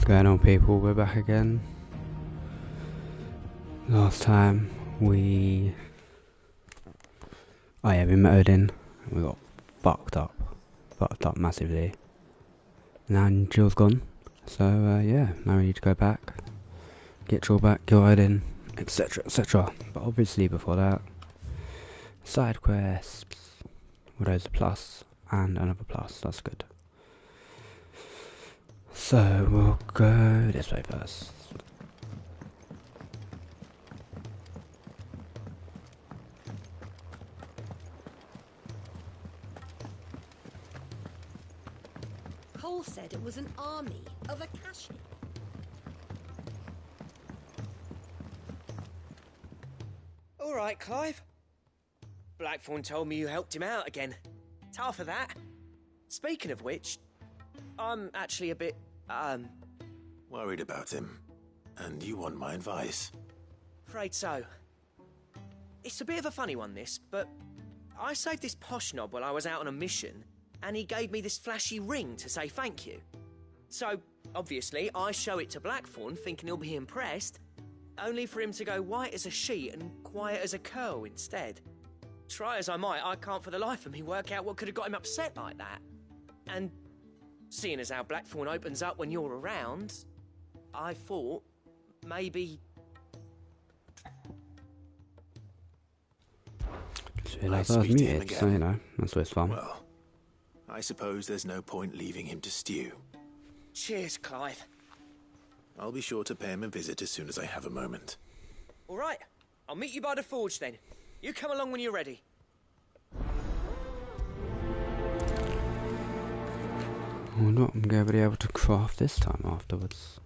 What's going on, people? We're back again. Last time we met Odin. We got fucked up massively. Now Jill's gone, so now we need to go back, get Jill back, kill Odin, etc, etc. But obviously before that, side quests. Well, there's a plus and another plus. That's good. So we'll go this way first. Cole said it was an army of Akashi. All right, Clive. Blackthorn told me you helped him out again. Tough for that. Speaking of which, I'm actually a bit, worried about him. And you want my advice? afraid so. It's a bit of a funny one, this, but I saved this posh knob while I was out on a mission, and he gave me this flashy ring to say thank you. So, obviously, I show it to Blackthorn, thinking he'll be impressed, only for him to go white as a sheet and quiet as a curl instead. Try as I might, I can't for the life of me work out what could have got him upset like that. And seeing as how Blackthorn opens up when you're around, I thought maybe... Just realised I was muted, so you know, that's always fun. Well, I suppose there's no point leaving him to stew. Cheers, Clive. I'll be sure to pay him a visit as soon as I have a moment. All right, I'll meet you by the forge then. You come along when you're ready. I wonder what I'm going to be able to craft this time afterwards.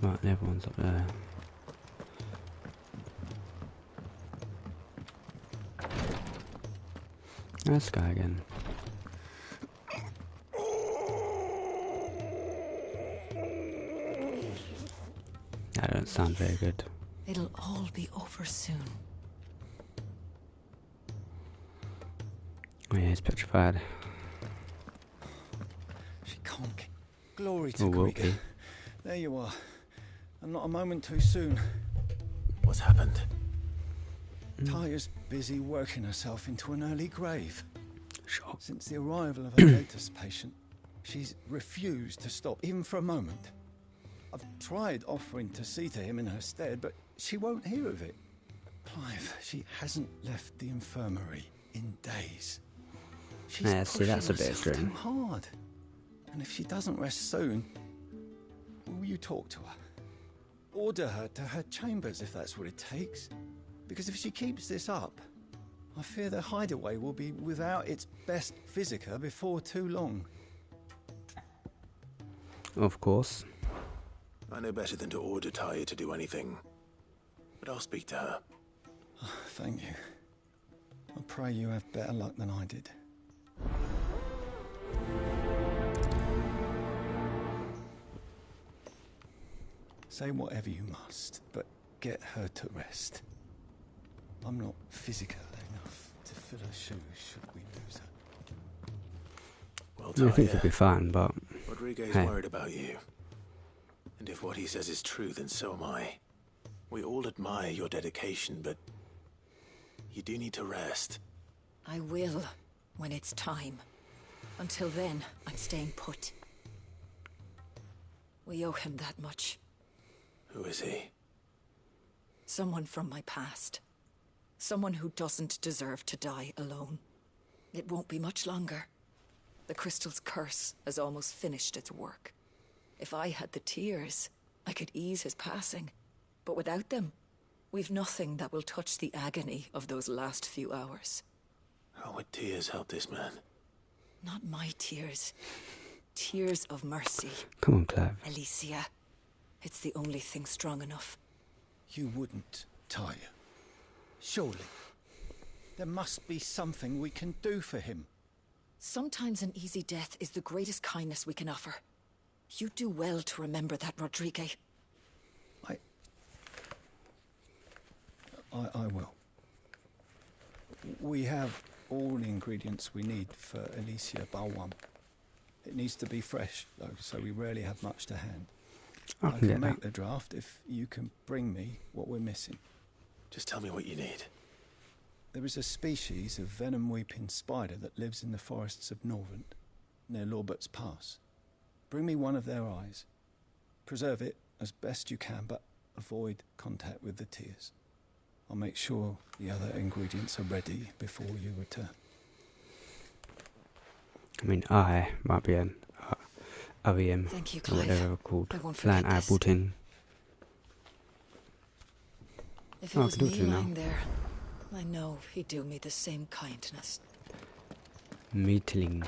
Right, everyone's up there. Let's go again. That don't sound very good. It'll all be over soon. Oh yeah, he's petrified. She can't. Glory to Or will Greek. be. There you are. And not a moment too soon. What's happened? Taya's busy working herself into an early grave. Shock. Since the arrival of her latest patient, she's refused to stop, even for a moment. I've tried offering to see to him in her stead, but she won't hear of it. Clive, she hasn't left the infirmary in days. She's Yeah, see, that's a bit pushing herself extreme. too hard. And if she doesn't rest soon, will you talk to her? Order her to her chambers if that's what it takes. Because if she keeps this up, I fear the hideaway will be without its best physica before too long. Of course. I know better than to order Taya to do anything. But I'll speak to her. Thank you. I pray you have better luck than I did. Say whatever you must, but get her to rest. I'm not physical enough to fill her shoes should we lose her. Well, I think he'll Taya, be fine, but Rodriguez's hey. worried about you. And if what he says is true, then so am I. We all admire your dedication, but you do need to rest. I will, when it's time. Until then, I'm staying put. We owe him that much. Who is he? Someone from my past. Someone who doesn't deserve to die alone. It won't be much longer. The crystal's curse has almost finished its work. If I had the tears, I could ease his passing. But without them, we've nothing that will touch the agony of those last few hours. How would tears help this man? Not my tears. Tears of mercy. come on, Clive. Alicia. It's the only thing strong enough. You wouldn't, Taya. Surely. There must be something we can do for him. Sometimes an easy death is the greatest kindness we can offer. You do well to remember that, Rodriguez. I will. We have all the ingredients we need for Alicia Balwam. It needs to be fresh, though, so we rarely have much to hand. I I can can get make that. the draft if you can bring me what we're missing. Just tell me what you need. There is a species of venom-weeping spider that lives in the forests of Norvent, near Lorbert's Pass. Bring me one of their eyes. Preserve it as best you can, but avoid contact with the tears. I'll make sure the other ingredients are ready before you return. I mean, I might be an OEM, Thank you, or Clive. whatever they're called. I won't Flan forget this. Appleton. If it Oh, I was can talk me to you now. lying there, I know he'd do me the same kindness. Meatling.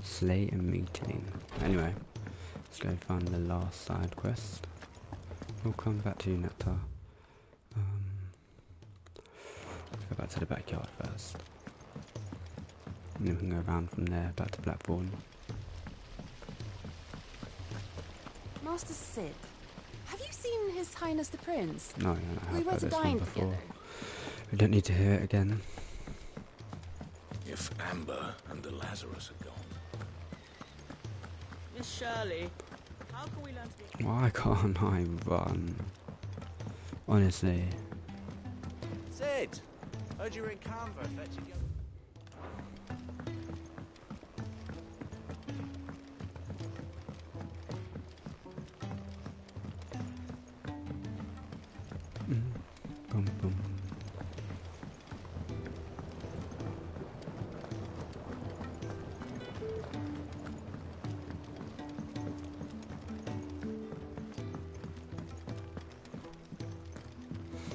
Slay and Meatling. Anyway, let's go find the last side quest. We'll come back to you, Nectar. Let's go back to the backyard first. And then we can go around from there, back to Blackthorn. Master Sid, have you seen His Highness the Prince? No, I We have were heard to this one dine before. together. We don't need to hear it again. If Amber and the Lazarus are gone. Miss Shirley, how can we learn to be... Why can't I run? Honestly. Sid, heard you were in Canberra fetching your... Boom, boom.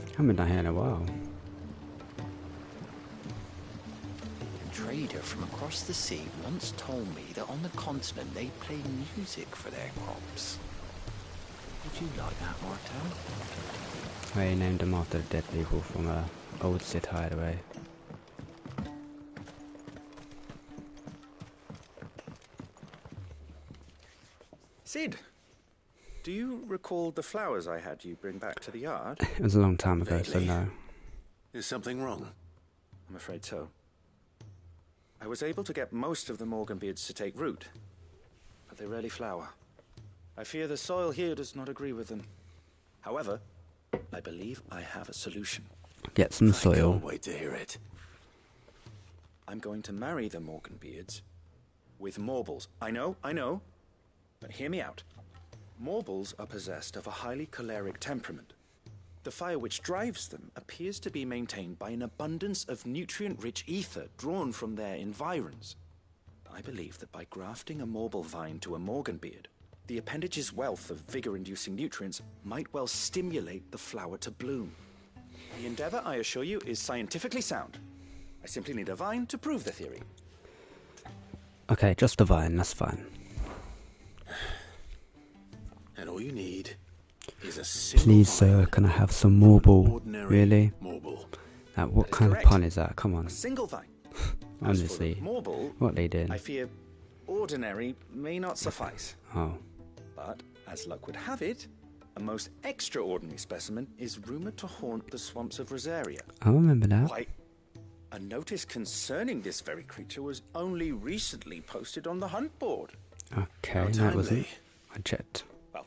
I haven't been down here in a while. A trader from across the sea once told me that on the continent they play music for their crops. Would you like that, Martel? They named them after the dead people from a old Sid hideaway. Sid, do you recall the flowers I had you bring back to the yard? It was a long time ago, so Vaguely. no. Is something wrong? I'm afraid so. I was able to get most of the Morganbeards to take root, but they rarely flower. I fear the soil here does not agree with them. However, I believe I have a solution. Get some I soil. can't wait to hear it. I'm going to marry the Morganbeards with Morbles. I know, but hear me out. Morbles are possessed of a highly choleric temperament. The fire which drives them appears to be maintained by an abundance of nutrient-rich ether drawn from their environs. I believe that by grafting a Morble vine to a Morganbeard, the appendage's wealth of vigor-inducing nutrients might well stimulate the flower to bloom. The endeavor, I assure you, is scientifically sound. I simply need a vine to prove the theory. Okay, just a vine, that's fine. And all you need is a single Please, sir, vine can I have some from an Morble? ordinary Really? Morble. Like, what That is kind correct. of pun is that? Come on. A single vine. Honestly. As for the Morble, What they did? I fear ordinary may not suffice. Oh. But, as luck would have it, a most extraordinary specimen is rumored to haunt the swamps of Rosaria. I remember that. Why, a notice concerning this very creature was only recently posted on the hunt board. Okay, How that timely. wasn't. I checked. Well,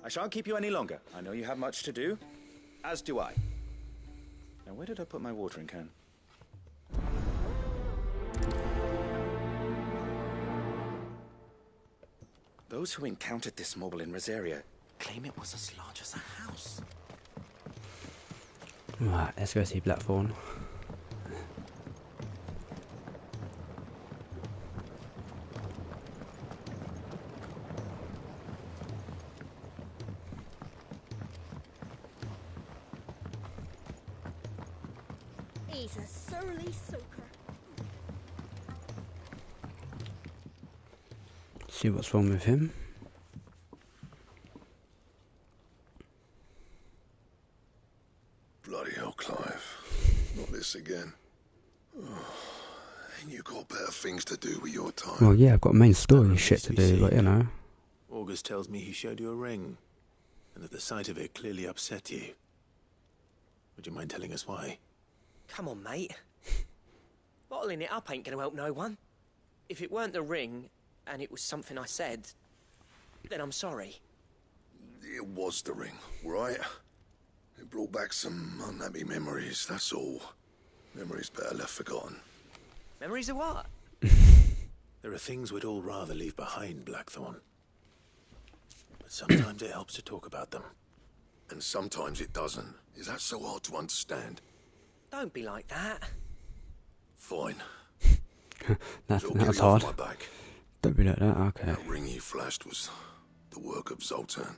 I shan't keep you any longer. I know you have much to do, as do I. Now, where did I put my watering can? Those who encountered this Morble in Rosaria claim it was as large as a house. Right, let's go see Blackthorn. He's a surly soaker. See what's wrong with him. Bloody hell, Clive. Not this again. Oh, ain't you got better things to do with your time? Well, yeah, I've got main story That shit to remains to do, be but you seen. know. August tells me he showed you a ring, and that the sight of it clearly upset you. Would you mind telling us why? Come on, mate. Bottling it up ain't gonna help no one. If it weren't the ring, and it was something I said, then I'm sorry. It was the ring, right? It brought back some unhappy memories, that's all. Memories better left forgotten. Memories of what? There are things we'd all rather leave behind, Blackthorn. But sometimes it helps to talk about them. And sometimes it doesn't. Is that so hard to understand? Don't be like that. Fine. That's So get that's you off hard. my back. Don't be like that. Okay. That ring you flashed was the work of Zoltan.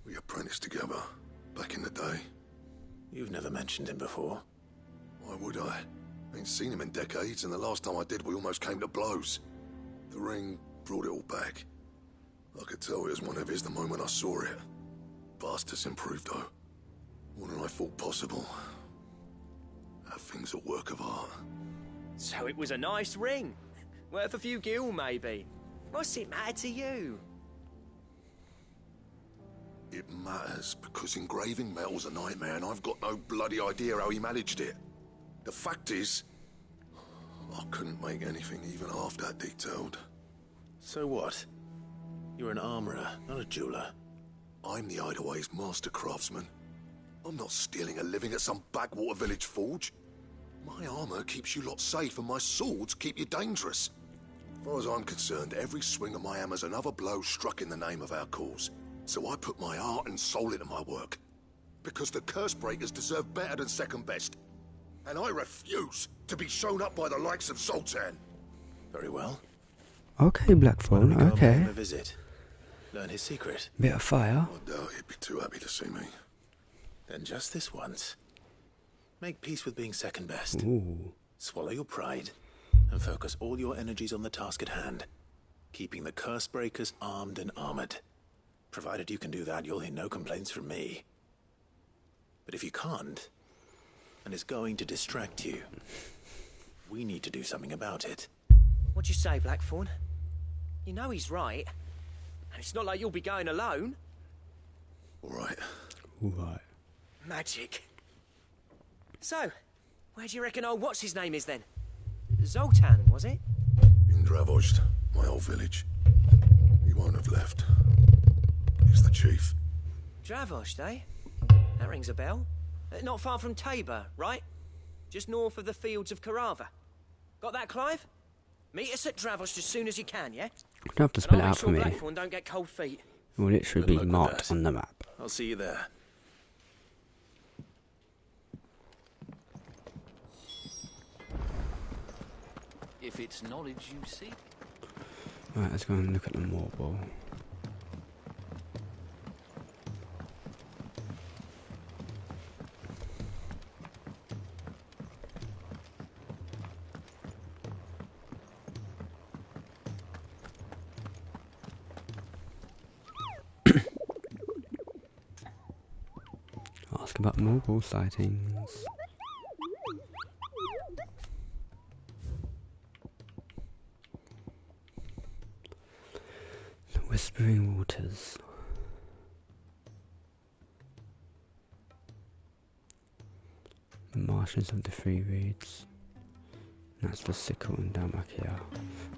We apprenticed together back in the day. You've never mentioned him before. Why would I? Ain't seen him in decades, and the last time I did, we almost came to blows. The ring brought it all back. I could tell it was one of his the moment I saw it. Vast has improved, though. More than I thought possible. That thing's a work of art. So it was a nice ring. Worth a few gil, maybe. What's it matter to you? It matters, because engraving metal's a nightmare, and I've got no bloody idea how he managed it. The fact is, I couldn't make anything even half that detailed. So what? You're an armorer, not a jeweler. I'm the Hideaway's master craftsman. I'm not stealing a living at some backwater village forge. My armor keeps you lot safe, and my swords keep you dangerous. As far as I'm concerned, every swing of my hammer's another blow struck in the name of our cause. So I put my heart and soul into my work. Because the curse breakers deserve better than second best. And I refuse to be shown up by the likes of Zoltan. Very well. Okay, Why don't Blackthorn. we go and pay him Okay. a visit? Learn his secret. Bit of fire. I doubt he'd be too happy to see me. Then just this once. Make peace with being second best. Ooh. Swallow your pride and focus all your energies on the task at hand. Keeping the curse breakers armed and armored. Provided you can do that, you'll hear no complaints from me. But if you can't, and it's going to distract you, we need to do something about it. What'd you say, Blackthorn? You know he's right. And it's not like you'll be going alone. All right. Right. Magic. So, where do you reckon old what's-his-name is then? Zoltan, was it? In Dravozd, my old village. He won't have left. He's the chief. Dravozd, eh? That rings a bell. Not far from Tabor, right? Just north of the fields of Carava. Got that, Clive? Meet us at Dravozd as soon as you can, yeah? You don't have to And spell I'll it make out for sure me. Blackthorn don't get cold feet. It will literally Good be luck with marked that. on the map. I'll see you there. If it's knowledge you seek. Right, let's go and look at the marble. Ask about marble sightings. The Whispering Waters. The Marshes of the Three Reeds. That's the sickle and down back here.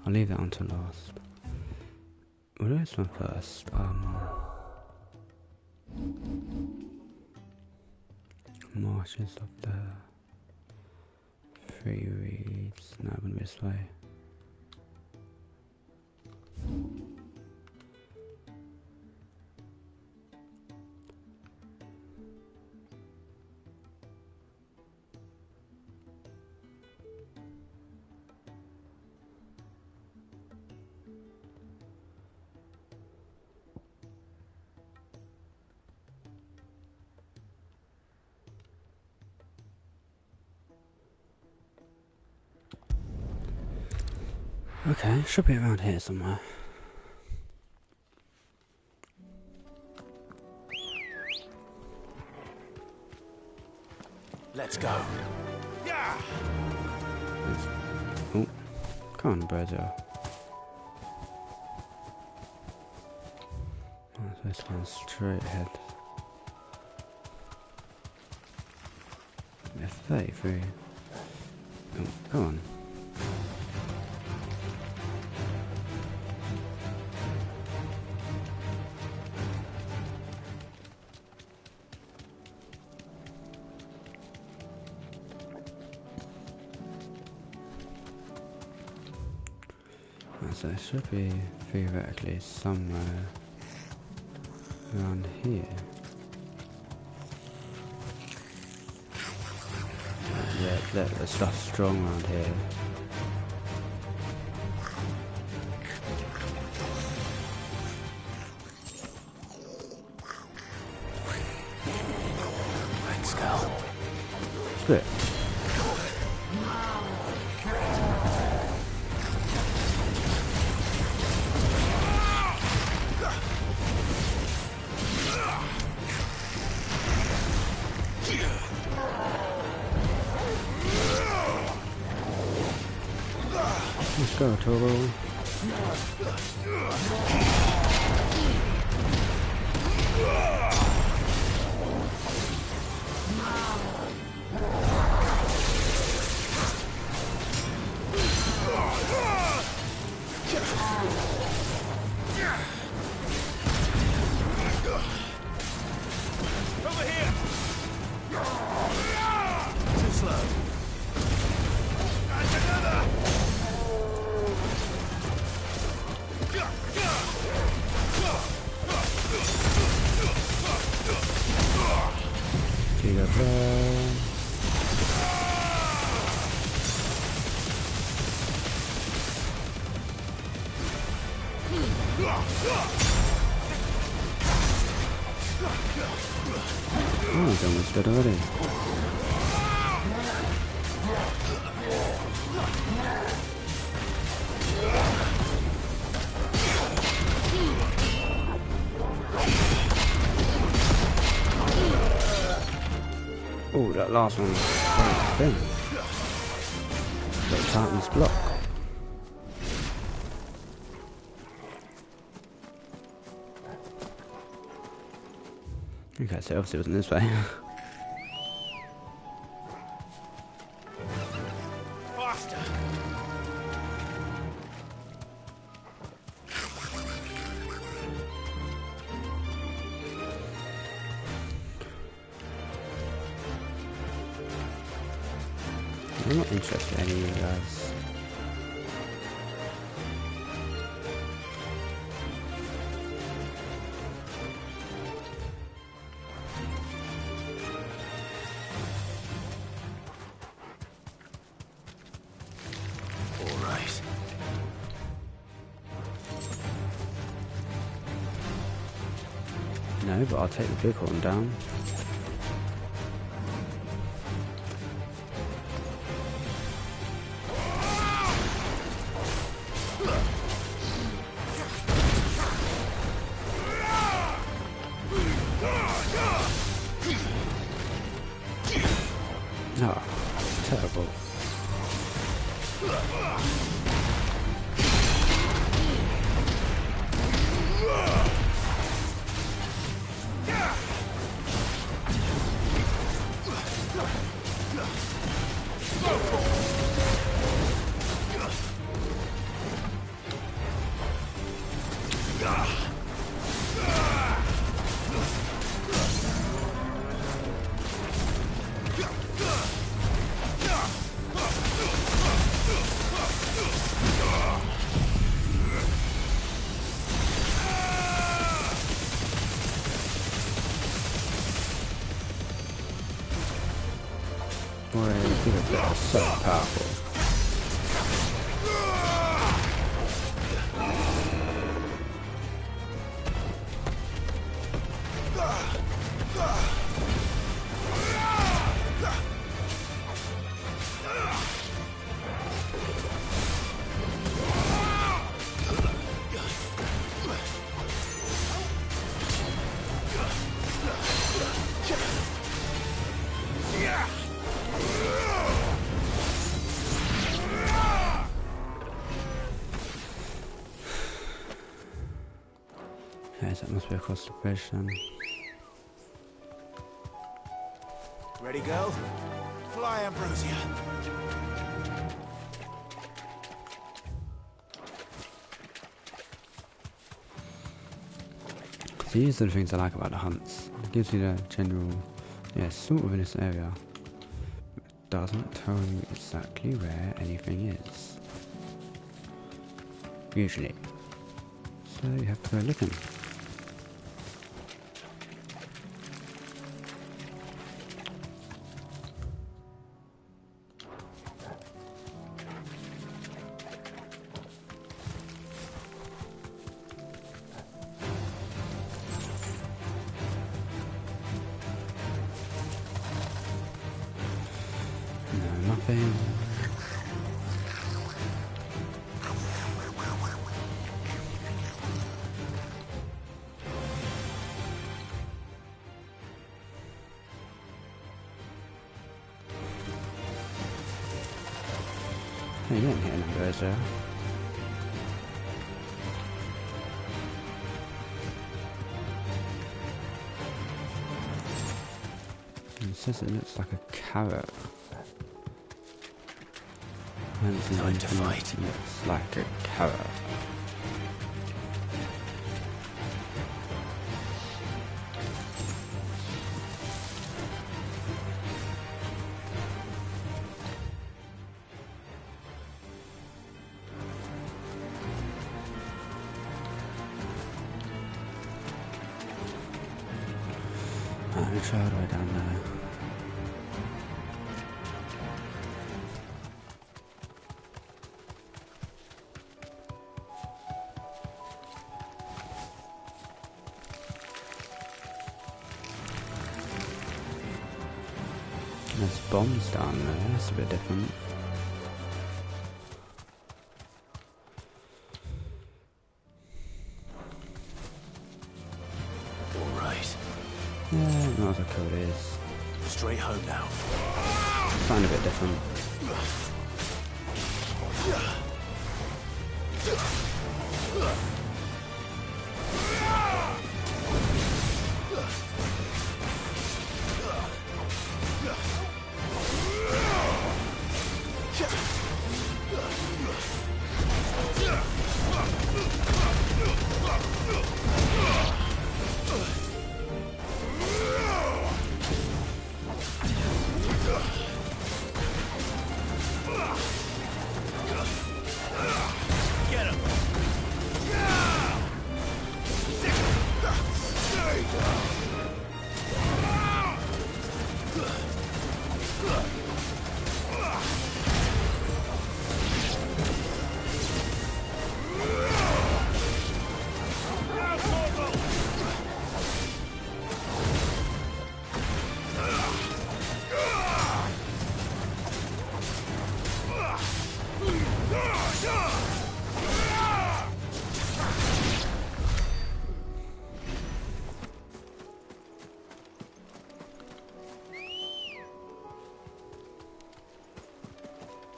I'll leave that until last. We'll do this one first. Marshes of the Three Reeds. No, I'm gonna be this way. Okay, should be around here somewhere. Let's go. Yeah. Oh, come on, Brother. Oh, so this one's straight ahead. F33. Oh, come on. So it should be theoretically somewhere around here. Yeah, the stuff's strong around here. Let's go. Good. Let's go, Turbo. Oh, he's almost dead already. Oh, that last one was quite thin. Got Titan's block. Okay, so obviously it wasn't this way. Faster! I'm not interested in any of you guys. No, but I'll take the big horn down. Oh, terrible. Boy, these are so powerful. Okay, so that must be across the bridge then. Ready, go? Fly, Ambrosia. So these are the things I like about the hunts. It gives you the general, yeah, sort of in this area. It doesn't tell you exactly where anything is. usually. So you have to go looking. No, nothing. You didn't hit any of those there. It says it looks like a carrot. Time to fight. It looks like a carrot. Let's try all the way down there. There's bombs down there, that's a bit different. All right. Yeah, not as cool it is. Straight home now. Sound a bit different.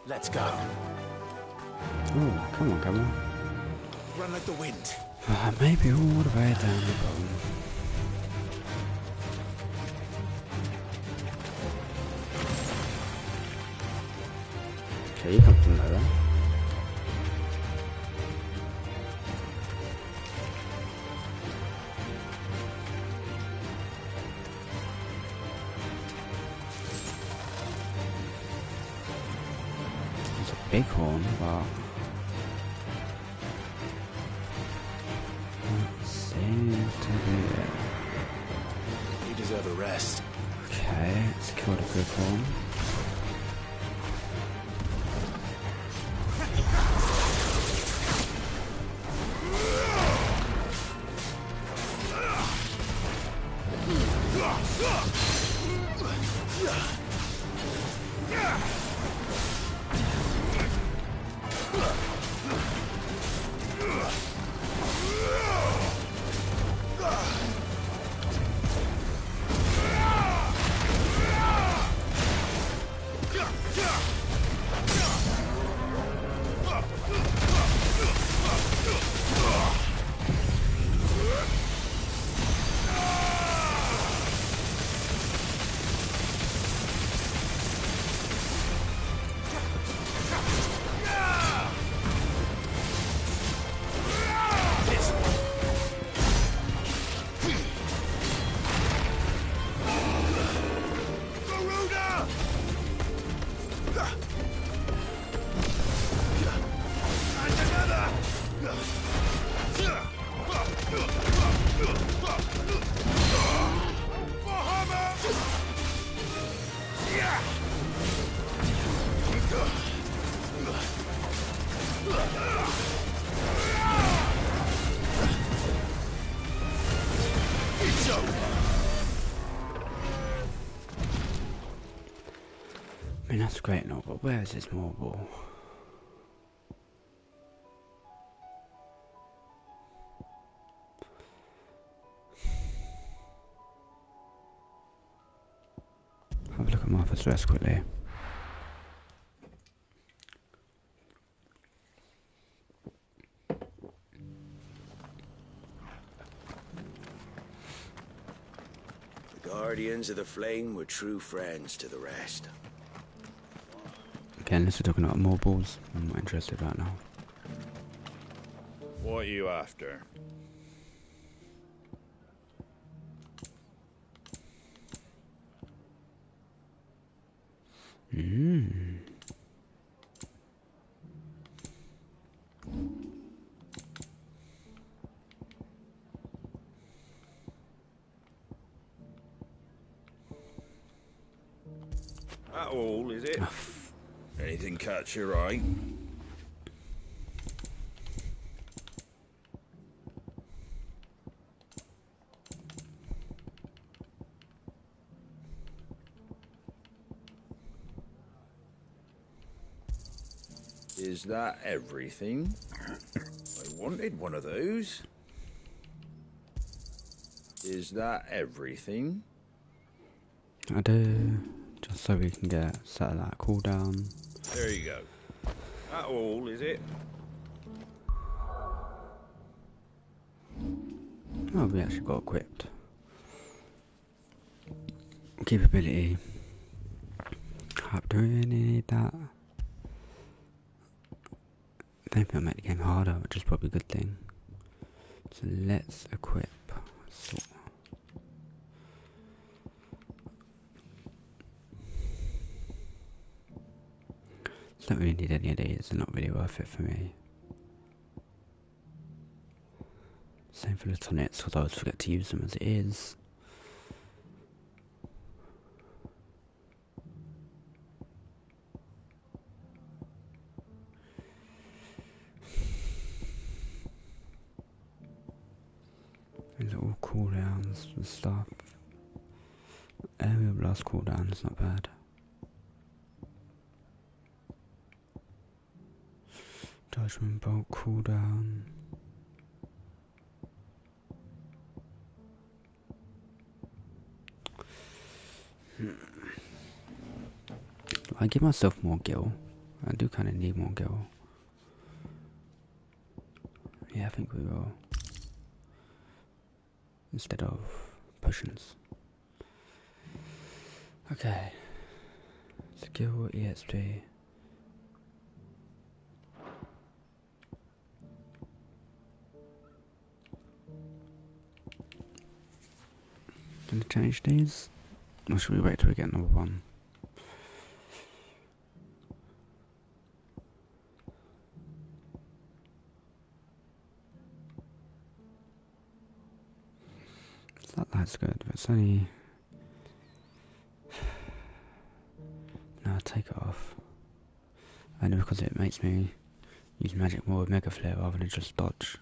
Let's go. Oh, come on, come on. Run like the wind. Maybe all the way down the bottom. Okay, you come from there. It's a big horn, but that seems to be it. You deserve a rest. Okay, let's kill the big horn. great and all, but where is this marble? Have a look at Martha's dress quickly. The Guardians of the Flame were true friends to the rest. Okay, unless we're talking about marbles, I'm not interested right now. What are you after? That all, is it? Anything catch your eye? Is that everything? I wanted one of those. Is that everything? I do, just so we can get satellite cooldown. There you go. That all, is it? Oh, we actually got equipped. Capability. Do we really need that? I don't think it'll make the game harder, which is probably a good thing. So let's equip. Don't really need any of these, they're not really worth it for me. Same for the tonics, because I always forget to use them as it is. Little cooldowns and stuff. Area blast cooldown is not bad. Judgment bolt cooldown. I give myself more gil. I do kind of need more gil. Yeah, I think we will. Instead of potions. Okay. Skill EXP. Gonna change these? Or should we wait till we get another one? That's good, but it's only... No, I'll take it off. Only because it makes me use magic more with Mega Flare rather than just dodge.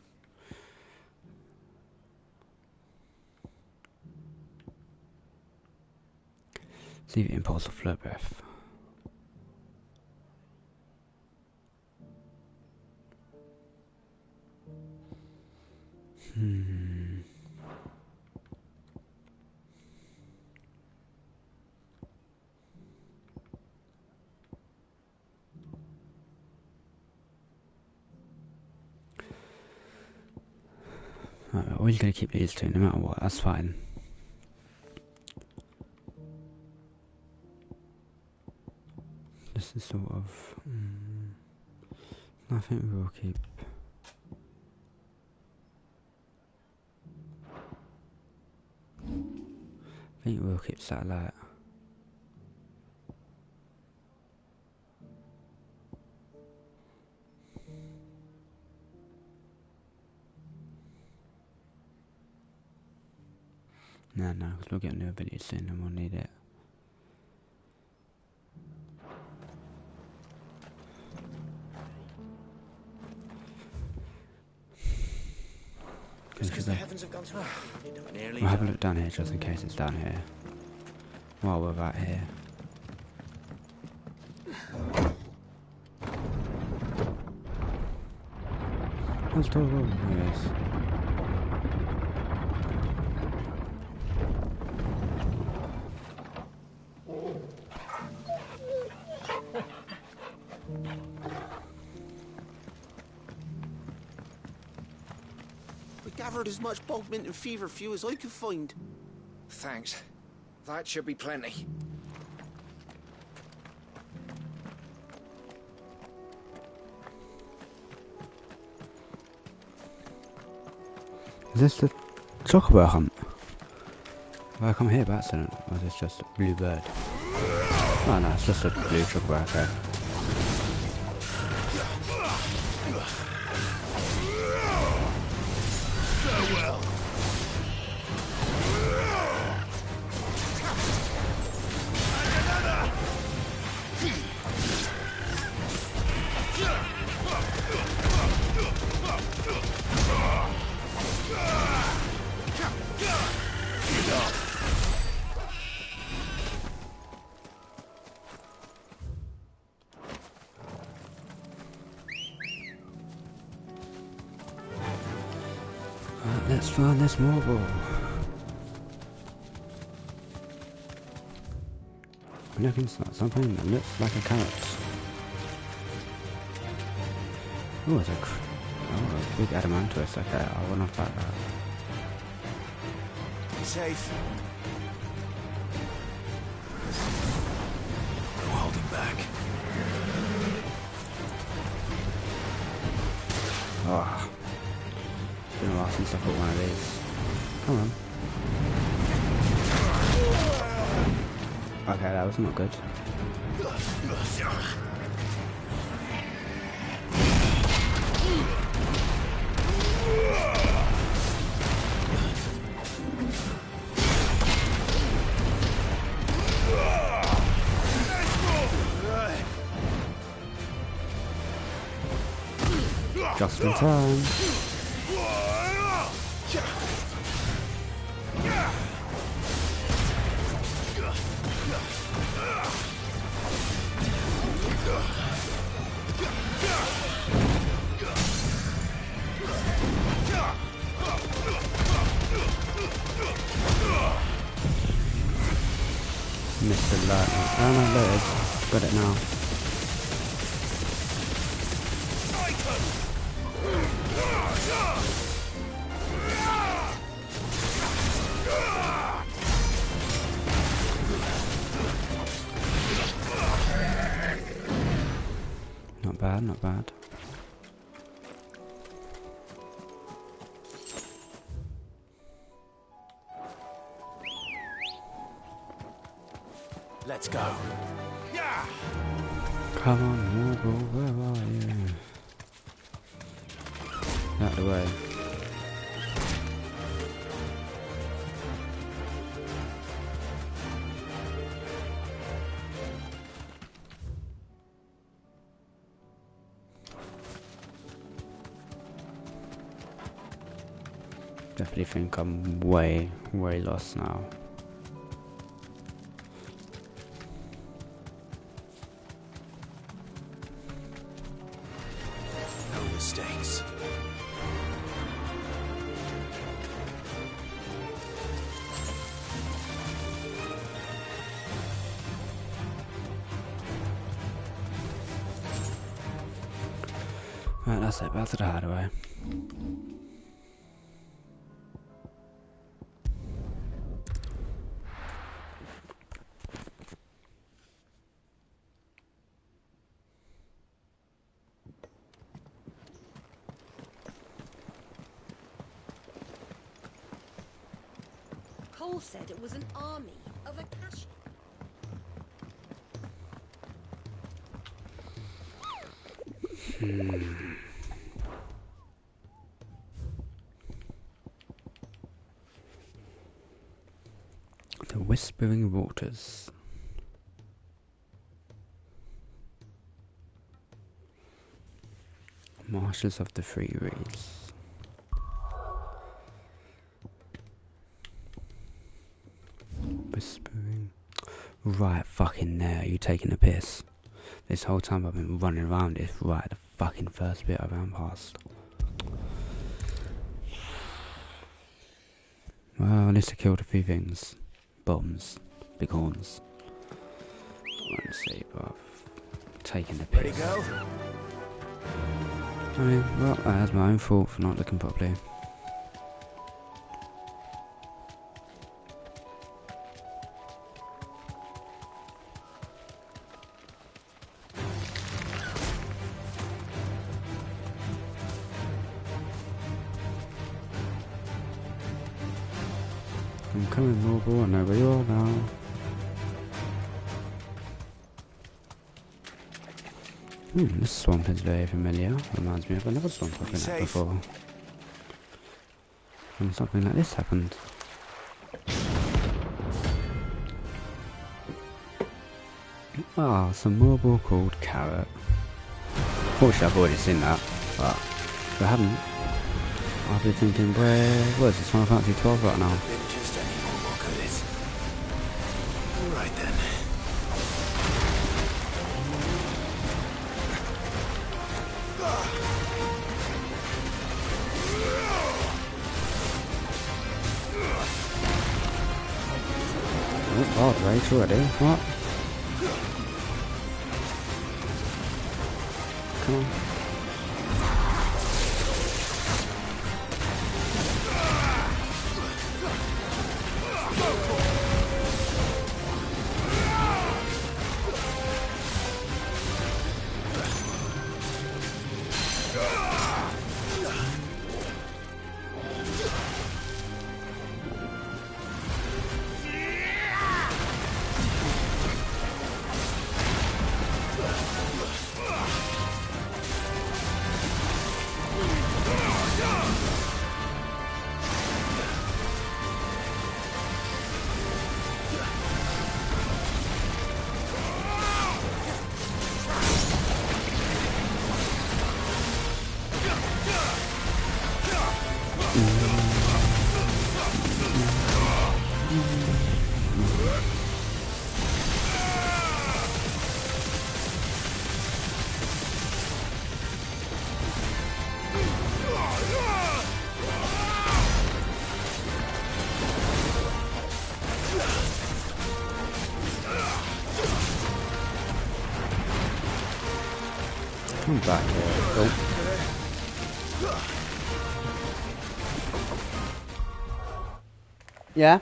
Let's leave it Impulse or Flare Breath. Right, we're always going to keep these two no matter what, that's fine. This is sort of... I think we will keep... I think we'll keep satellite. No, because we'll get new abilities soon and we'll need it. Because the heavens have gone to We'll have a look down here just in case it's down here. While we're right here. Where's the door? There it is. I gathered as much bog mint and feverfew as I could find. Thanks. That should be plenty. Is this the chocobo hunt? Have I come here by accident? Or is this just a blue bird? Oh no, it's just a blue chocobo, okay. Farewell. Let's find this marble. I'm looking at something that looks like a carrot. Oh, it's a big adamantus. Okay, I want to fight that. Safe. No holding back. Oh. It's been a while since I caught one of these. Come on. Okay, that was not good. Just in time. Mr. Lightning. Oh no, there it is. Got it now. Not bad, not bad. Let's go. Come on, Morgul, where are you? Out of the way. Definitely think I'm way lost now. No mistakes. Right, that's it, back to the hideaway. Cole said it was an army of Akashi. The Whispering Waters. Marshals of the Free Reeds. Whispering. Right fucking there, you taking a piss. This whole time I've been running around this right the fucking first bit I ran past. Well, at least I killed a few things. Bombs. Big horns. Let's see, but I've taken the piss. Ready, go? I mean, well, that's my own fault for not looking properly. I'm coming, Norval. I know where you are now. This swamp is very familiar. Reminds me of another swamp I've been at before. And something like this happened. Ah, some marble called Carrot. Fortunately, I've already seen that, but if I haven't, I'll be thinking, where is this Final Fantasy 12 right now? Just any more look at it. Alright then. Oh, God, rage already. What? Come on. Come back here. Oh. Yeah?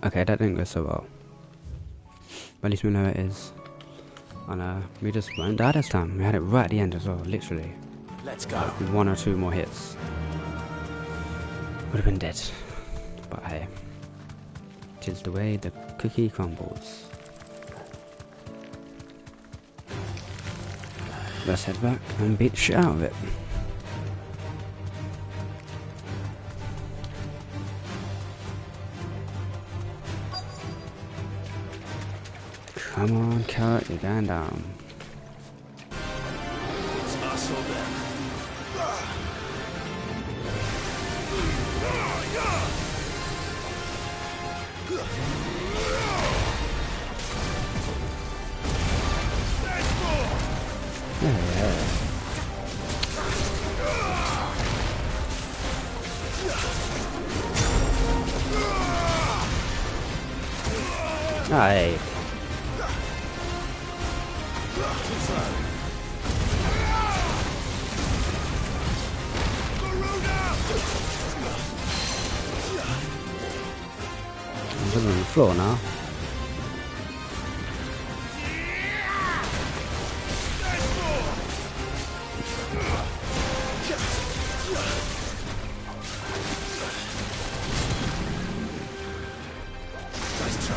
Okay, that didn't go so well. But at least we know it is. And we just won't die this time. We had it right at the end as well, literally. Let's go. Like 1 or 2 more hits. Would have been dead. But hey. 'Tis the way the cookie crumbles. Let's head back and beat the shit out of it. Come on, Carrot, you're going down. It's us or them. Yeah. Hey. I'm on the floor now. Nice try.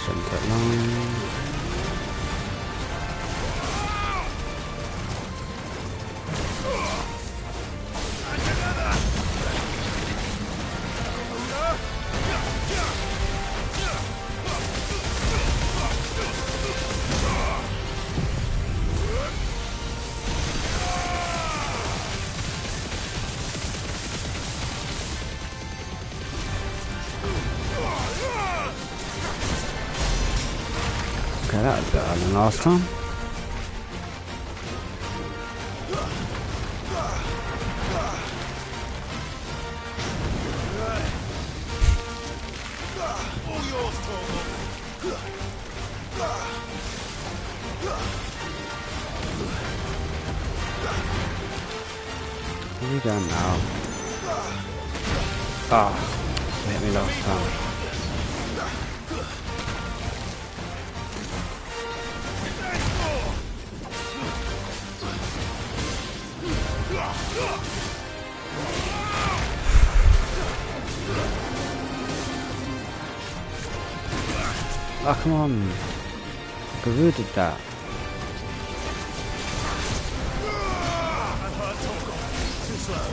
Shouldn't take long. Okay, that was better than last time. Where are we going now? Ah, hit me last time. Oh, come on. Guru did that. Too slow.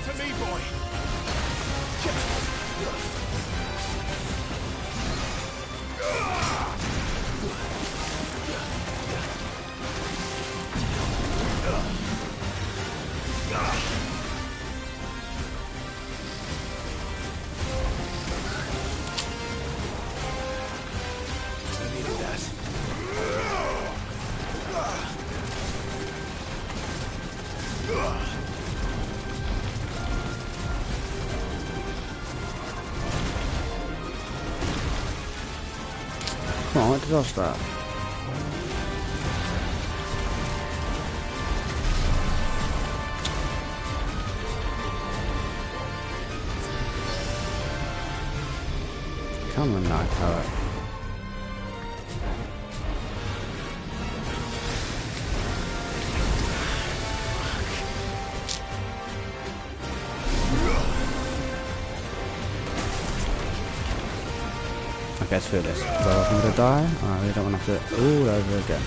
To me, boy. Come on, what did I start? Come on now, Carrot. Okay, let's feel this. So I'm gonna die. I really don't want to have to do it all over again.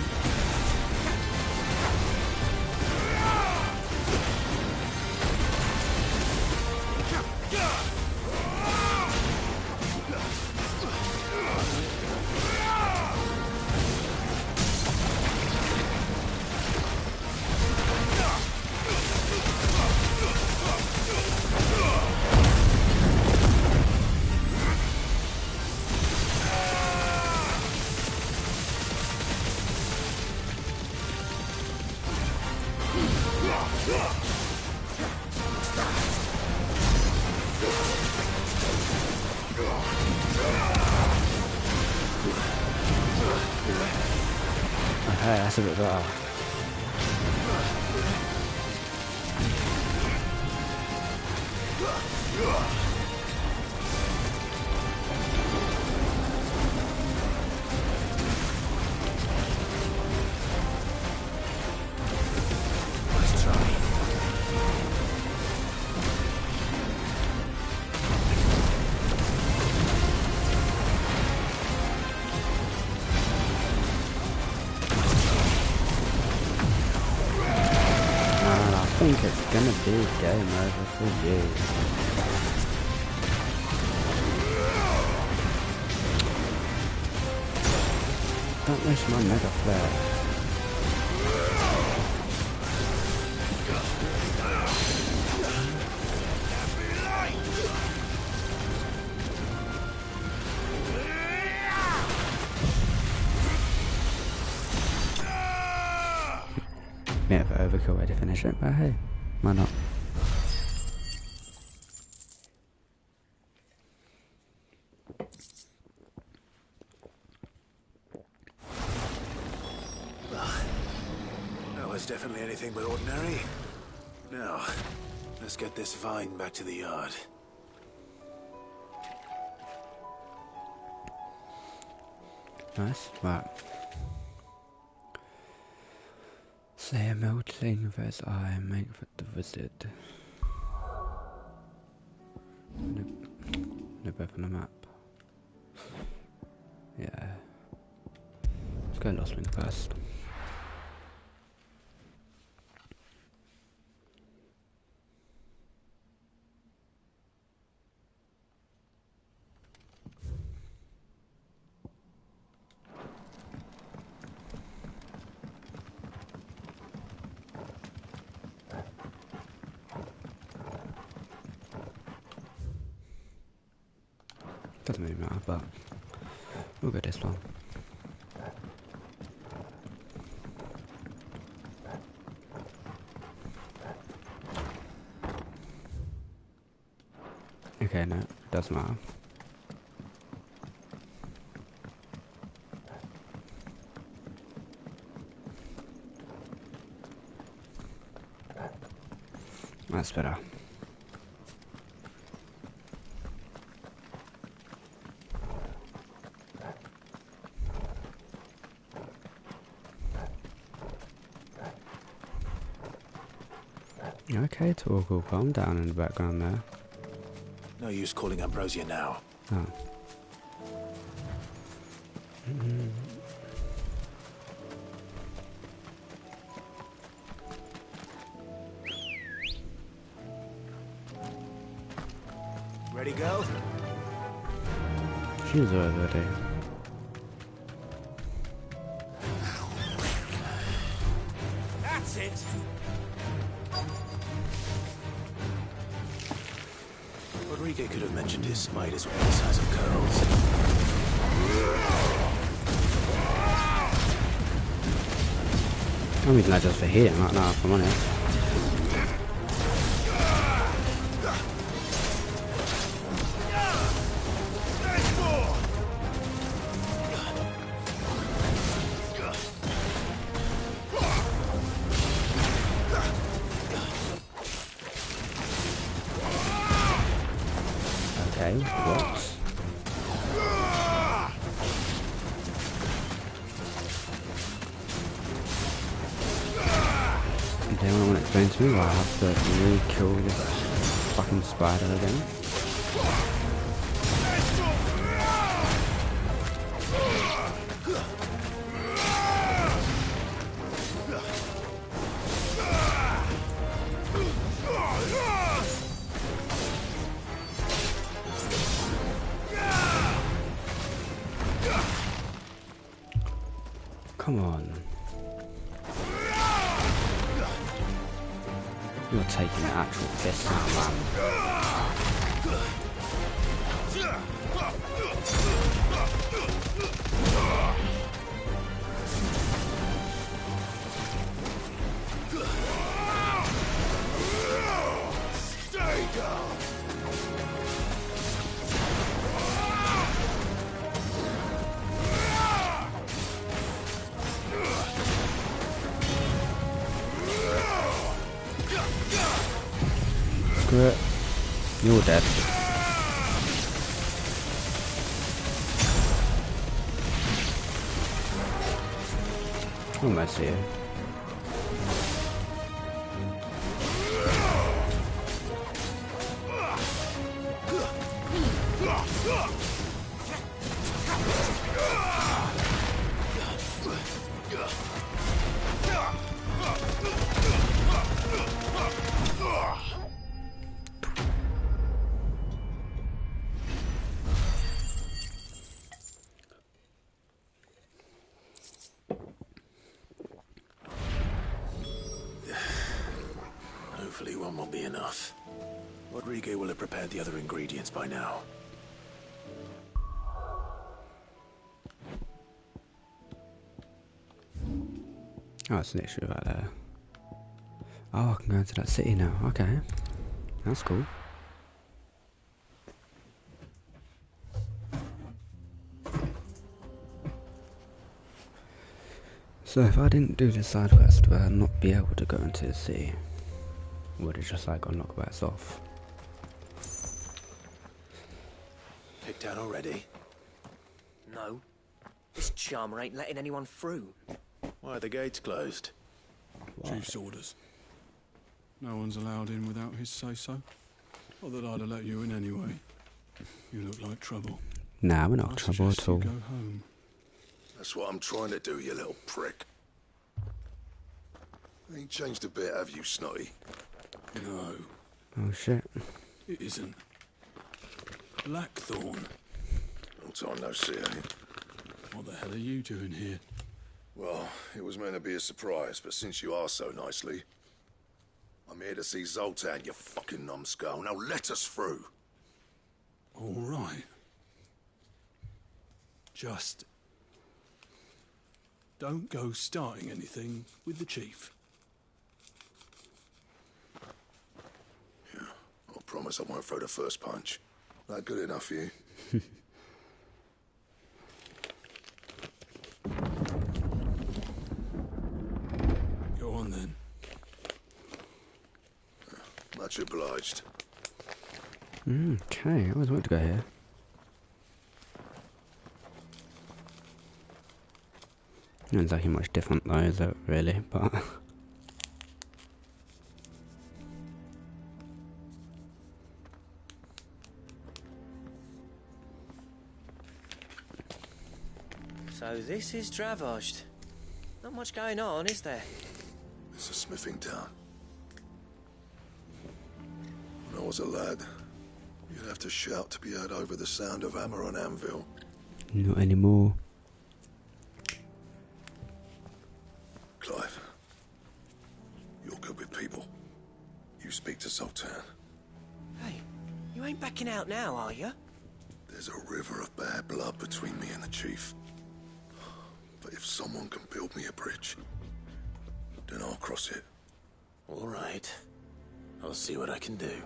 Hey, that's a bit better. Let's try. I think it's gonna be game over for you. Don't waste my mega flare. Bit of an overkill way to finish it, but hey, why not? That was definitely anything but ordinary. Now, let's get this vine back to the yard. Nice, right. Say a melting of his eye, make for the visit. No both on the map. Yeah. Let's go Lost Link first. Doesn't really matter, but we'll go this one. Okay, no, it does matter. That's better. Okay, Torgal, calm down in the background there. No use calling Ambrosia now. Oh. Ready, go? She's already. That's it. Rodriguez could have mentioned his spiders were the size of curls. I'm using that just for hitting right now, if I'm honest. Okay, what? Does anyone want to explain to me why I have to re-kill this fucking spider again? Come on. You're taking the actual piss now, man. Stay down. Screw it. You're dead. Almost here. Hopefully one will be enough. Rodrigo will have prepared the other ingredients by now. Oh, it's literally right there. Oh, I can go into that city now. Okay. That's cool. So if I didn't do this side quest, would I not be able to go into the city? Or would it just like unlock where it's off? Picked out already? No. This charmer ain't letting anyone through. Why are the gates closed? Chief's orders. No one's allowed in without his say-so. Not that I'd have let you in anyway. You look like trouble. Nah, we're not trouble at all. Go home. That's what I'm trying to do, you little prick. Ain't changed a bit, have you, Snotty? No. Oh shit. It isn't. Blackthorn. Long time no see, eh? What the hell are you doing here? Well, it was meant to be a surprise, but since you are so nicely, I'm here to see Zoltan, you fucking numbskull. Now let us through. All right. Just don't go starting anything with the chief. Yeah, I promise I won't throw the first punch. That good enough for you? Go on then. Much obliged. Okay, I always wanted to go here. Not exactly much different though, is it really? But So this is Dravosht. Not much going on, is there? It's a smithing town. When I was a lad, you'd have to shout to be heard over the sound of hammer on anvil. not anymore. Clive, you're good with people. You speak to Zoltan. Hey, you ain't backing out now, are you? There's a river of bad blood between me and the chief. But if someone can build me a bridge, then I'll cross it. All right. I'll see what I can do.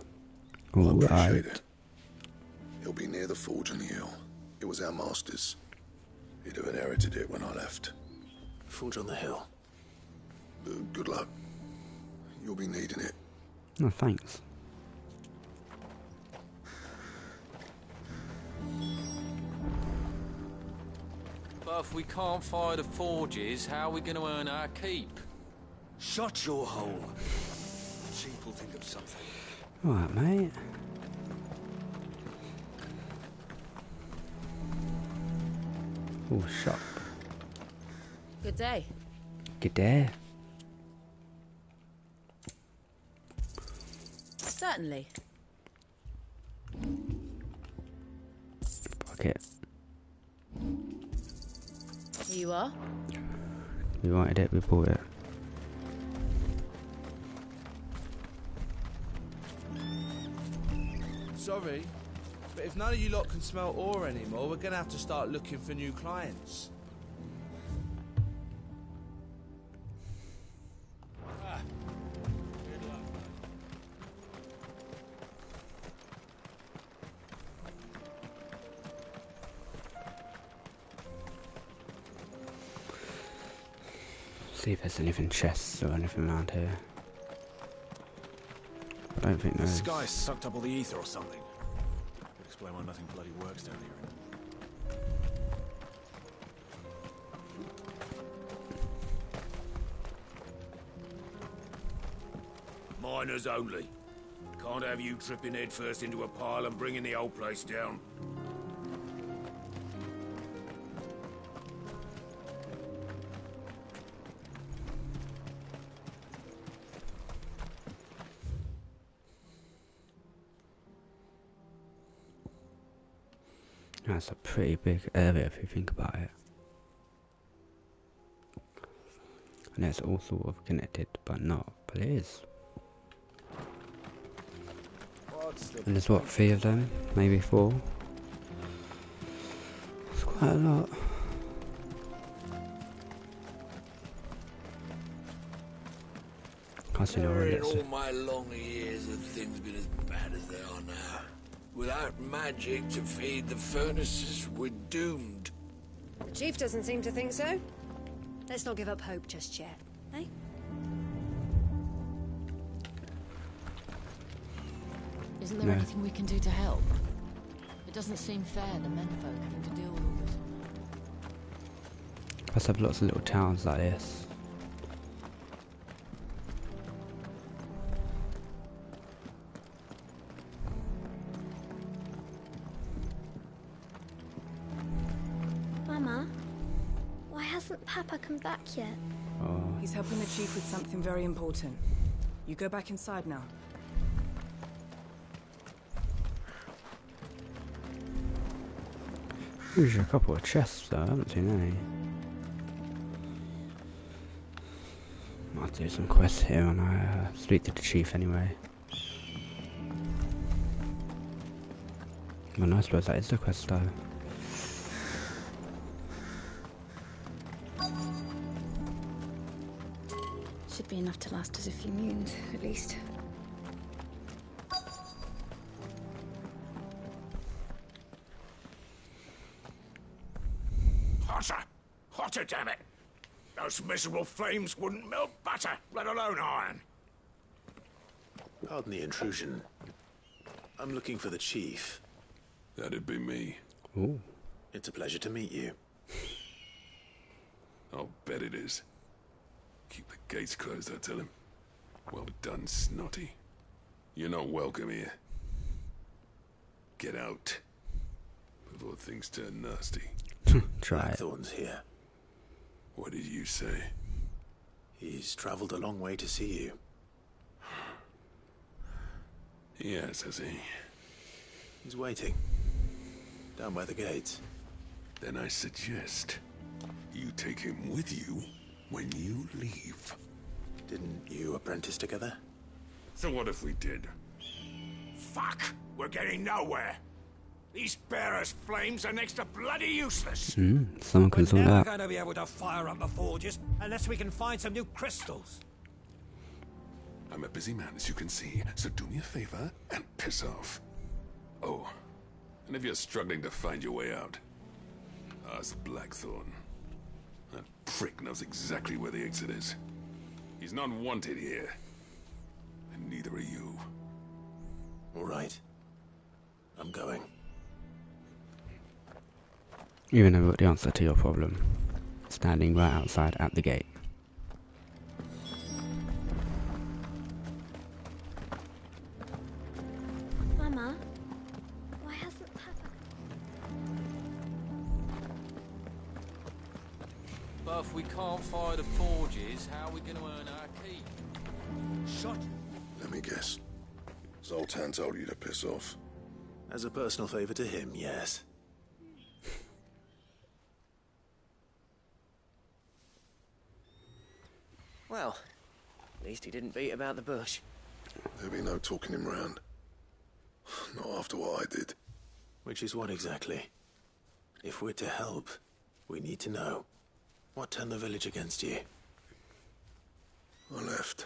I All appreciate right. it. He'll be near the forge on the hill. It was our master's. He'd have inherited it when I left. Forge on the hill. Good luck. You'll be needing it. No, thanks. But if we can't fire the forges, how are we going to earn our keep? Shut your hole. The chief will think of something. Alright, mate. Oh, shop. Good day. Good day. Certainly. Fuck it. Here you are. We wanted it, we bought it. Sorry, but if none of you lot can smell ore anymore, we're gonna have to start looking for new clients. See if there's anything chests or anything around here. But I don't think This there's... sky sucked up all the ether or something. Could explain why nothing bloody works down here. Miners only. Can't have you tripping headfirst into a pile and bringing the whole place down. That's a pretty big area if you think about it. And it's all sort of connected, but not. But it is. And there's what, 3 of them? Maybe 4? It's quite a lot. Can't see no Never in one all my long years have things been as bad as they are now. Without magic to feed the furnaces, we're doomed. The chief doesn't seem to think so. Let's not give up hope just yet, eh? Isn't there anything we can do to help? It doesn't seem fair the menfolk having to deal with all this. Plus have lots of little towns like this. Mama, why hasn't Papa come back yet? Oh. He's helping the chief with something very important. You go back inside now. There's a couple of chests though, I haven't seen any. Might do some quests here when I speak to the chief anyway. Well, I suppose that is the quest though. Should be enough to last us a few moons, at least. Hotter! Hotter, damn it! Those miserable flames wouldn't melt butter, let alone iron. Pardon the intrusion. I'm looking for the chief. That'd be me. Ooh. It's a pleasure to meet you. I'll bet it is. Keep the gates closed, I tell him. Well done, Snotty. You're not welcome here. Get out. Before things turn nasty. Try it. Blackthorn's here. What did you say? He's traveled a long way to see you. Yes, has he? He's waiting. Down by the gates. Then I suggest you take him with you when you leave. Didn't you apprentice together? So what if we did? Fuck! We're getting nowhere! These bearers' flames are next to bloody useless! Someone can sort We're never out. going to be able to fire up the forges unless we can find some new crystals. I'm a busy man, as you can see, so do me a favor and piss off. Oh, and if you're struggling to find your way out, ask Blackthorn. That prick knows exactly where the exit is. He's not wanted here. And neither are you. All right. I'm going. Even though I've got the answer to your problem. Standing right outside at the gate. Mama, why hasn't Papa... But if we can't fire the forges, how are we going to earn our keep? Shut. Let me guess. Zoltan told you to piss off. As a personal favor to him, yes. Well, at least he didn't beat about the bush. There'll be no talking him round. Not after what I did. Which is what exactly? If we're to help, we need to know. What turned the village against you? I left.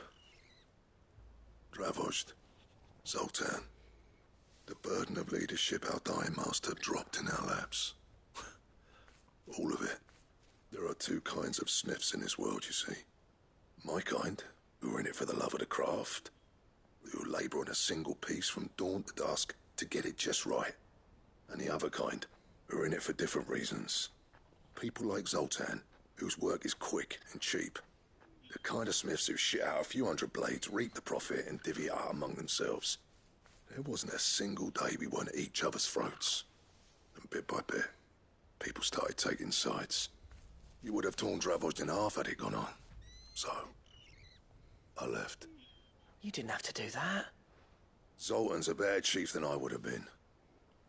Dravozd. Zoltan. The burden of leadership our dying master dropped in our laps. All of it. There are 2 kinds of smiths in this world, you see. My kind, who are in it for the love of the craft, who labour on a single piece from dawn to dusk to get it just right. And the other kind, who are in it for different reasons. People like Zoltan, whose work is quick and cheap. The kind of smiths who shit out a few hundred blades, reap the profit, and divvy it out among themselves. There wasn't a single day we weren't at each other's throats. And bit by bit, people started taking sides. You would have torn Dravost in half had it gone on. So, I left. You didn't have to do that. Zoltan's a better chief than I would have been.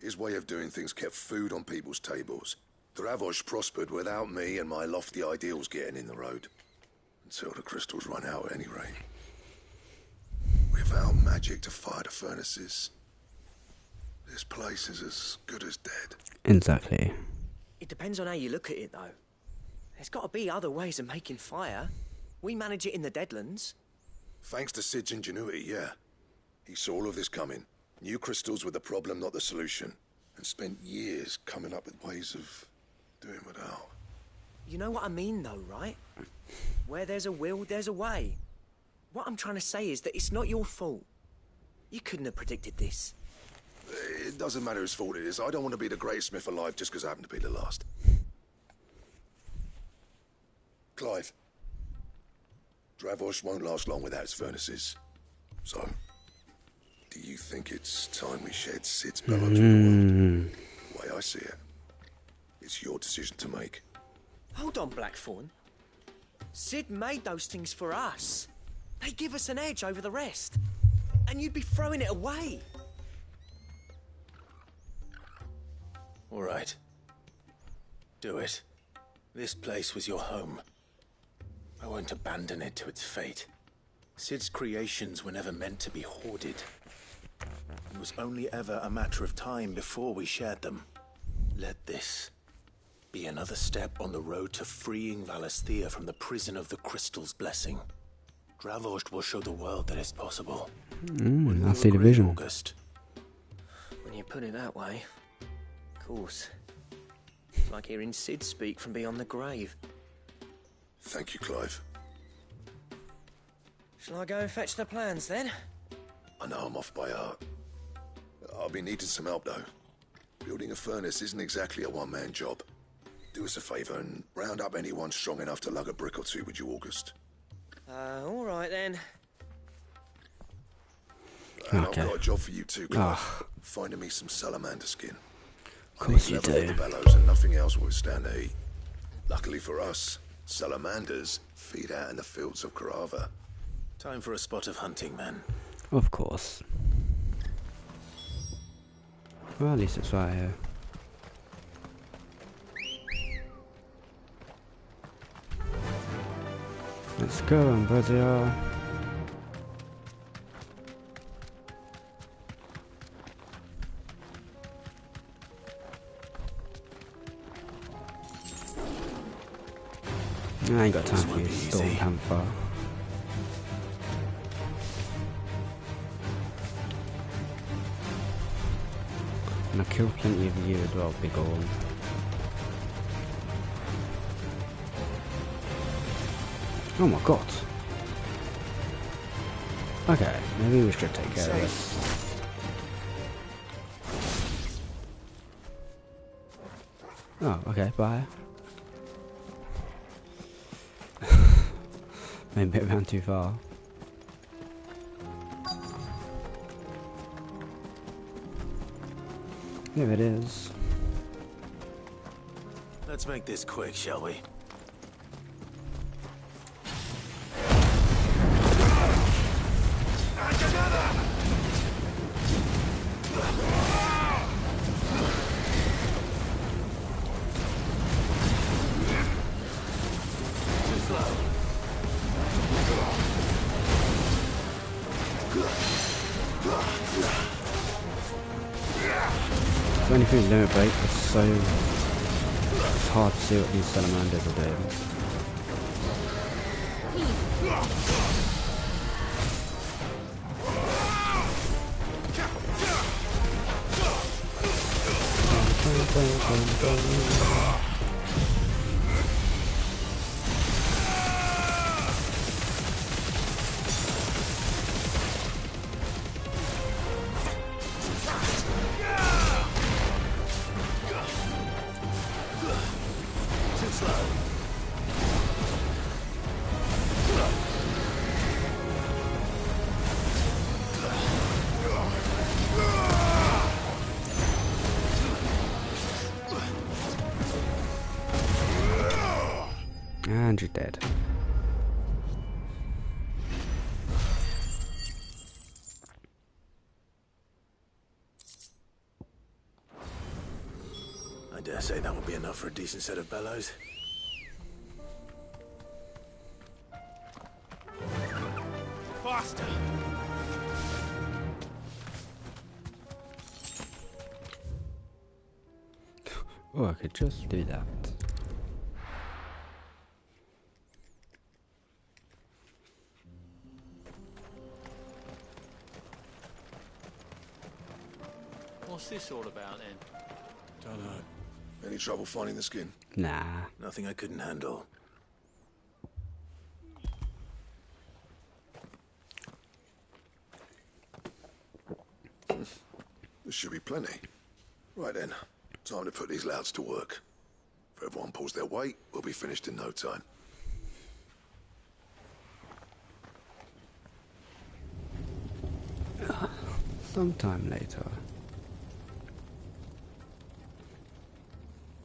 His way of doing things kept food on people's tables. Dravost prospered without me and my lofty ideals getting in the road. Until the crystals run out at any rate. Without magic to fire the furnaces, this place is as good as dead. Exactly. It depends on how you look at it, though. There's got to be other ways of making fire. We manage it in the Deadlands. Thanks to Sid's ingenuity, yeah. He saw all of this coming. Knew crystals were the problem, not the solution. And spent years coming up with ways of doing without. You know what I mean, though, right? Where there's a will, there's a way. What I'm trying to say is that it's not your fault. You couldn't have predicted this. It doesn't matter whose fault it is. I don't want to be the greatest smith alive just because I happen to be the last. Clive. Dravost won't last long without its furnaces. So, do you think it's time we shed Sid's bellows with the world? The way I see it, it's your decision to make. Hold on, Blackthorn. Sid made those things for us. They give us an edge over the rest. And you'd be throwing it away. All right. Do it. This place was your home. I won't abandon it to its fate. Sid's creations were never meant to be hoarded. It was only ever a matter of time before we shared them. Let this be another step on the road to freeing Valisthea from the prison of the Crystal's blessing. Dravost will show the world that it's possible. I see the vision. August? When you put it that way, of course. It's like hearing Sid speak from beyond the grave. Thank you, Clive. Shall I go and fetch the plans, then? I know I'm off by heart. I'll be needing some help, though. Building a furnace isn't exactly a one-man job. Do us a favour and round up anyone strong enough to lug a brick or two, would you, August? All right, then. And I've got a job for you too, Clive. Finding me some salamander skin. Of course you do. The bellows and nothing else will withstand the heat. Luckily for us, salamanders feed out in the fields of Carava. Time for a spot of hunting, man. Of course. Well, at least it's right here. Let's go, Ambrosia. I ain't got time for your storm campfire. And I killed plenty of you as well, big ol'. Oh my god. Okay, maybe we should take care of this. Oh, okay, bye. Maybe it ran too far. Here it is. Let's make this quick, shall we? So anything don't break, it's hard to see what these salamanders are doing. slow. And you're dead. I dare say that will be enough for a decent set of bellows. Faster! Oh, I could just do that. What's this all about then? Don't know. Any trouble finding the skin? Nah. Nothing I couldn't handle. There should be plenty. Right then, time to put these louds to work. If everyone pulls their weight, we'll be finished in no time. Sometime later.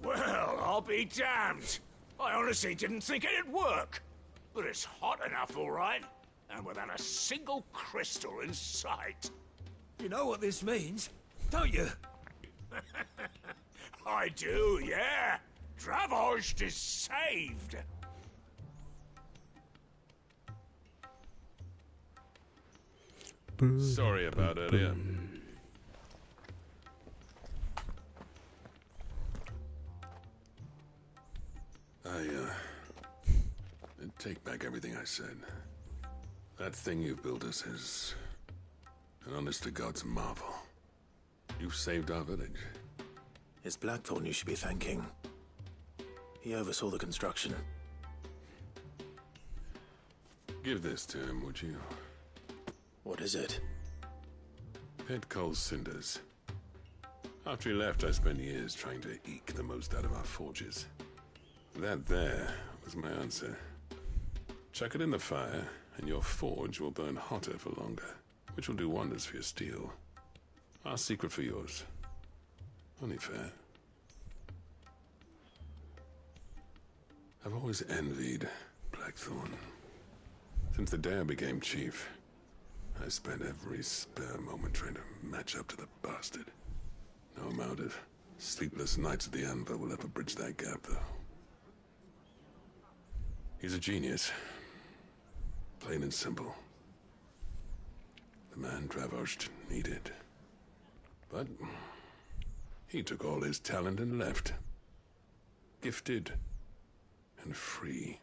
Well, I'll be damned. I honestly didn't think it'd work. But it's hot enough, all right. And without a single crystal in sight. You know what this means, don't you? I do, yeah. Dravost is saved. Sorry about earlier. I take back everything I said. That thing you've built us is an honest-to-God's marvel. You've saved our village. It's Blackthorn you should be thanking. He oversaw the construction. Give this to him, would you? What is it? Pet Cole's cinders. After he left, I spent years trying to eke the most out of our forges. That there was my answer. Chuck it in the fire, and your forge will burn hotter for longer, which will do wonders for your steel. Our secret for yours. Only fair. I've always envied Blackthorn. Since the day I became chief, I spent every spare moment trying to match up to the bastard. No amount of sleepless nights at the Anvil will ever bridge that gap, though. He's a genius. Plain and simple. The man Dravost needed. But he took all his talent and left. Gifted and free.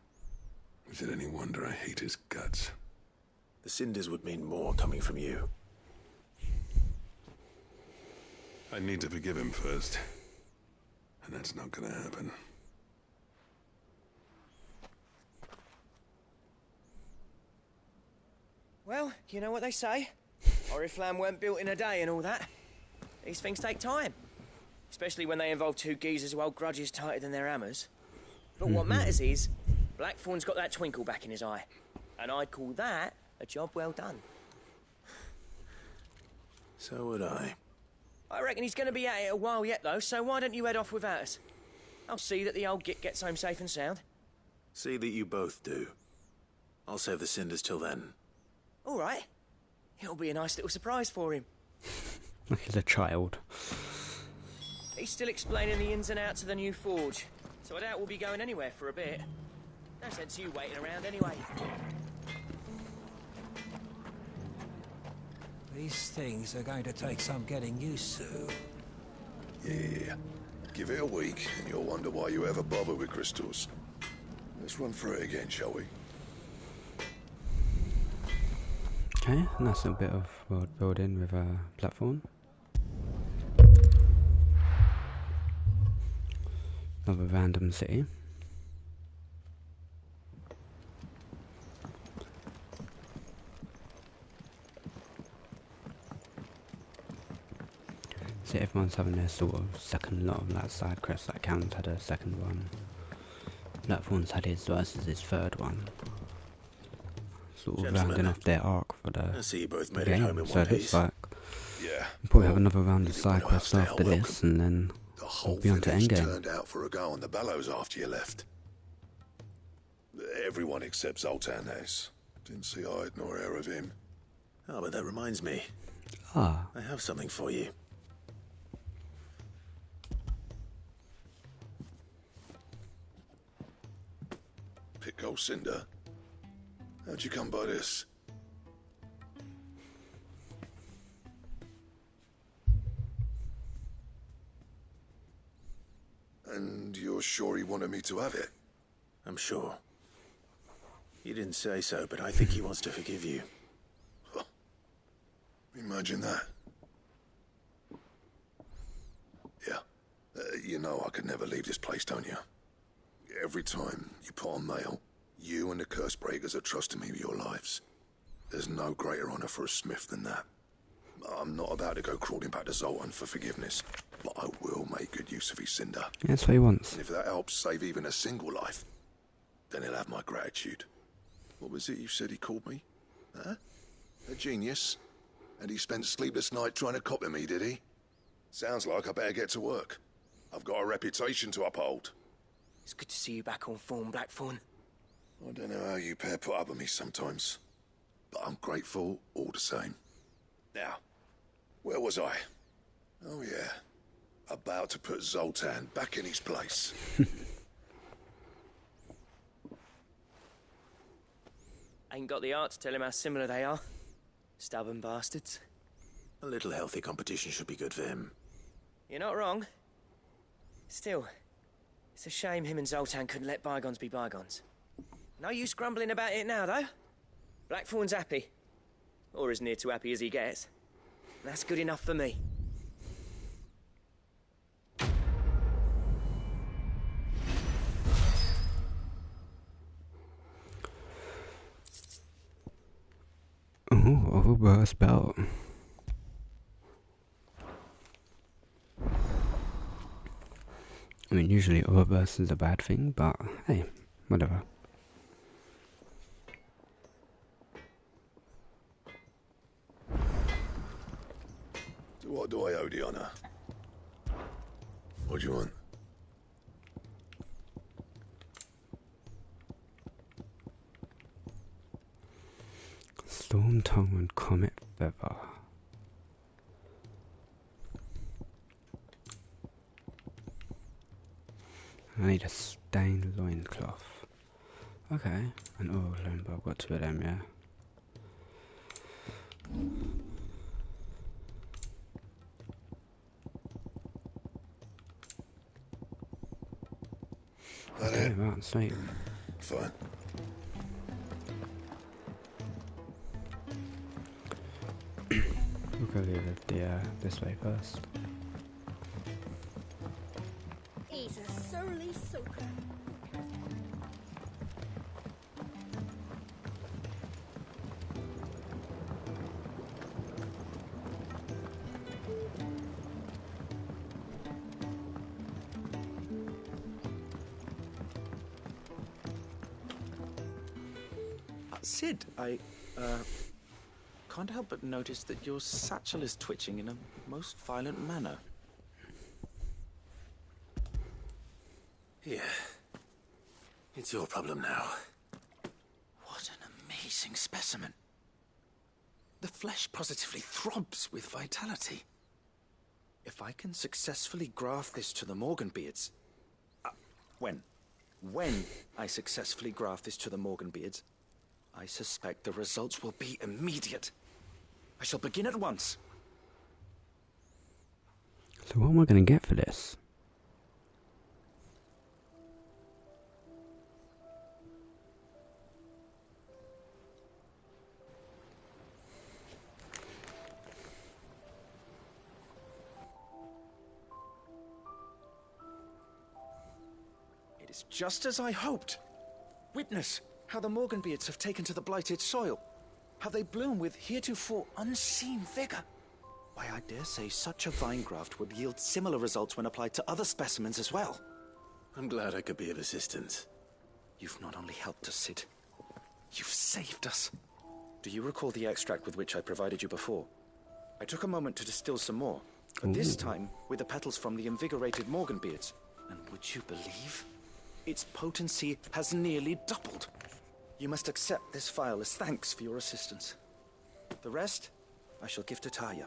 Is it any wonder I hate his guts? The cinders would mean more coming from you. I need to forgive him first. And that's not gonna happen. Well, you know what they say. Oriflamme weren't built in a day and all that. These things take time. Especially when they involve two geezers who hold grudges tighter than their hammers. But what matters is, Blackthorn's got that twinkle back in his eye. And I'd call that a job well done. So would I. I reckon he's going to be at it a while yet, though, so why don't you head off without us? I'll see that the old git gets home safe and sound. See that you both do. I'll save the cinders till then. All right. It'll be a nice little surprise for him. Like he's a child. He's still explaining the ins and outs of the new forge, so I doubt we'll be going anywhere for a bit. No sense you waiting around anyway. These things are going to take some getting used to. Yeah. Give it a week, and you'll wonder why you ever bother with crystals. Let's run through it again, shall we? Okay, and that's a bit of world building with a platform. Another random city. See, everyone's having their sort of second lot of like side quests. Like Cam's had a second one. Blackthorn's had his versus his third one. Sort of Gentlemen, rounding off their arc for I see you both the made it home game. in So one it looks piece. like Yeah. we'll probably have another round of you side didn't want to quests stay after welcome. this, and then The we'll whole be on to village endgame. turned out for a go on the bellows after you left. Everyone except Zoltan has. Didn't see hide nor hair of him. Oh, but that reminds me. Ah. I have something for you. Pico Cinder. How'd you come by this? And you're sure he wanted me to have it? I'm sure. He didn't say so, but I think he wants to forgive you. Huh. Imagine that. Yeah. You know I could never leave this place, don't you? Every time you put on mail, you and the Cursebreakers are trusting me with your lives. There's no greater honor for a smith than that. I'm not about to go crawling back to Zoltan for forgiveness, but I will make good use of his cinder. Yeah, that's what he wants. And if that helps save even a single life, then he'll have my gratitude. What was it you said he called me? Huh? A genius? And he spent a sleepless night trying to copy me, did he? Sounds like I better get to work. I've got a reputation to uphold. It's good to see you back on form, Blackthorn. I don't know how you pair put up with me sometimes, but I'm grateful all the same. Now, where was I? Oh yeah, about to put Zoltan back in his place. Ain't got the art to tell him how similar they are. Stubborn bastards. A little healthy competition should be good for him. You're not wrong. Still, it's a shame him and Zoltan couldn't let bygones be bygones. No use grumbling about it now, though. Blackthorn's happy. Or as near to happy as he gets. That's good enough for me. Ooh, overburst belt. I mean, usually overburst is a bad thing, but hey, whatever. So what do I owe the honor? What do you want? Storm tongue and comet feather. I need a stained loincloth. Okay, an oil lamp, I've got two of them, yeah. That Okay, it? right, sweet. Fine. We'll go this way first. He's a surly soaker. Sid, I can't help but notice that your satchel is twitching in a most violent manner. Yeah. It's your problem now. What an amazing specimen. The flesh positively throbs with vitality. If I can successfully graft this to the Morganbeards... when I successfully graft this to the Morganbeards, I suspect the results will be immediate. I shall begin at once. So what am I going to get for this? It is just as I hoped. Witness how the Morganbeards have taken to the blighted soil. How they bloom with heretofore unseen vigor. Why, I dare say such a vine graft would yield similar results when applied to other specimens as well. I'm glad I could be of assistance. You've not only helped us, Sid, you've saved us. Do you recall the extract with which I provided you before? I took a moment to distill some more, but this time with the petals from the invigorated Morganbeards. And would you believe? Its potency has nearly doubled. You must accept this vial as thanks for your assistance. The rest, I shall give to Taya.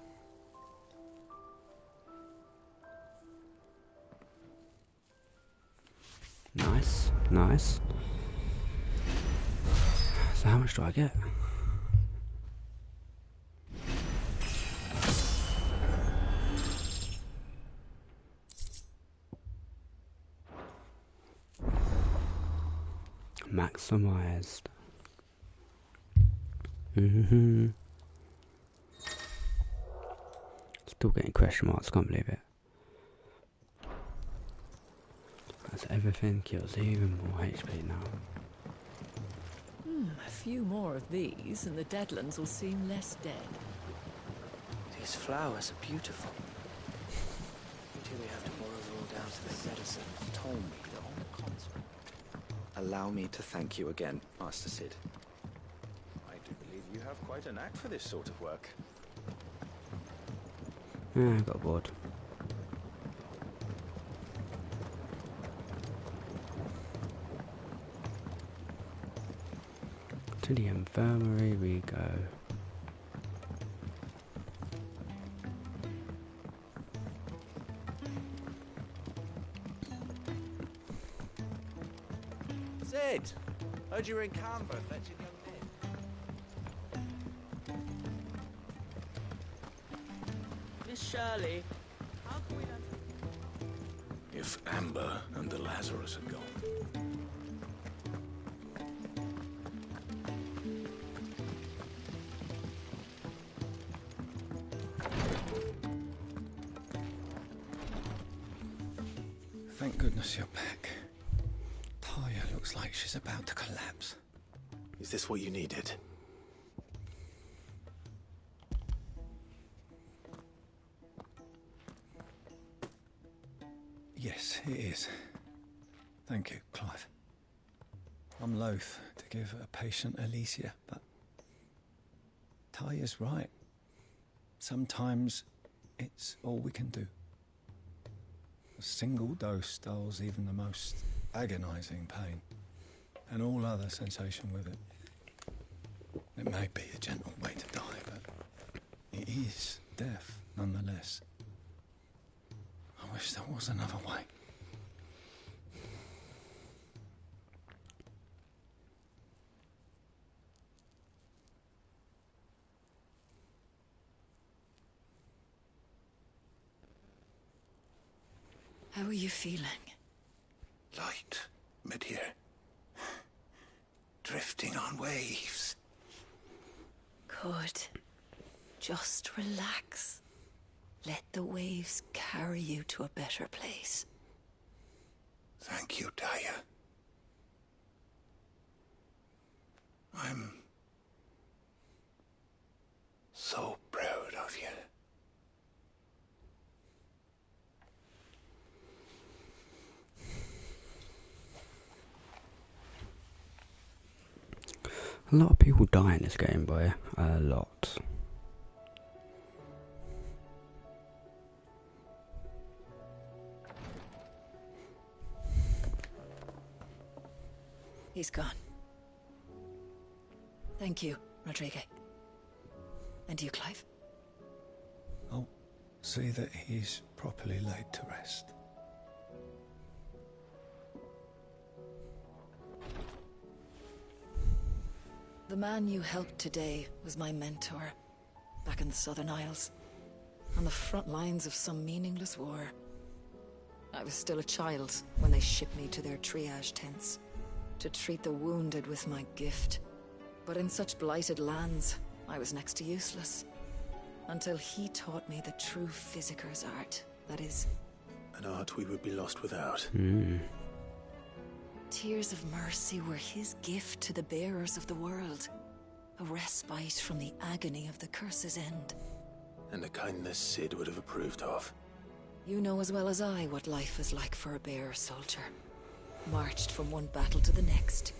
Nice, nice. So how much do I get? Maximized. Still getting question marks, can't believe it. That's everything, kills even more HP now. A few more of these and the Deadlands will seem less dead. These flowers are beautiful. Until we have to boil them all down to their medicine. Told me that on the continent. Allow me to thank you again, Master Sid. I do believe you have quite a knack for this sort of work. Yeah, I got bored. To the infirmary we go. Sid! Heard you were in Canberra fetching young men. Miss Shirley. How can we not... If Amber and the Lazarus are gone. Thank goodness you're back. Taya looks like she's about to collapse. Is this what you needed? Yes, it is. Thank you, Clive. I'm loath to give a patient Alicia, but Taya's right. Sometimes it's all we can do. A single dose dulls even the most agonizing pain, and all other sensation with it. It may be a gentle way to die, but it is death nonetheless. I wish there was another way. How are you feeling? Light, mid-here. Drifting on waves. Good. Just relax. Let the waves carry you to a better place. Thank you, Taya. I'm so proud of you. A lot of people die in this game, boy. A lot. He's gone. Thank you, Rodrigue. And you, Clive? I'll see that he's properly laid to rest. The man you helped today was my mentor, back in the Southern Isles, on the front lines of some meaningless war. I was still a child when they shipped me to their triage tents, to treat the wounded with my gift. But in such blighted lands, I was next to useless, until he taught me the true physicker's art, that is... An art we would be lost without. Tears of mercy were his gift to the bearers of the world. A respite from the agony of the curse's end. And a kindness Sid would have approved of. You know as well as I what life is like for a bearer soldier. marched from one battle to the next,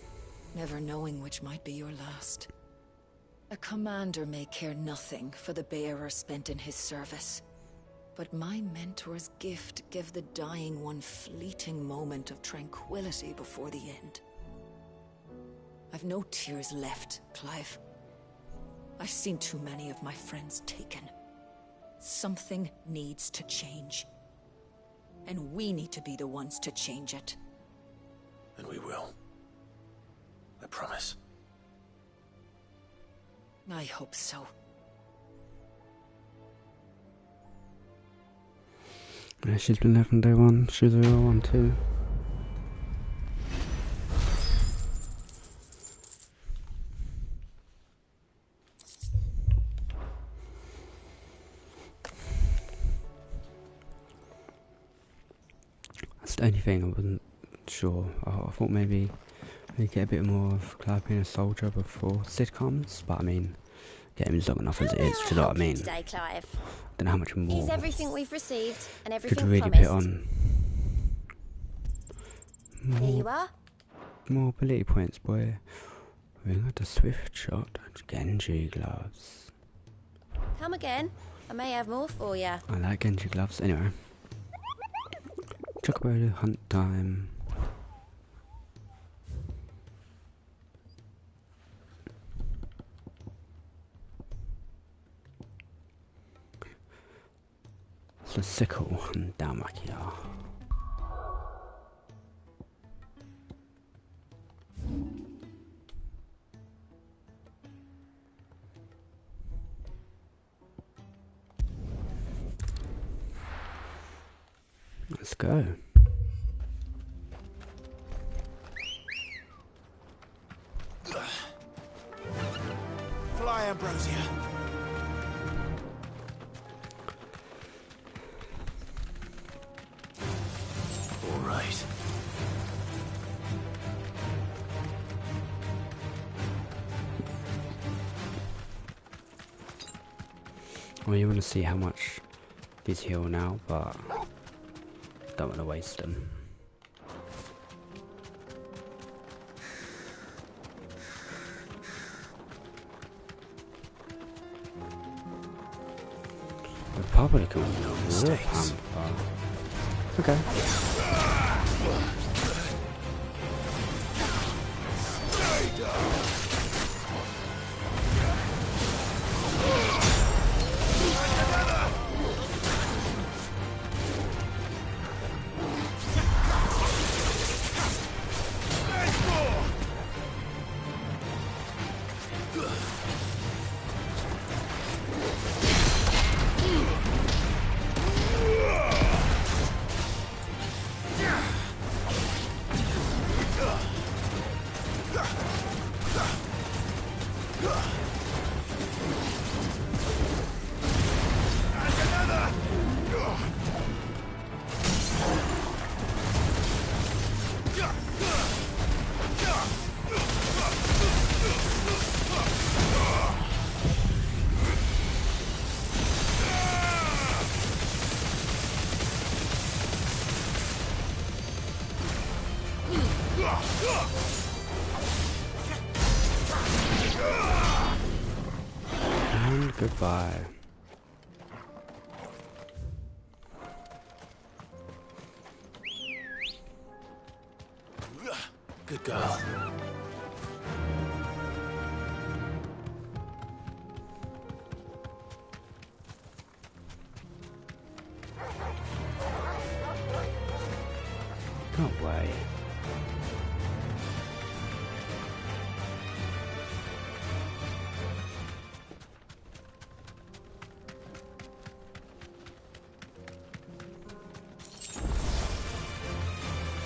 never knowing which might be your last. A commander may care nothing for the bearer spent in his service, but my mentor's gift gave the dying one fleeting moment of tranquility before the end. I've no tears left, Clive. I've seen too many of my friends taken. Something needs to change. And we need to be the ones to change it. And we will. I promise. I hope so. Yeah, she's been there from day one. She's a real one too. That's the only thing I wasn't sure. I thought maybe we get a bit more of Clive being a soldier before Sid comes, but I mean, game's long enough as it is. Do you know what I mean? Today, Clive. Don't know how much more. Here's everything we've received and Could everything really promised. put on Here you are. more ability points, boy. We got the swift shot and Genji gloves. Come again. I may have more for you. I like Genji gloves. Anyway, Chocobo hunt time. It's a sickle and Dalmakia. Let's go. Fly, Ambrosia. All right. Well, you want to see how much these heal now, but don't want to waste them. The public will no mistakes. Okay. And goodbye. Good girl. No way.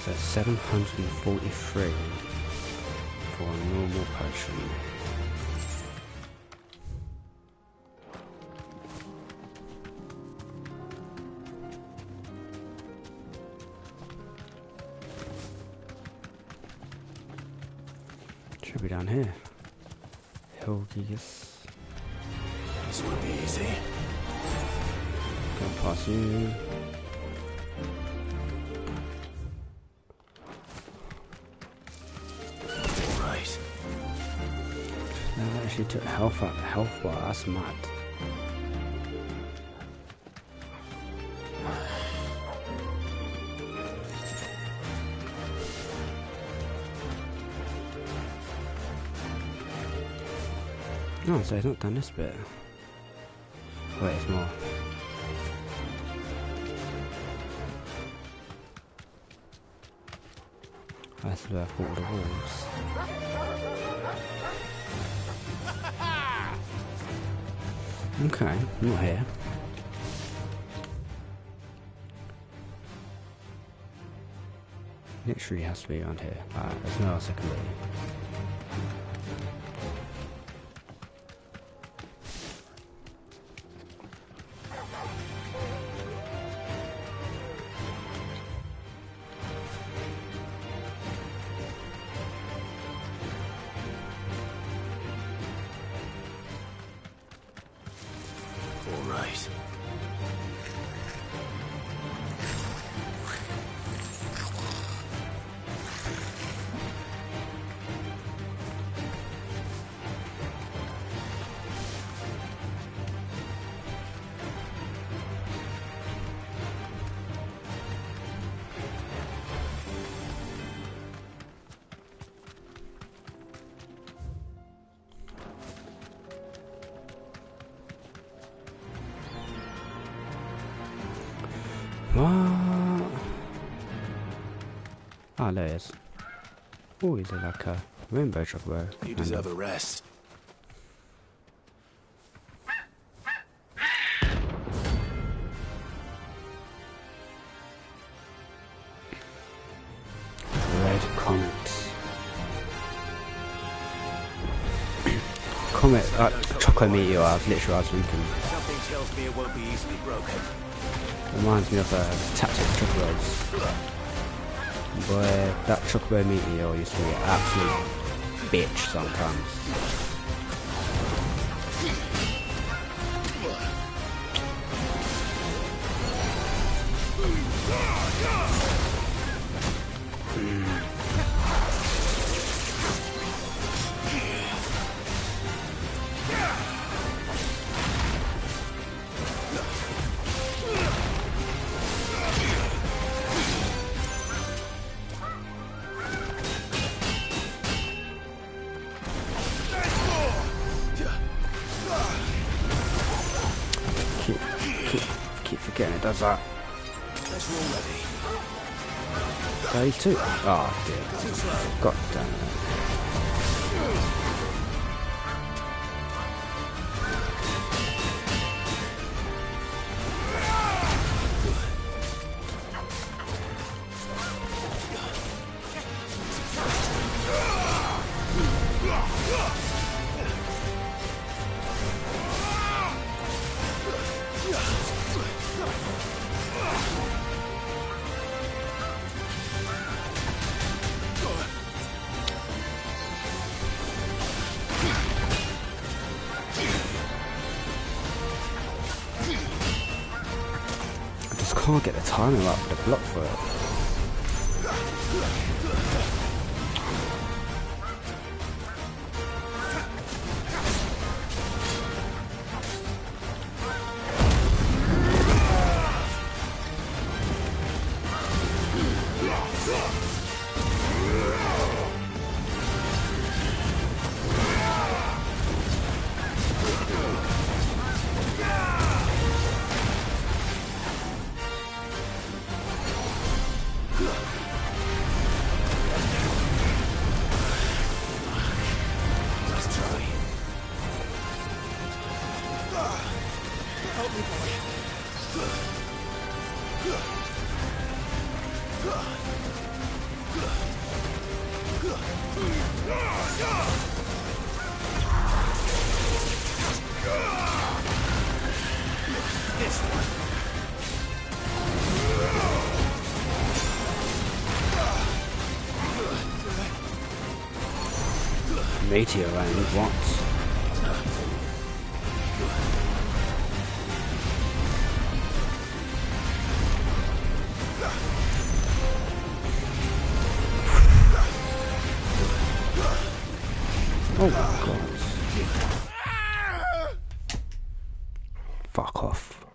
So 743 for a normal potion. Should be down here. Hilgius. This won't be easy. Go past you. actually took health out the health bar, that's mad. Oh, so he's not done this bit. Wait, it's more. That's where I fought the wolves. Okay, not here. Literally has to be around here. There's no else I can do. All right. What? Ah, there it is. Oh, is it like a rainbow chocobo? You deserve a rest. Red Comet. Comet, Choco Meteor, I was thinking. Something tells me it won't be easily broken. Reminds me of Tactic Chocobos. Boy, that Chocobo Meteor used to be an absolute bitch sometimes. Keep forgetting it does that. Let's roll ready. 32. Oh dear. God damn it. Can't get the timing up for the block for it. Meteor round, what? Oh my god. Fuck off.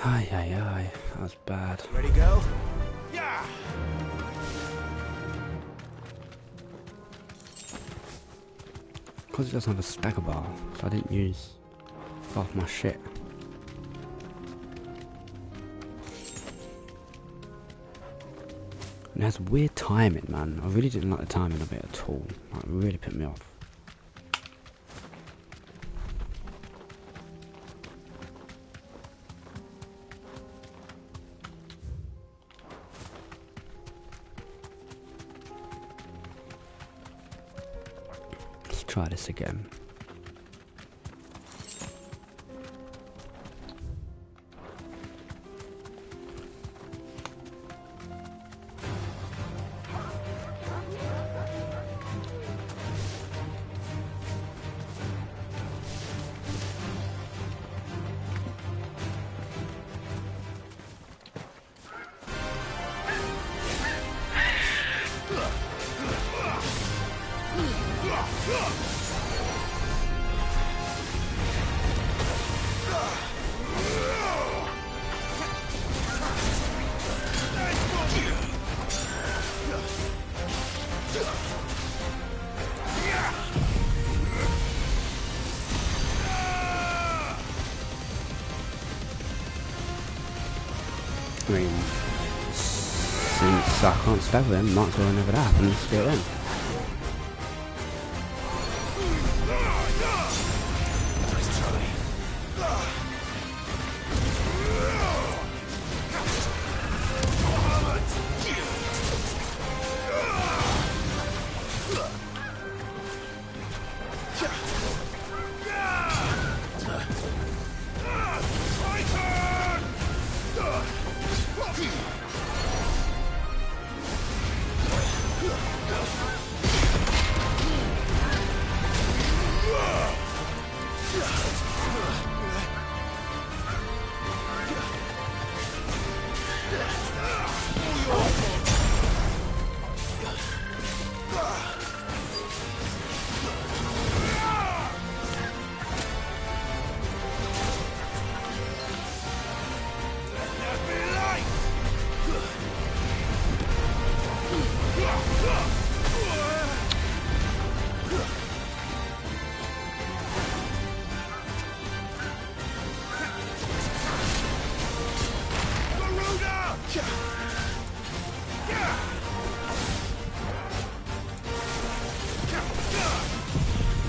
Aye, aye, aye. That was bad. Ready, go? Yeah. Because it doesn't have a stagger bar, so I didn't use half my shit. And it has weird timing, man. I really didn't like the timing of it at all. Like, it really put me off. Let's try this again. I mean, since I can't stagger him, might as well whenever that happens, let's do it then.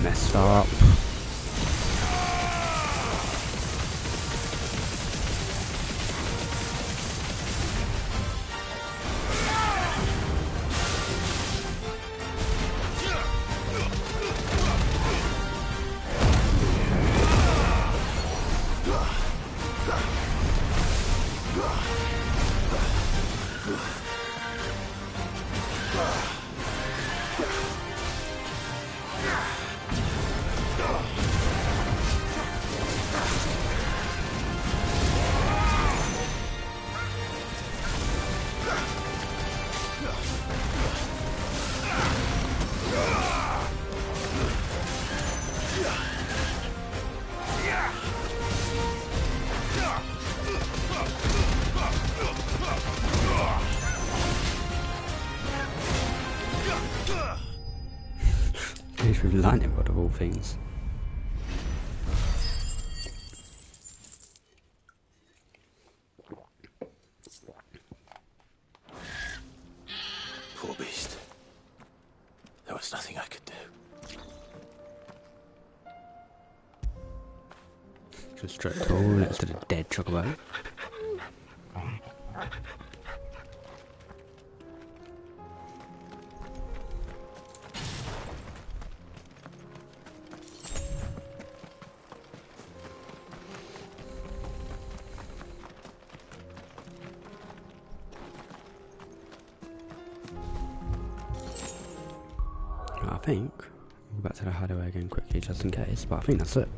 Messed up. With lightning rod of all things. Poor beast. There was nothing I could do. Just straight tall next to the dead chocobo. I think Go back to the hideaway again quickly just in case, but I think that's it.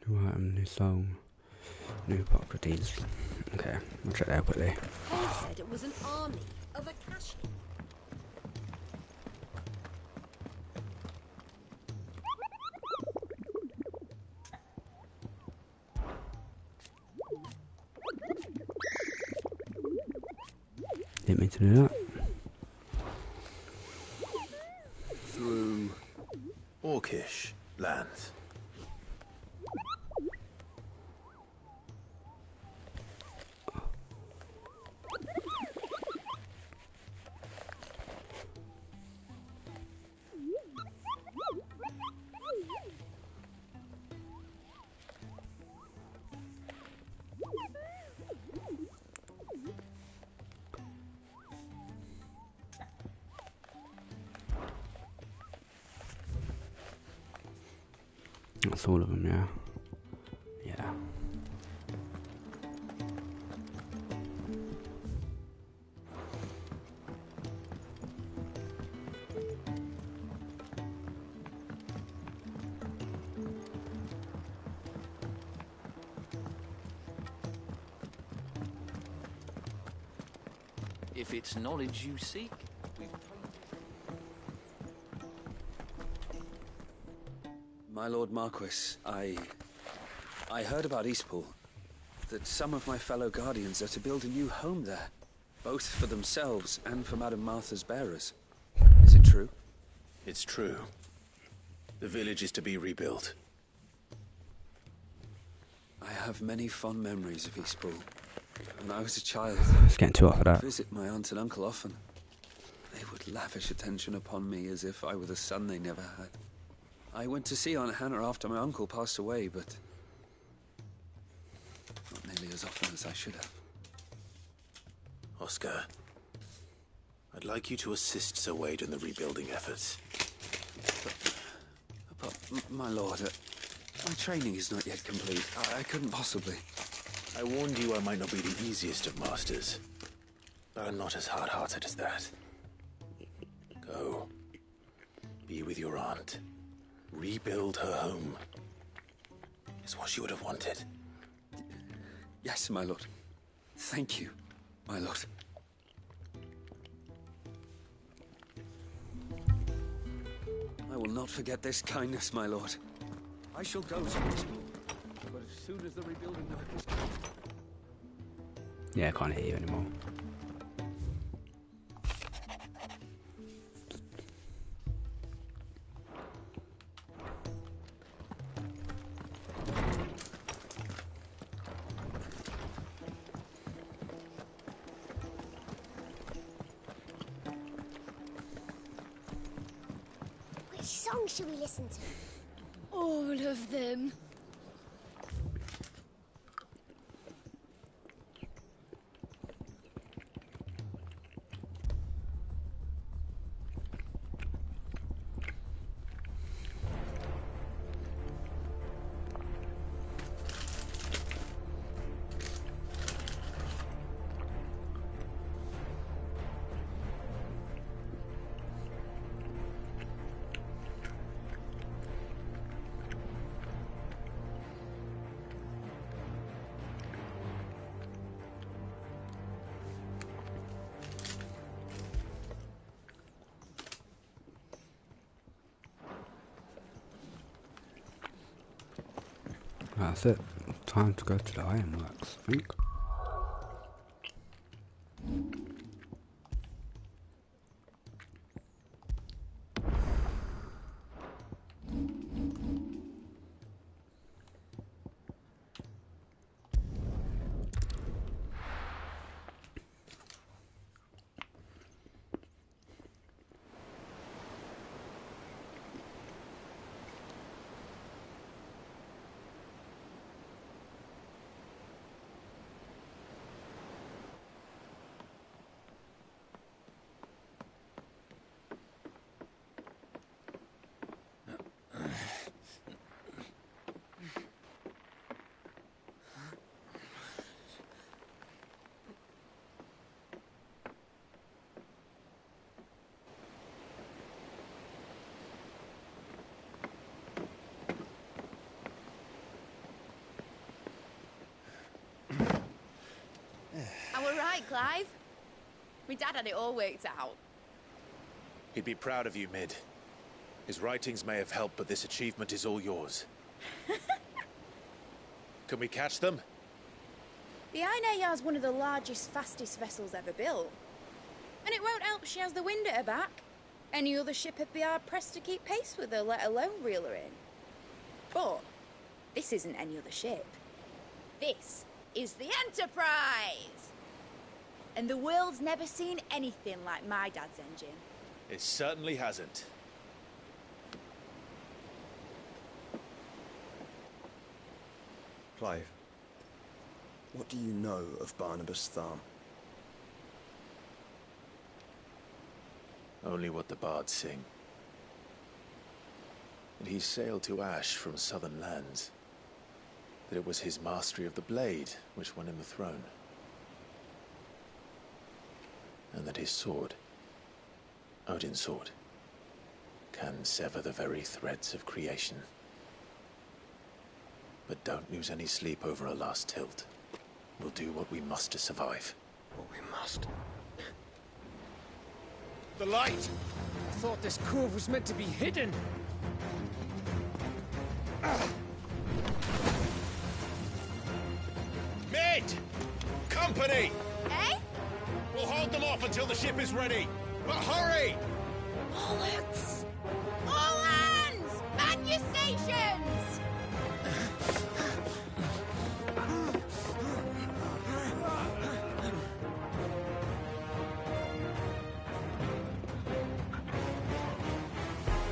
New item, new song, new properties. Okay, I'll check that quickly. They said it was an army of Akashi. Didn't mean to do that. Through Orcish lands. That's all of them, yeah. Yeah. If it's knowledge you seek, My Lord Marquis, I heard about Eastpool. That some of my fellow Guardians are to build a new home there. Both for themselves and for Madame Martha's bearers. Is it true? It's true. The village is to be rebuilt. I have many fond memories of Eastpool. When I was a child, It's getting too off of I that. would visit my aunt and uncle often. They would lavish attention upon me as if I were the son they never had. I went to see Aunt Hannah after my uncle passed away, but not nearly as often as I should have. Oscar, I'd like you to assist Sir Wade in the rebuilding efforts. But my lord, my training is not yet complete. I couldn't possibly. I warned you I might not be the easiest of masters, but I'm not as hard-hearted as that. Go. Be with your aunt. Rebuild her home. Is what she would have wanted. Yes, my lord. Thank you, my lord. I will not forget this kindness, my lord. I shall go to Eastpool, but as soon as the rebuilding work is complete. Yeah, I can't hear you anymore. Which song should we listen to? All of them. That's it. Time to go to the ironworks, I think. going, Clive? My dad had it all worked out. He'd be proud of you, Mid. His writings may have helped, but this achievement is all yours. Can we catch them? The Aina is one of the largest, fastest vessels ever built. And it won't help she has the wind at her back. Any other ship would be hard-pressed to keep pace with her, let alone reel her in. But this isn't any other ship. This is the Enterprise! And the world's never seen anything like my dad's engine. It certainly hasn't. Clive, what do you know of Barnabas Tharm? Only what the bards sing. That he sailed to Ash from southern lands. That it was his mastery of the blade which won him the throne. And that his sword, Odin's sword, can sever the very threads of creation. But don't lose any sleep over a last tilt. We'll do what we must to survive. What we must? The light! I thought this cove was meant to be hidden. Mid! Company! Eh? We'll hold them off until the ship is ready. But hurry! Bollocks! All hands! Man your stations!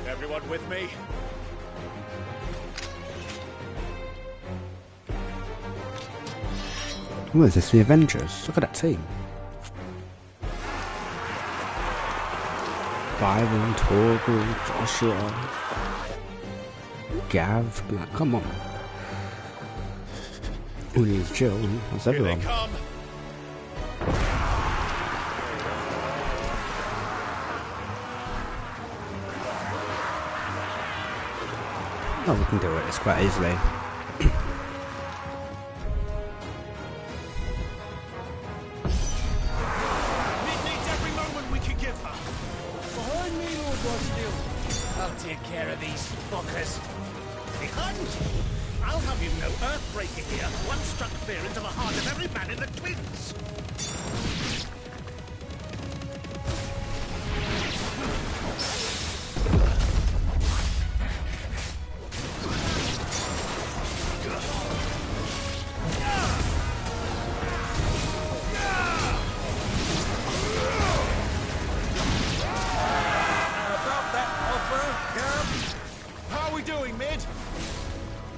Everyone with me? What is this, the Avengers? Look at that team. Byron, Torgal, Joshua, Gav, like, come on. We need to chill, that's everyone. Oh, we can do it, it's quite easily. I'll take care of these fuckers. Behind you! I'll have you know earthbreaking here. One struck fear into the heart of every man in the Twins.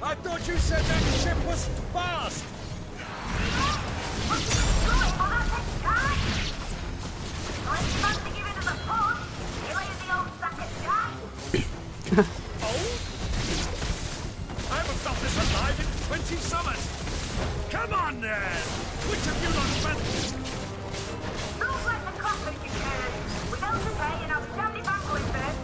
I thought you said that ship was fast! Oh? I haven't stopped this alive in 20 summers! Come on then! Which of you not spent? Don't let the crackers you can. Without the pay and outstanding banquet first.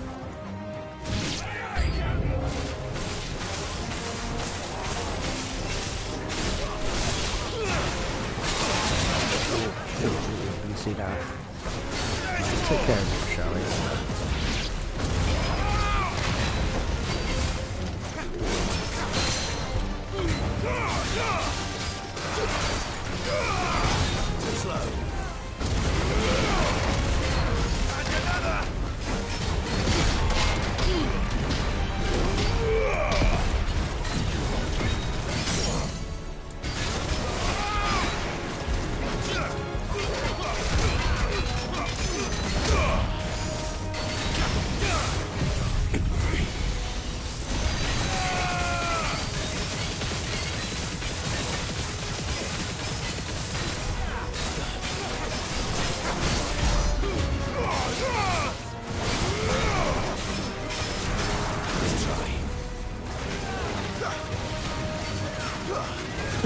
You can see that. Let's take care of it, shall we? Too slow. And another!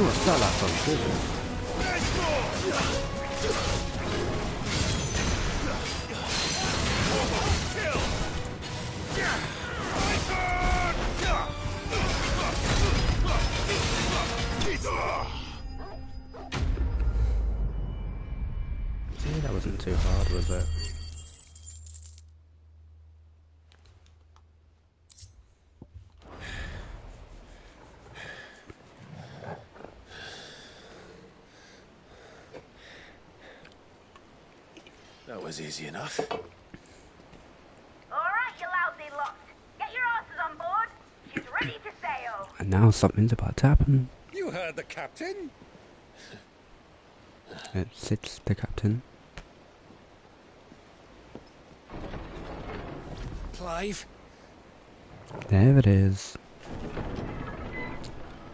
Oh, what's that last one? Good. was it? That was easy enough. All right, you lousy lot. Get your asses on board. She's ready to sail. And now something's about to happen. You heard the captain. It's the captain. Clive. There it is.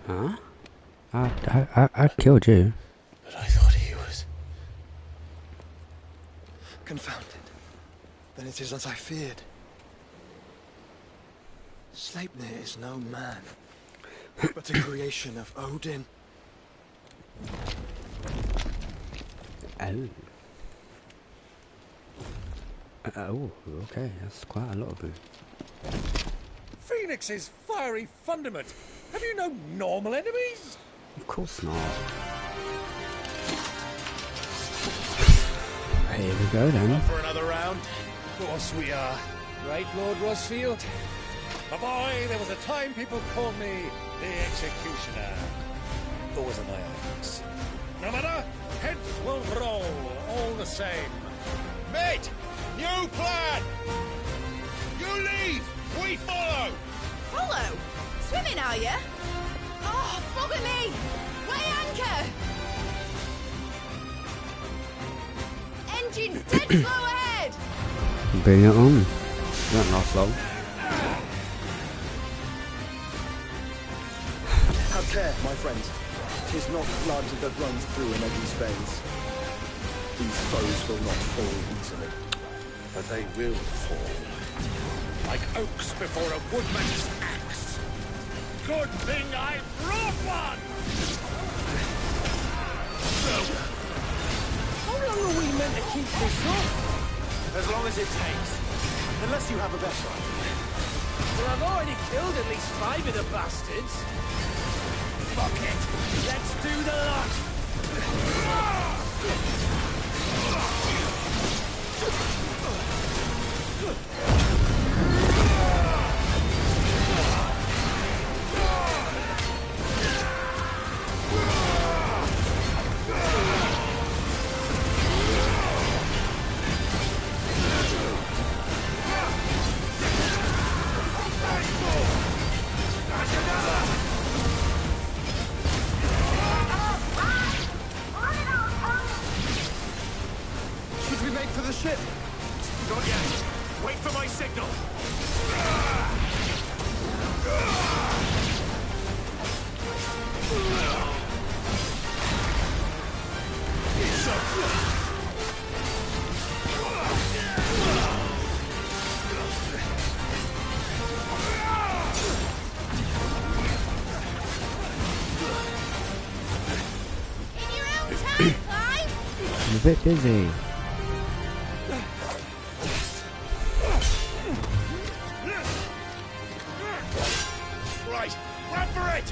Huh? I killed you. But I thought he was... Confounded. Then it is as I feared. Sleipnir is no man, but a creation of Odin. Oh. Oh, okay, that's quite a lot of boo. Phoenix's fiery fundament. Have you no normal enemies? Of course not. Here we go then. Up for another round? Of course we are. Right, Lord Rosfield? My boy, there was a time people called me the Executioner. Always an axe. No matter, heads will roll, all the same. Mate, new plan! You leave, we follow! Follow? Swimming, are you? Oh, bugger me! Weigh anchor! Engine's dead slow ahead! Bring it on. Won't last long. Have care, my friends. 'Tis not blood that runs through an enemy's veins. These foes will not fall easily. But they will fall. Like oaks before a woodman's axe. Good thing I brought one! How long are we meant to keep this up? As long as it takes. Unless you have a better idea. Well, I've already killed at least 5 of the bastards. Fuck it. Let's do the lot. Should we make for the ship? Not yet. Wait for my signal. In your own time, Clive! I'm a bit busy. Right, run for it!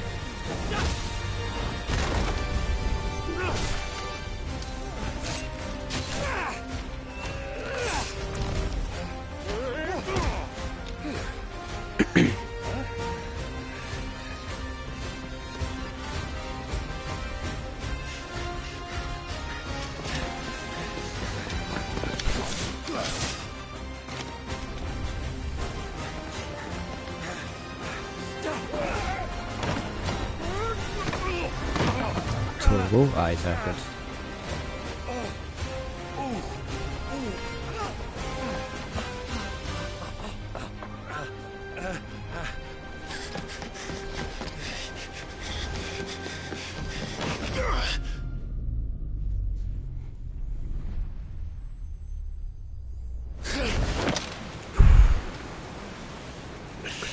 Total eye circuit.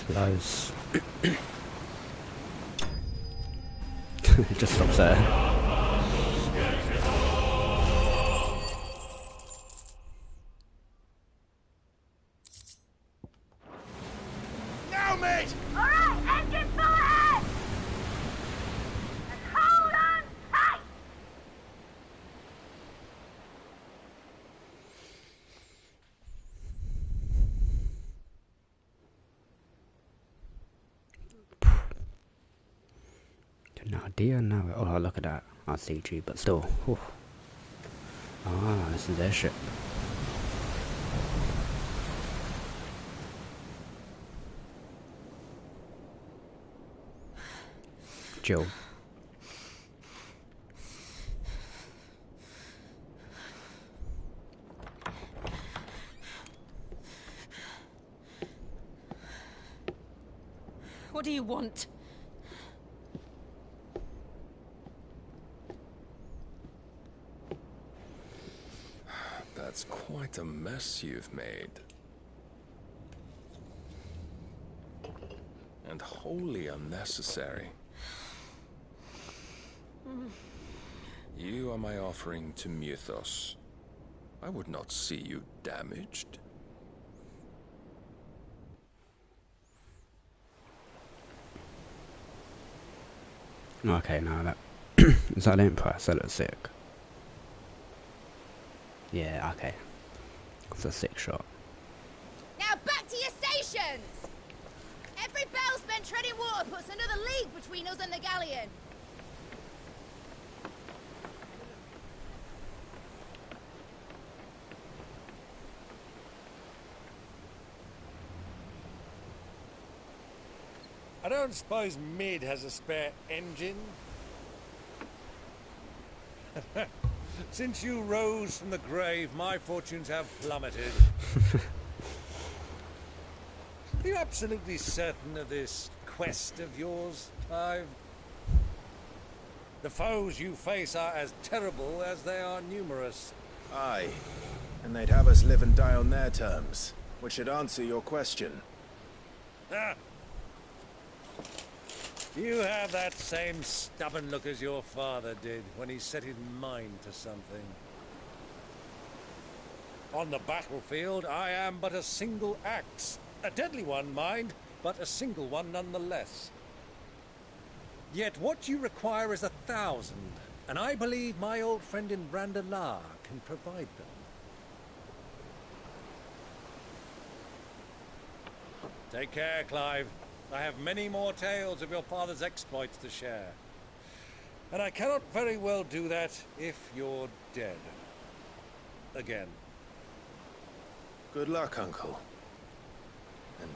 Close. It just stops there. Now, mate! All right, engine full ahead! And hold on tight! No, dear, no. Oh, look at that. I CG, but still. Whew. Ah, this is their ship. Jill. What do you want? That's quite a mess you've made. And wholly unnecessary. You are my offering to Mythos. I would not see you damaged. Okay, now that is that an Empress? That looks sick. Yeah, okay. It's a sick shot. Now back to your stations! Every bell spent treading water puts another league between us and the galleon. I don't suppose Mid has a spare engine? Since you rose from the grave, my fortunes have plummeted. Are you absolutely certain of this quest of yours, Clive? The foes you face are as terrible as they are numerous. Aye, and they'd have us live and die on their terms, which should answer your question. Ah. You have that same stubborn look as your father did when he set his mind to something. On the battlefield, I am but a single axe. A deadly one, mind, but a single one nonetheless. Yet what you require is 1,000, and I believe my old friend in Brandalar can provide them. Take care, Clive. I have many more tales of your father's exploits to share. And I cannot very well do that if you're dead. Again. Good luck, Uncle. And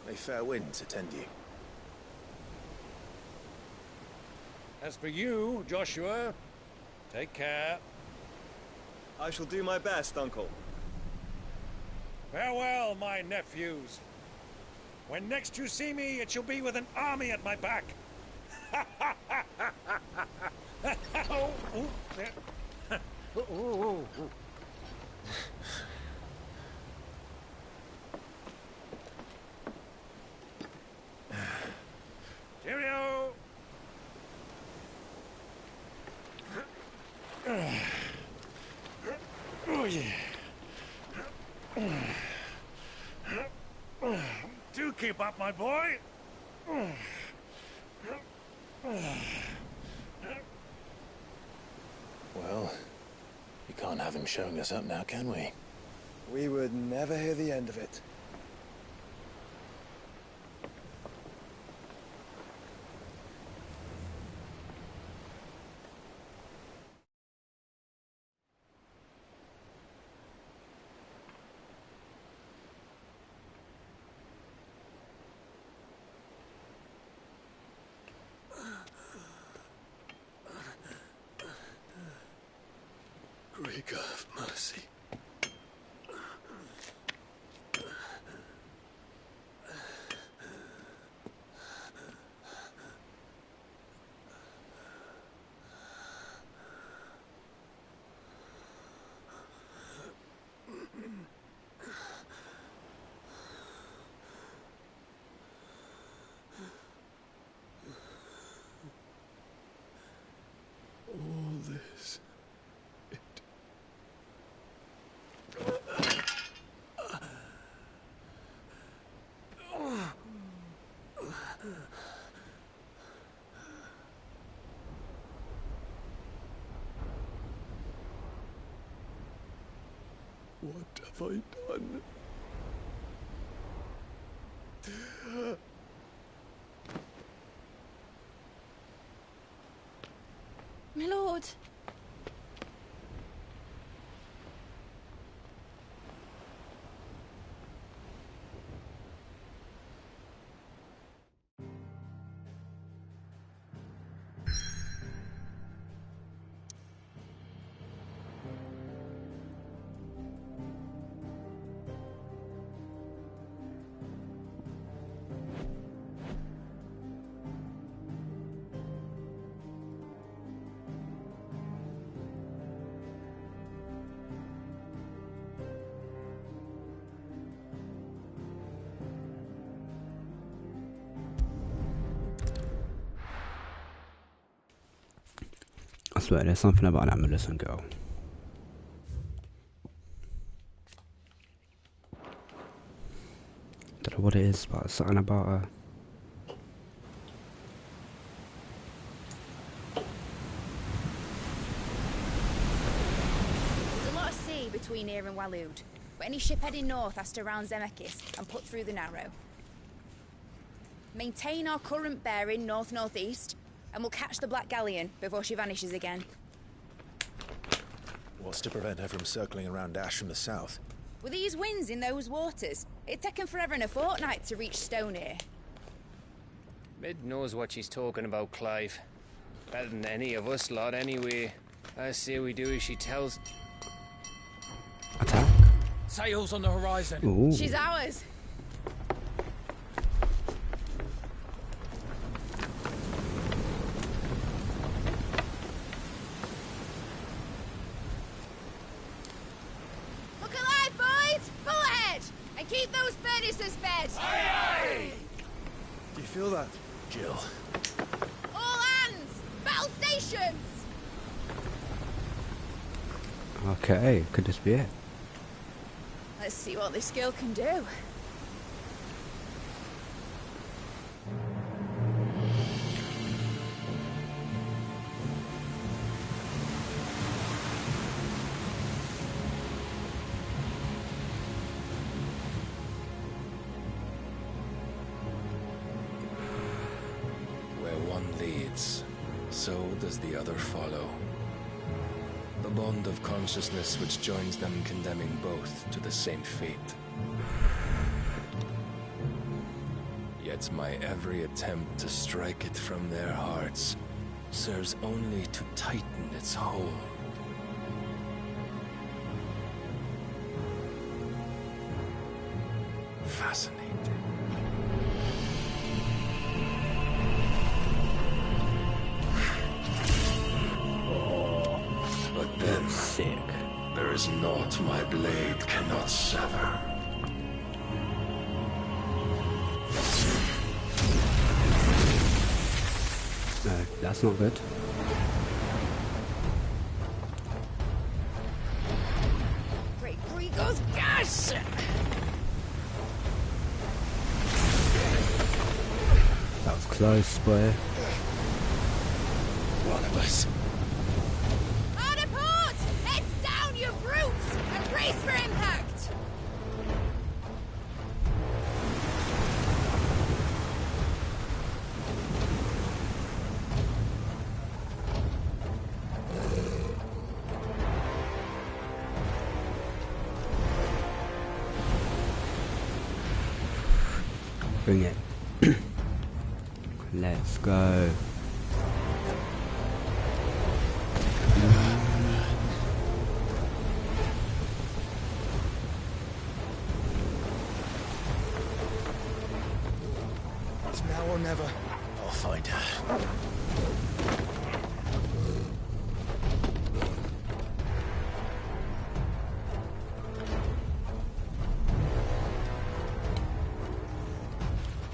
may fair winds attend you. As for you, Joshua, take care. I shall do my best, Uncle. Farewell, my nephews. When next you see me, it shall be with an army at my back. Oh, ooh, there. Ooh, ooh, ooh. Cheerio! Oh, yeah. Do keep up, my boy. Well, we can't have him showing us up now, can we? We would never hear the end of it. Great God of mercy. All this. What have I done? aboard. I swear there's something about that Millicent girl. Don't know what it is, but something about her. There's a lot of sea between here and Waloed, but any ship heading north has to round Zemeckis and put through the Narrow. Maintain our current bearing north-northeast, and we'll catch the Black Galleon before she vanishes again. What's to prevent her from circling around Ash from the south? With these winds in those waters, it'd taken forever and a fortnight to reach Stonehere. Mid knows what she's talking about, Clive. Better than any of us lot, anyway. I say we do as she tells. Attack? Sails on the horizon. Ooh. She's ours. Keep those furnaces fed! Aye, aye! Do you feel that? Jill. All hands! Battle stations! Okay, could this be it? Let's see what this girl can do. So does the other follow. The bond of consciousness which joins them, condemning both to the same fate. Yet my every attempt to strike it from their hearts serves only to tighten its hold. Fascinating. Sick. There is naught my blade cannot sever. No, that's not good. Great Grigor's gas! That was close, boy. One of us. Brace for impact! Bring it. Let's go. Now or never. I'll find her.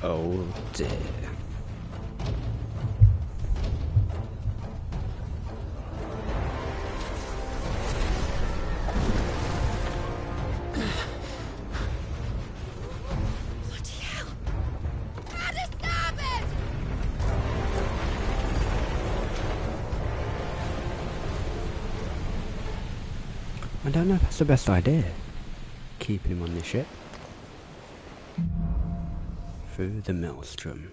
Oh dear. I don't know if that's the best idea, keeping him on the ship. Through the maelstrom.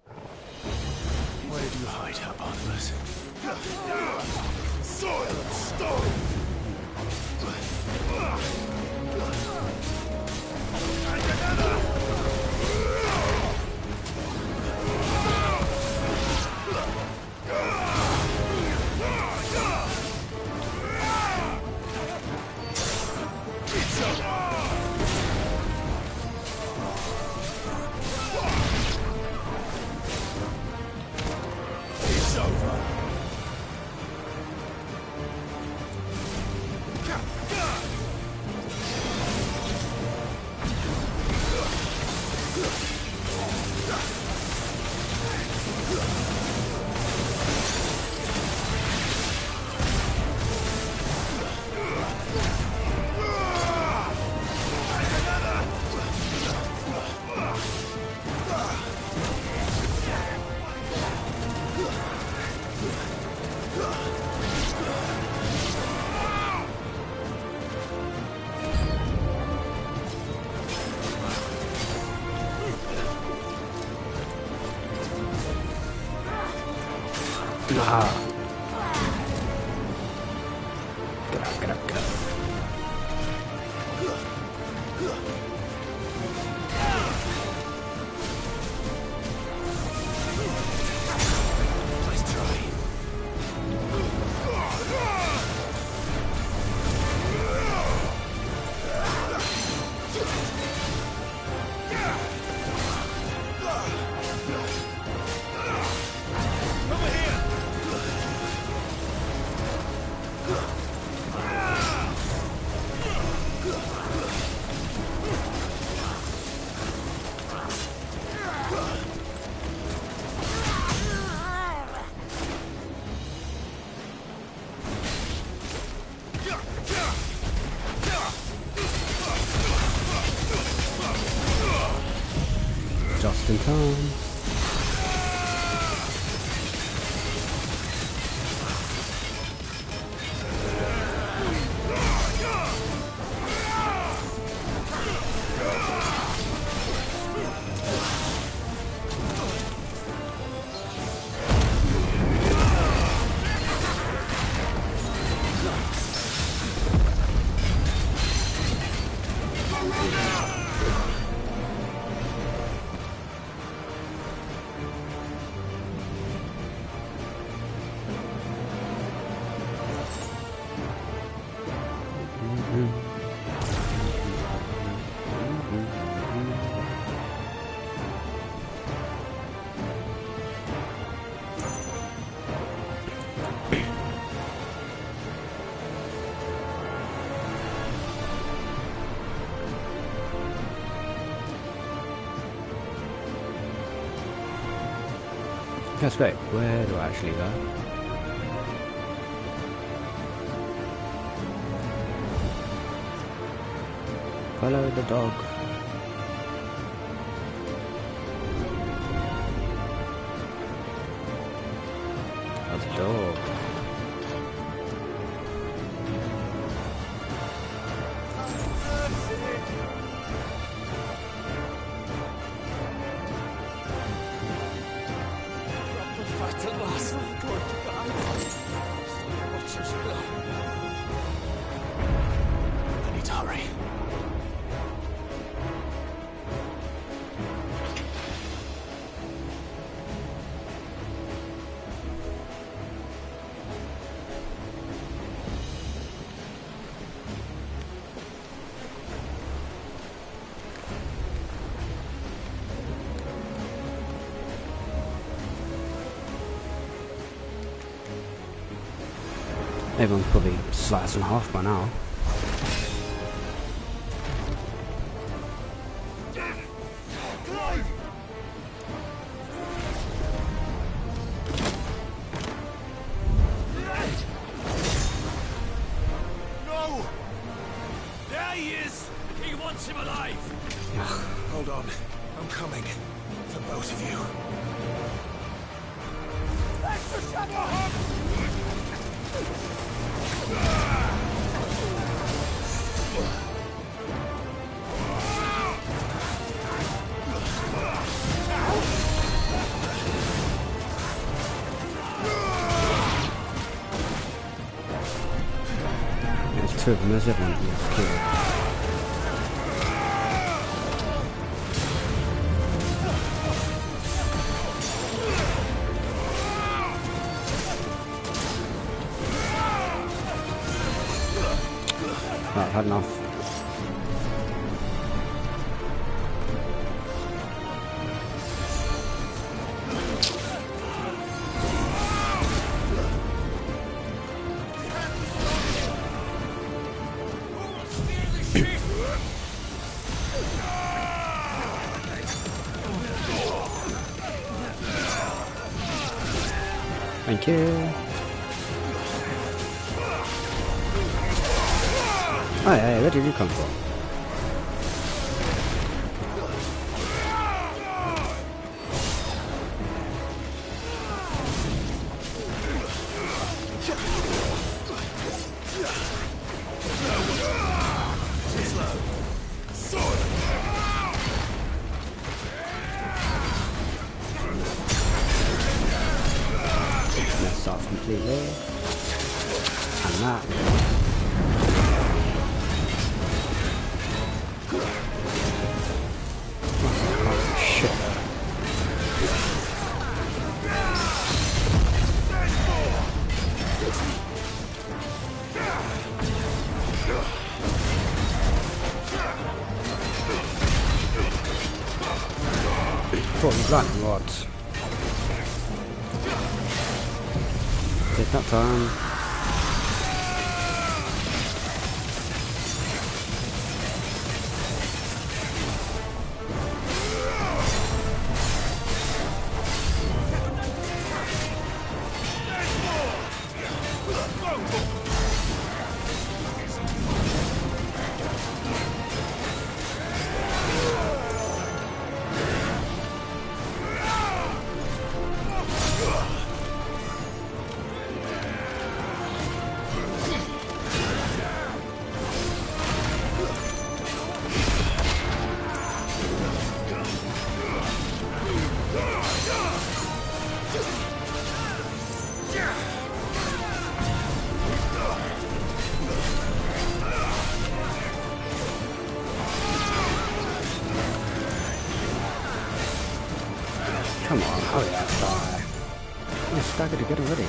Where did you hide her, Barnabas? Soil and stone! It's over. Ah. Get up, get up, get up. Nice try. Over here! Just in time. That's right. Where do I actually go? Follow the dog. That's a dog. Fight at last. We're going to die. Butcher's blood. I need to hurry. Everyone's probably sliced in half by now. No! There he is! He wants him alive! Hold on. I'm coming. For both of you. Extra shovel! two of them. There's the other one. Yeah, cool. Right, I've had enough. Thank you. Oh, hey, where did you come from? Messed off completely. And that. Shit. Thought you ran rods. Take that time. Come on, hurry up, die. I'm staggered to get already.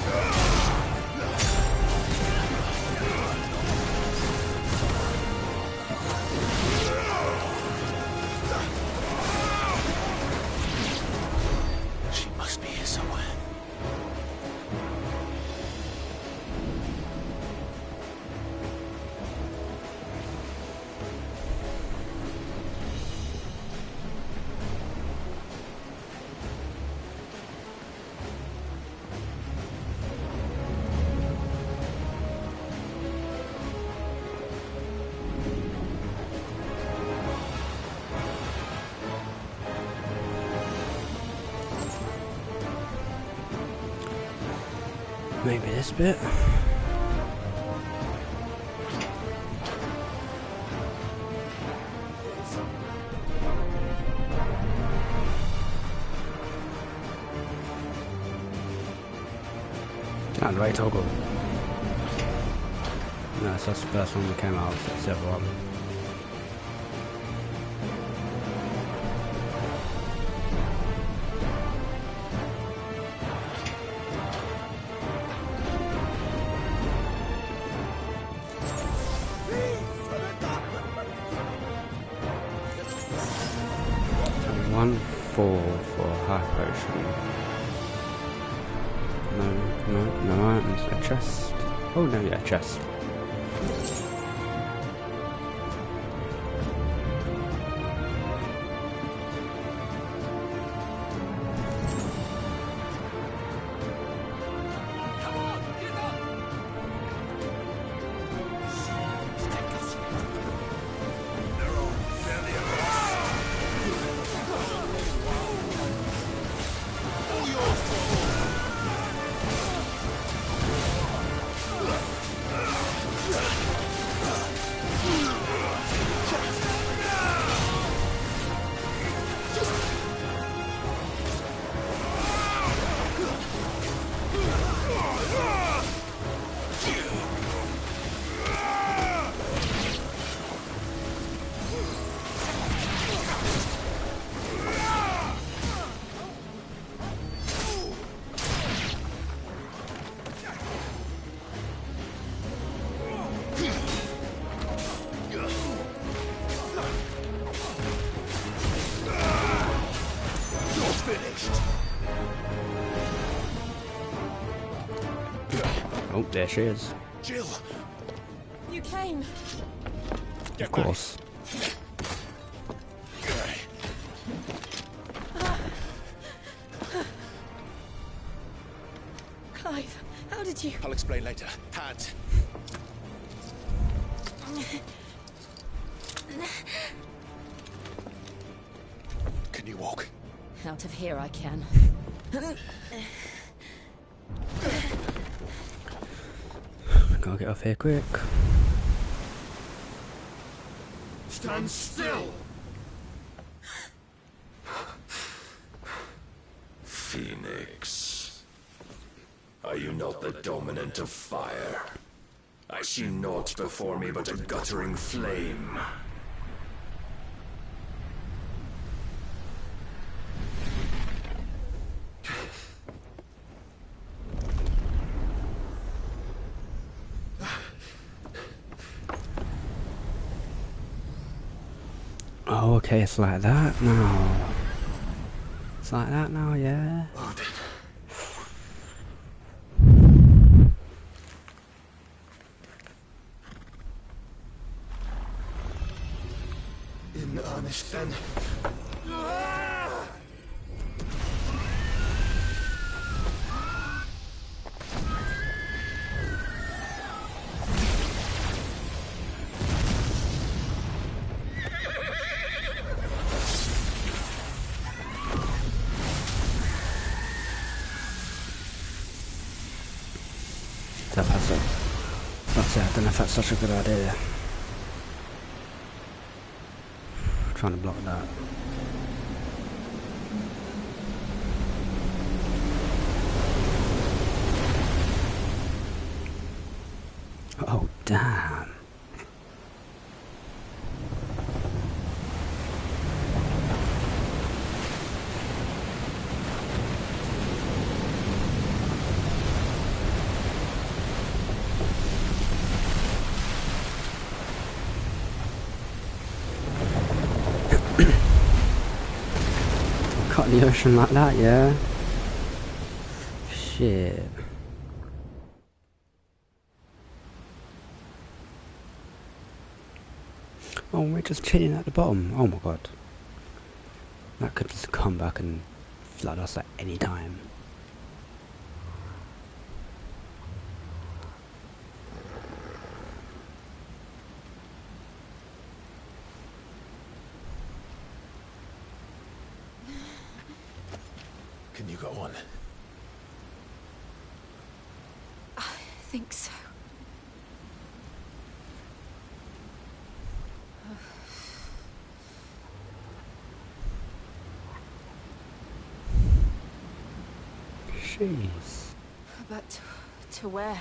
She must be here somewhere. Maybe this bit. Ah, the right toggle. No, so that's the first one we came out of, so that's the other one. One fall for high potion. No items. A chest. Oh no, yeah, chest. finished. Oh, there she is. Jill! You came. Of course. Clive, how did you... I'll explain later. Hands. Can you walk? Out of here I can. Gotta get off here quick. Stand still! Phoenix. Are you not the dominant of fire? I see naught before me but a guttering flame. Oh, okay, it's like that now. It's like that now, yeah. In earnest then. That's it, I don't know if that's such a good idea. Trying to block that. Oh, damn. Cut the ocean like that, yeah? Shit. Oh, we're just chilling at the bottom. Oh my god. That could just come back and flood us at any time. Can you go on? I think so. Jeez. But to where?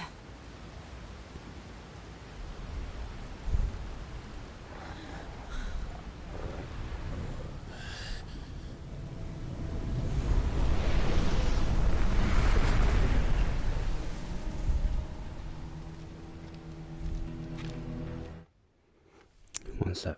One sec.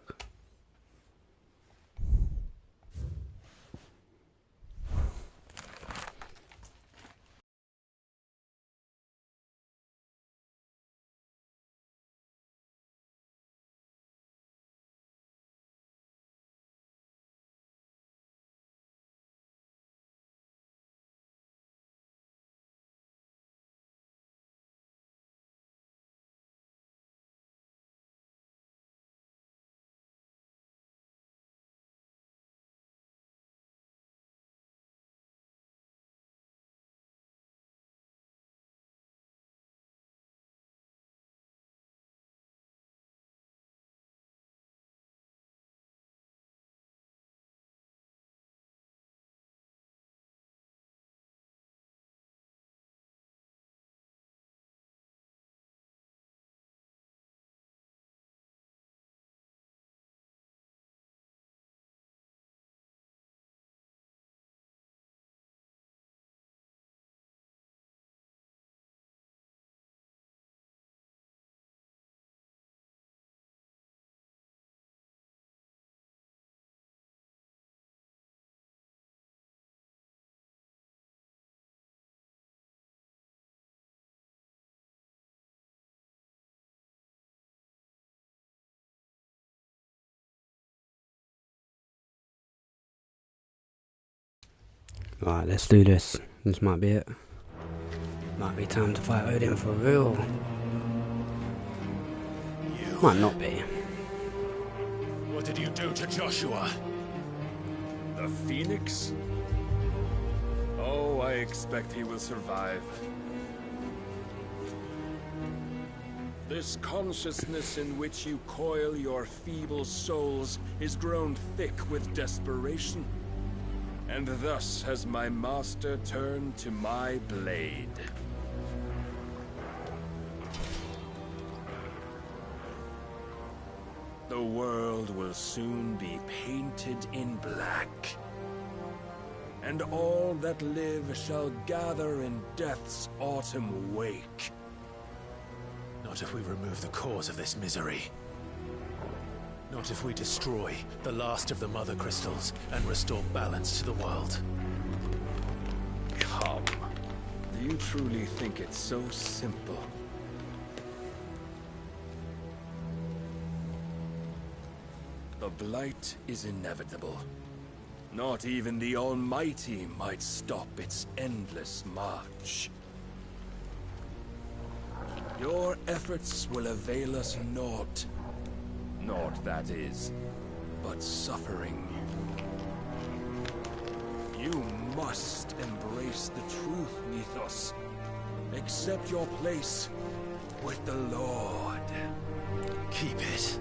Right, let's do this. This might be it. Might be time to fight Odin for real. Might not be. What did you do to Joshua? The Phoenix? Oh, I expect he will survive. This consciousness in which you coil your feeble souls is grown thick with desperation. And thus has my master turned to my blade. The world will soon be painted in black. And all that live shall gather in death's autumn wake. Not if we remove the cause of this misery. Not if we destroy the last of the Mother Crystals and restore balance to the world. Come. Do you truly think it's so simple? The Blight is inevitable. Not even the Almighty might stop its endless march. Your efforts will avail us naught. Naught, that is, but suffering. You must embrace the truth, Mythos. Accept your place with the Lord. Keep it.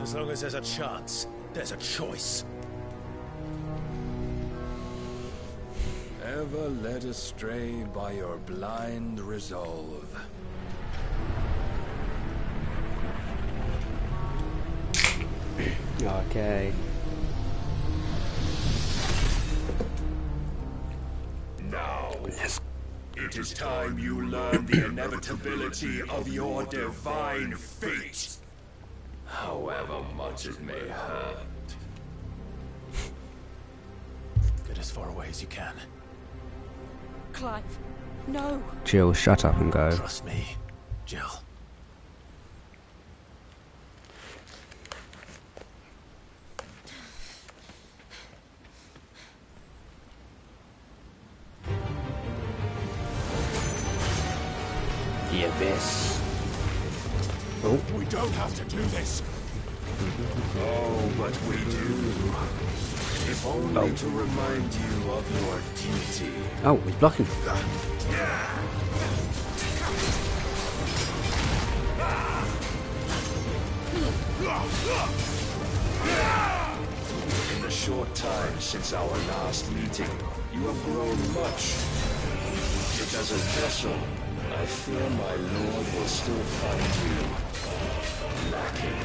As long as there's a chance, there's a choice. Ever led astray by your blind resolve. Okay. Now, it is time you learn the inevitability of your divine fate. However much it may hurt. Get as far away as you can. Clive, no. Jill, shut up and go. Trust me, Jill. The abyss. Oh. We don't have to do this. Oh, but we do. If only to remind you of your duty. Oh, he's blocking. In the short time since our last meeting, you have grown much. Yet as a vessel, I fear my lord will still find you lacking.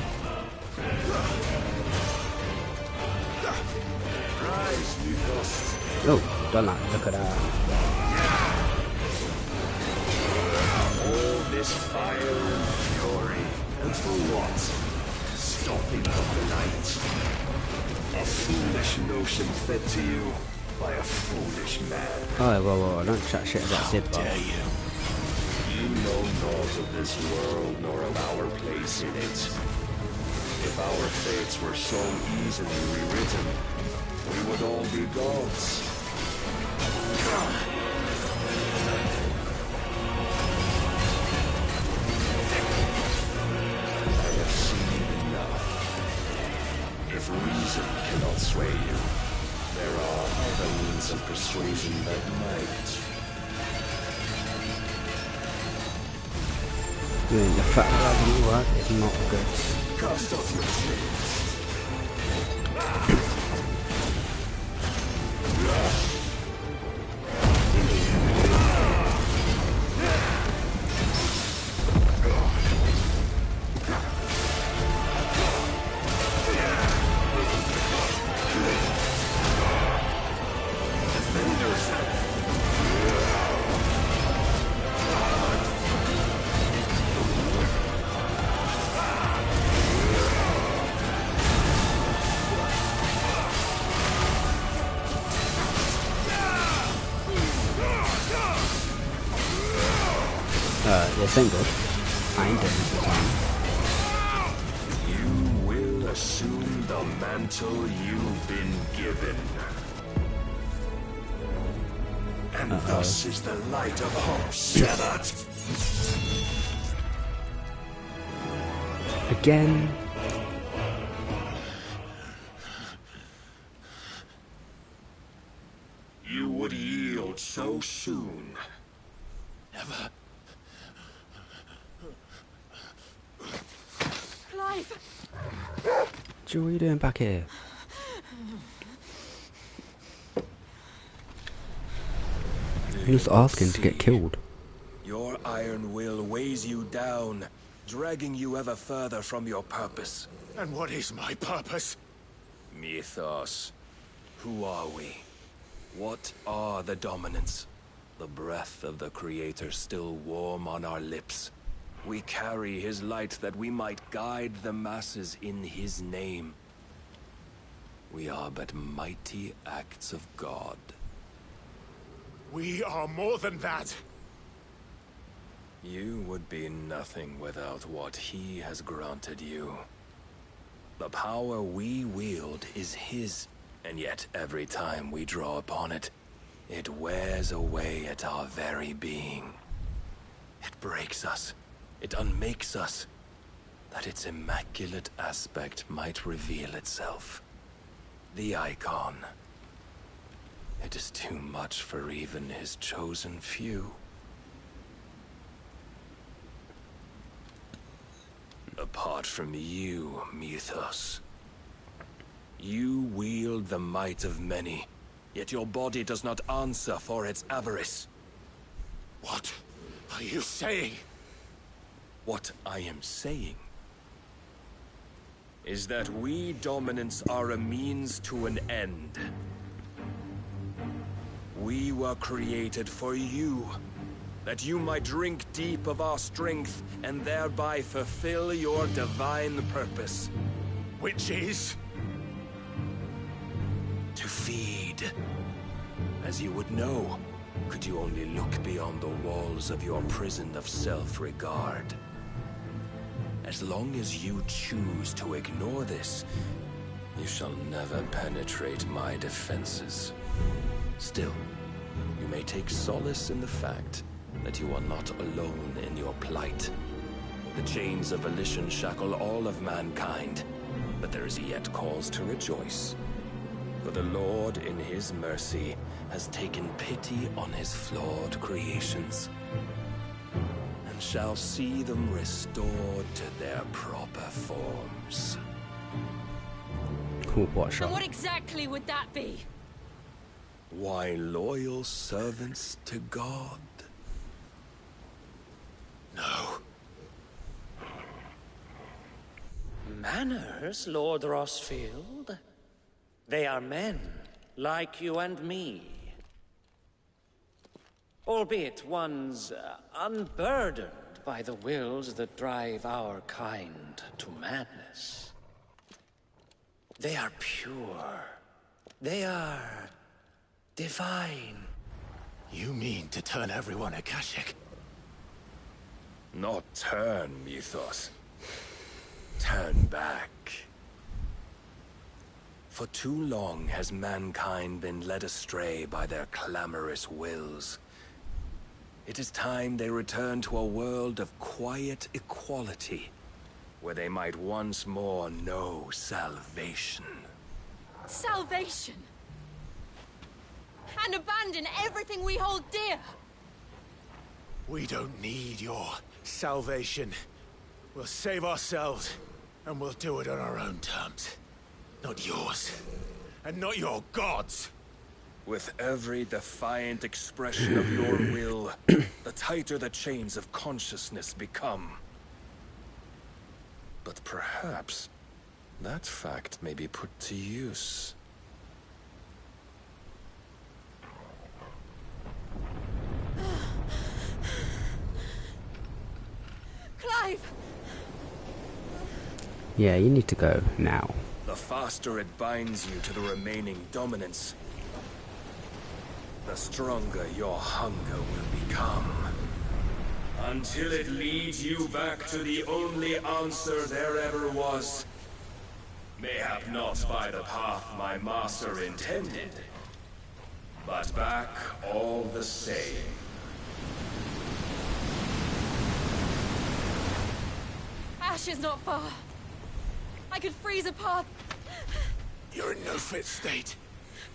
Rise, Mythos. Oh, don't like, look at that. All this fire and fury, and for what? Stopping of the night. A foolish notion fed to you by a foolish man. Oh, well, don't chat shit about Sid, How dare you? You know naught of this world nor of our place in it. If our fates were so easily rewritten, we would all be gods. I have seen enough. If reason cannot sway you, there are other means of persuasion that might. The fact that that didn't work is not good. Cast off your chains. This ain't good. I ain't doing this time. You will assume the mantle you've been given. And thus is the light of hope severed. Again. You would yield so soon. Never. Clive! Joe, what are you doing back here? You're just asking to get killed. Your iron will weighs you down, dragging you ever further from your purpose. And what is my purpose? Mythos. Who are we? What are the dominants? The breath of the Creator still warm on our lips. We carry his light that we might guide the masses in his name. We are but mighty acts of God. We are more than that. You would be nothing without what he has granted you. The power we wield is his, and yet every time we draw upon it, it wears away at our very being. It breaks us. It unmakes us, that its immaculate aspect might reveal itself. The icon. It is too much for even his chosen few. Apart from you, Mythos, you wield the might of many, yet your body does not answer for its avarice. What are you saying? What I am saying is that we dominants are a means to an end. We were created for you, that you might drink deep of our strength and thereby fulfill your divine purpose. Which is? To feed. As you would know, could you only look beyond the walls of your prison of self-regard. As long as you choose to ignore this, you shall never penetrate my defenses. Still, you may take solace in the fact that you are not alone in your plight. The chains of volition shackle all of mankind, but there is yet cause to rejoice. For the Lord, in his mercy, has taken pity on his flawed creations, and shall see them restored to their proper forms. Cool, what shot? And what exactly would that be? Why, loyal servants to God. No. Manners, Lord Rossfield? They are men, like you and me. Albeit ones unburdened by the wills that drive our kind to madness. They are pure. They are divine. You mean to turn everyone Akashic? Not turn, Mythos. Turn back. For too long has mankind been led astray by their clamorous wills. It is time they return to a world of quiet equality, where they might once more know salvation. Salvation? And abandon everything we hold dear? We don't need your salvation. We'll save ourselves, and we'll do it on our own terms. Not yours, and not your gods. With every defiant expression of your will, the tighter the chains of consciousness become. But perhaps that fact may be put to use. Clive! Yeah, you need to go now. The faster it binds you to the remaining dominance, the stronger your hunger will become. Until it leads you back to the only answer there ever was. Mayhap not by the path my master intended, but back all the same. Ash is not far. I could freeze a path. You're in no fit state.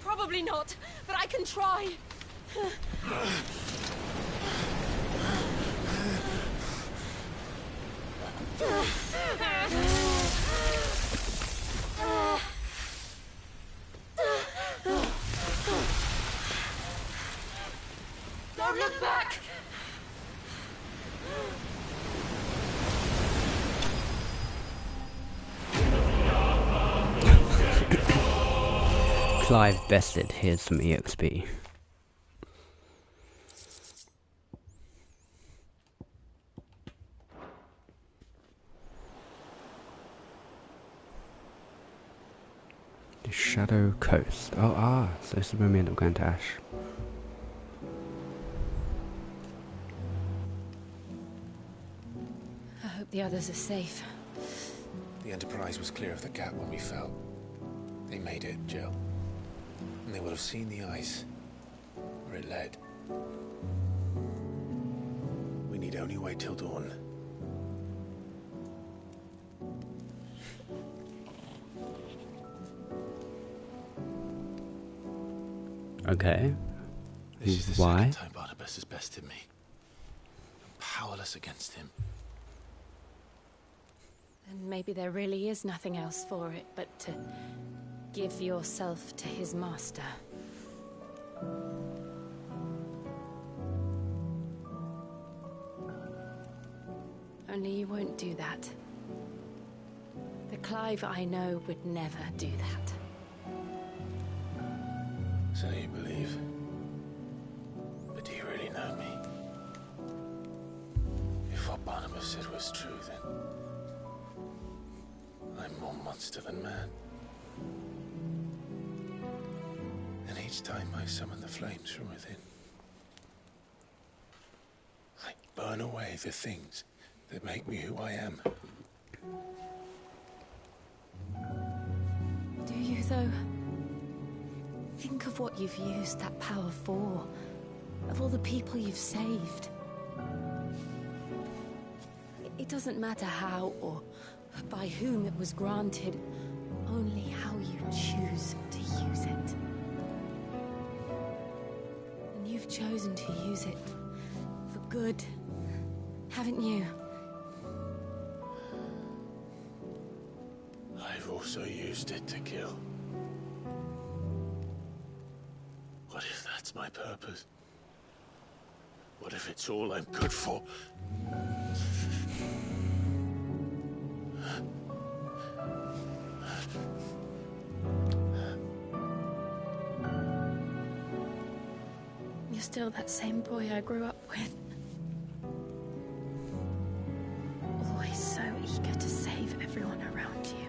Probably not, but I can try. Don't look back! Clive bested, here's some EXP. The Shadow Coast. Oh, so this is when we end up going to Ash. I hope the others are safe. The Enterprise was clear of the gap when we fell. They made it, Jill. And they would have seen the ice where it led. We need only wait till dawn. Okay. This is the Why? second time Barnabas has bested me. I'm powerless against him. And maybe there really is nothing else for it but to give yourself to his master. Only you won't do that. The Clive I know would never do that. So you believe. But do you really know me? If what Barnabas said was true, then I'm more monster than man. And each time I summon the flames from within, I burn away the things that make me who I am. Do you, though? Think of what you've used that power for. Of all the people you've saved. It doesn't matter how or by whom it was granted, only how you choose to use it. And you've chosen to use it for good, haven't you? I've also used it to kill. What if that's my purpose? What if it's all I'm good for? You're still that same boy I grew up with. Always so eager to save everyone around you,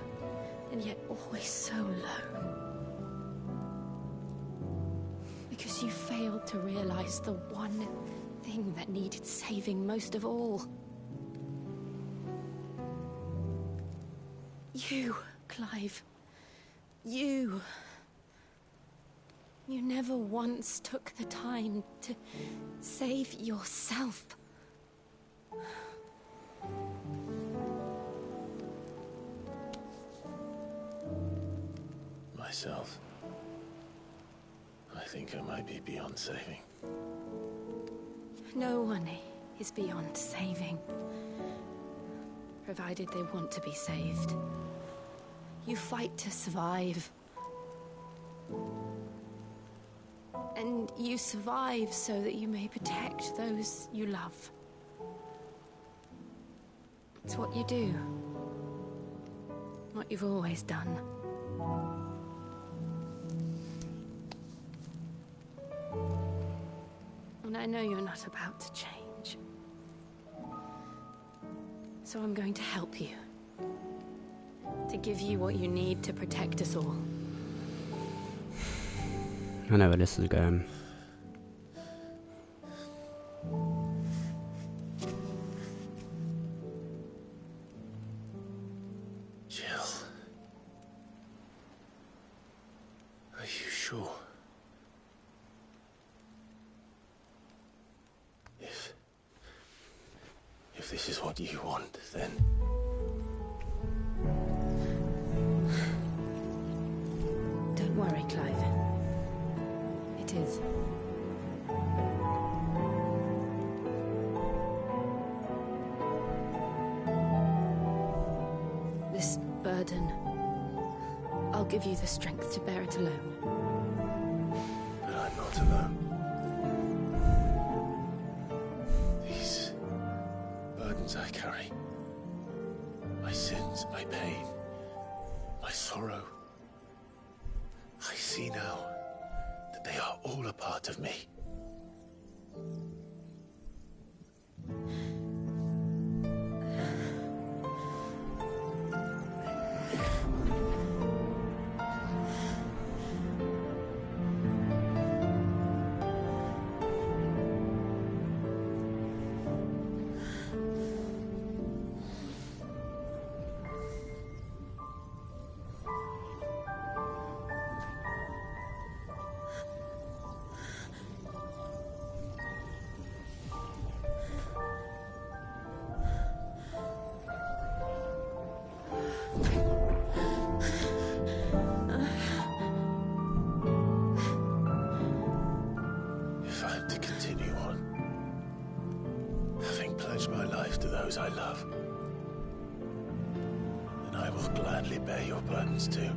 and yet always so alone. Because you failed to realize the one thing that needed saving most of all. You, Clive. You. You never once took the time to save yourself. Myself. I think I might be beyond saving. No one is beyond saving. Provided they want to be saved. You fight to survive. And you survive so that you may protect those you love. It's what you do. What you've always done. And I know you're not about to change. So I'm going to help you. To give you what you need to protect us all. I know where this is going. Jill. Are you sure? what you want, then. Don't worry, Clive. It is. This burden, I'll give you the strength to bear it alone. But I'm not alone. These burdens I carry, my sins, my pain, my sorrow, I see now that they are all a part of me. If I'm to continue on, having pledged my life to those I love, then I will gladly bear your burdens too,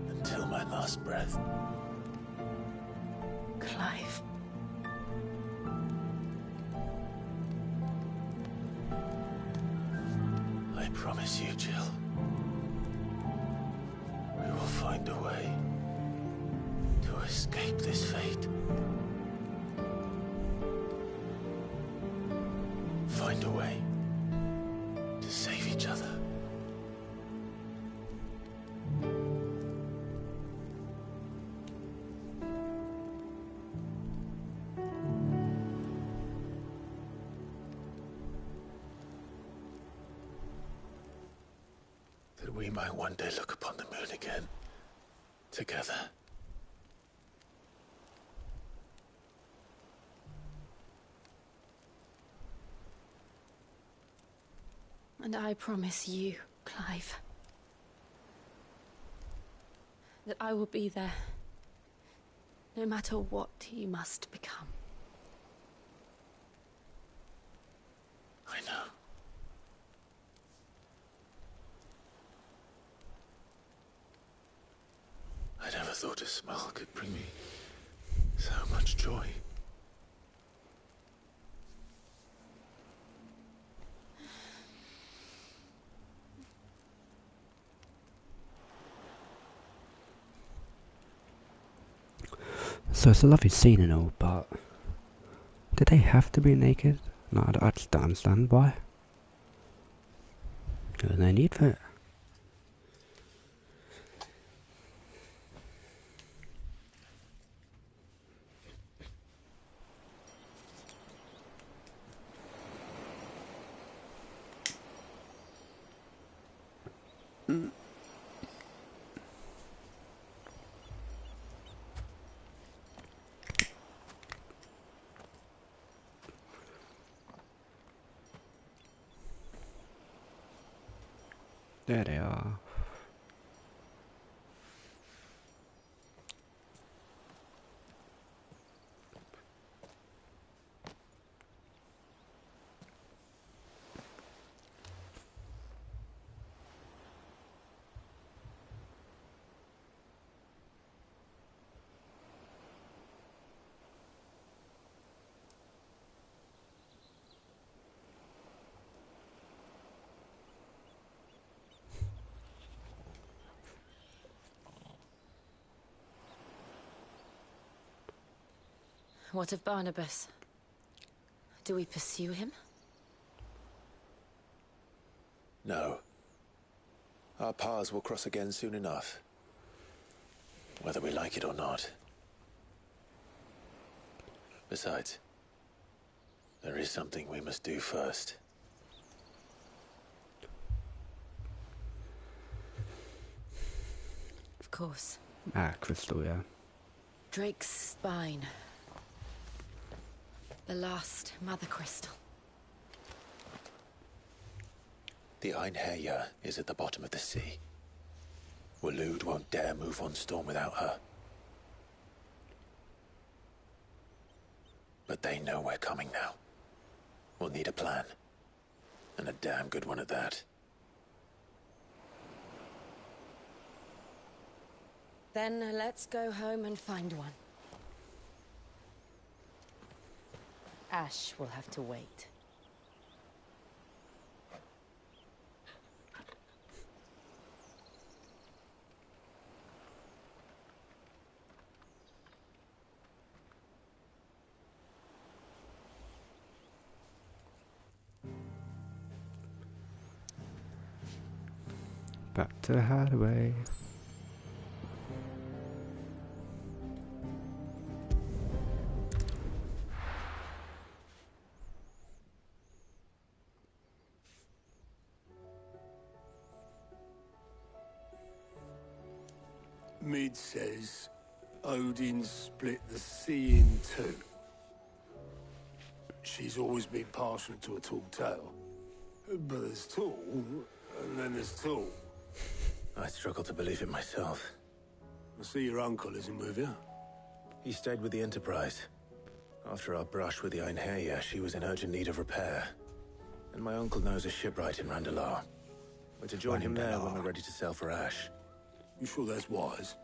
until my last breath. Clive. I promise you, Jill, we will find a way to escape this fate. Find a way to save each other. That we might one day look upon the moon again, together. And I promise you, Clive, that I will be there, no matter what you must become. I know. I never thought a smile could bring me so much joy. So it's a lovely scene and all, but did they have to be naked? No, I just don't understand why. There was no need for it. There they are. What of Barnabas? Do we pursue him? No. Our paths will cross again soon enough. Whether we like it or not. Besides, there is something we must do first. Of course. Ah, Crystal, yeah. Drake's spine. The last Mother Crystal. The Einherjar is at the bottom of the sea. Waloed won't dare move on Storm without her. But they know we're coming now. We'll need a plan. And a damn good one at that. Then let's go home and find one. Ash will have to wait. Back to the hideaway. Mid says Odin split the sea in two. She's always been partial to a tall tale. But there's tall, and then there's tall. I struggle to believe it myself. I see your uncle isn't with you. He stayed with the Enterprise. After our brush with the Einherjar, she was in urgent need of repair. And my uncle knows a shipwright in Randalar. We're to join him there when we're ready to sail for Ash. You sure that's wise?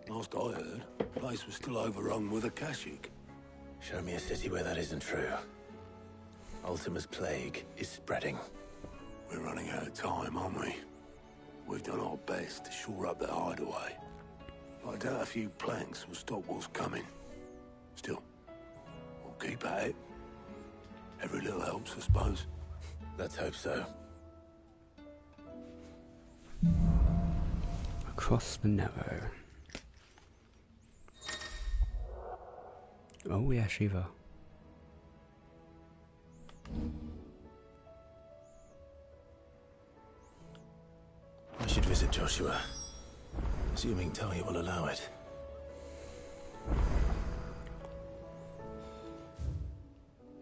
Last I heard, the place was still overrun with a Kashyyyk. Show me a city where that isn't true. Ultima's plague is spreading. We're running out of time, aren't we? We've done our best to shore up that hideaway. I doubt a few planks will stop what's coming. Still, we'll keep at it. Every little helps, I suppose. Let's hope so. Across the Narrow. Oh yeah, Shiva. I should visit Joshua. Assuming Talia will allow it.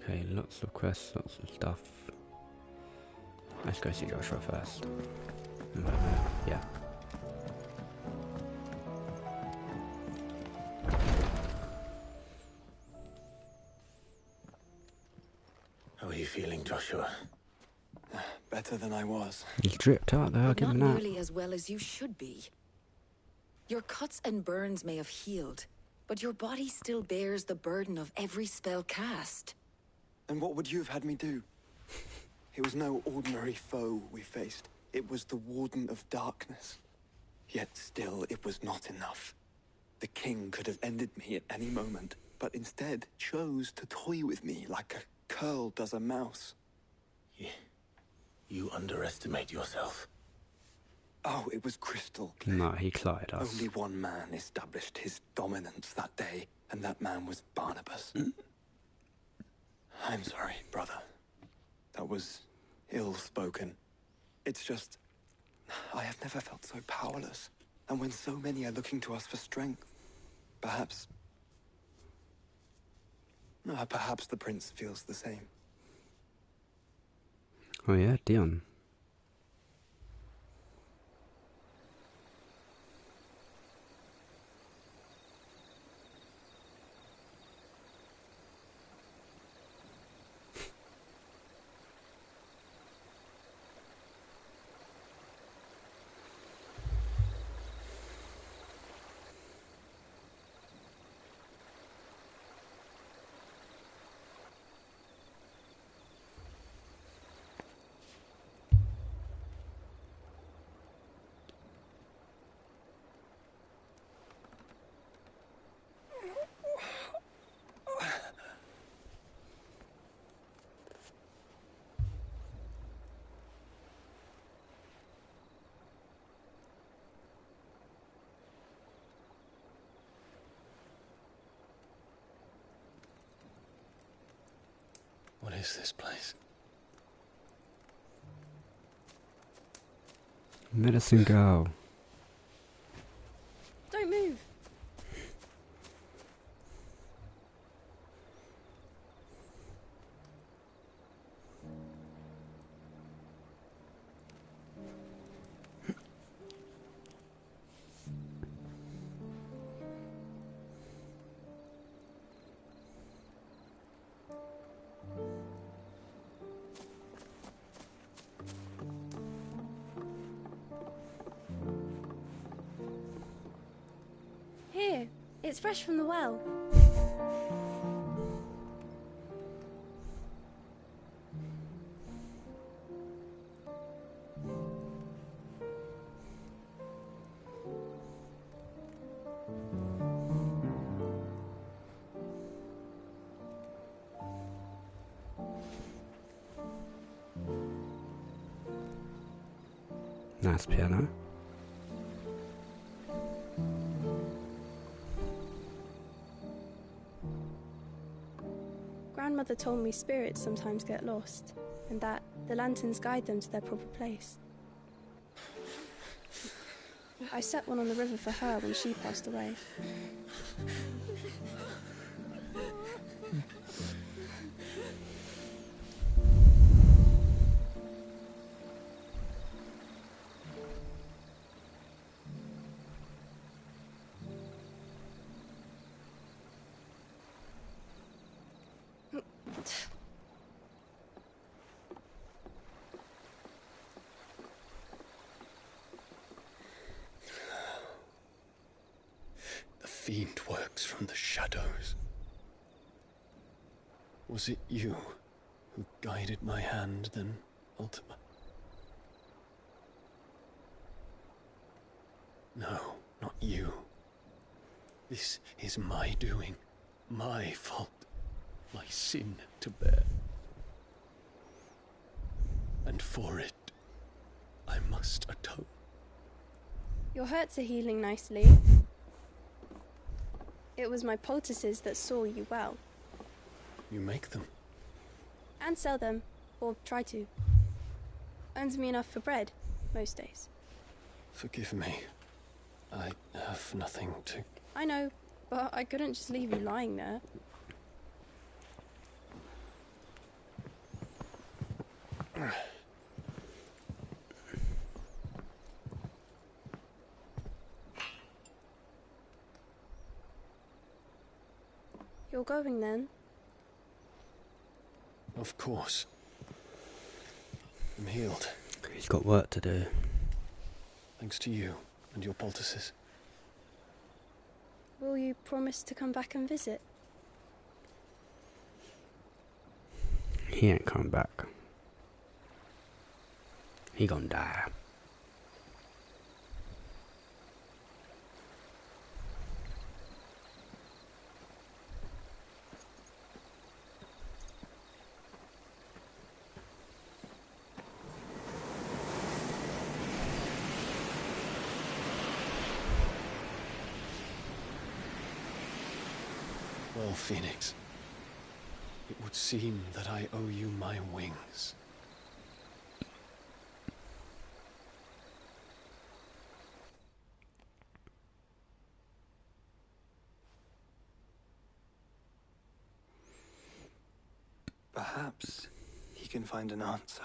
Okay, lots of quests, lots of stuff. Let's go see Joshua first. Yeah. How are you feeling, Joshua? Better than I was. He's dripped out there, But give not him that. nearly as well as you should be. Your cuts and burns may have healed, but your body still bears the burden of every spell cast. And what would you have had me do? It was no ordinary foe we faced. It was the Warden of Darkness. Yet still, it was not enough. The king could have ended me at any moment, but instead chose to toy with me like a curl does a mouse. You underestimate yourself. Oh, it was crystal clear. No, he clotted us. Only one man established his dominance that day, and that man was Barnabas. I'm sorry, brother. That was ill-spoken. It's just, I have never felt so powerless. And when so many are looking to us for strength, perhaps the prince feels the same. Oh yeah, Dion. What is this place? Medicine Girl. Don't move. It's fresh from the well. Nice piano. Grandmother told me spirits sometimes get lost, and that the lanterns guide them to their proper place. I set one on the river for her when she passed away. The fiend works from the shadows. Was it you who guided my hand then, Ultima? No, not you. This is my doing, my fault, my sin to bear. And for it, I must atone. Your hurts are healing nicely. It was my poultices that saw you well. You make them? And sell them, or try to. Earns me enough for bread, most days. Forgive me. I have nothing to... I know, but I couldn't just leave you lying there. You're going then? Of course. I'm healed. He's got work to do. Thanks to you and your poultices. Will you promise to come back and visit? He ain't coming back. He gonna die. Well, Phoenix, it would seem that I owe you my wings. Perhaps he can find an answer.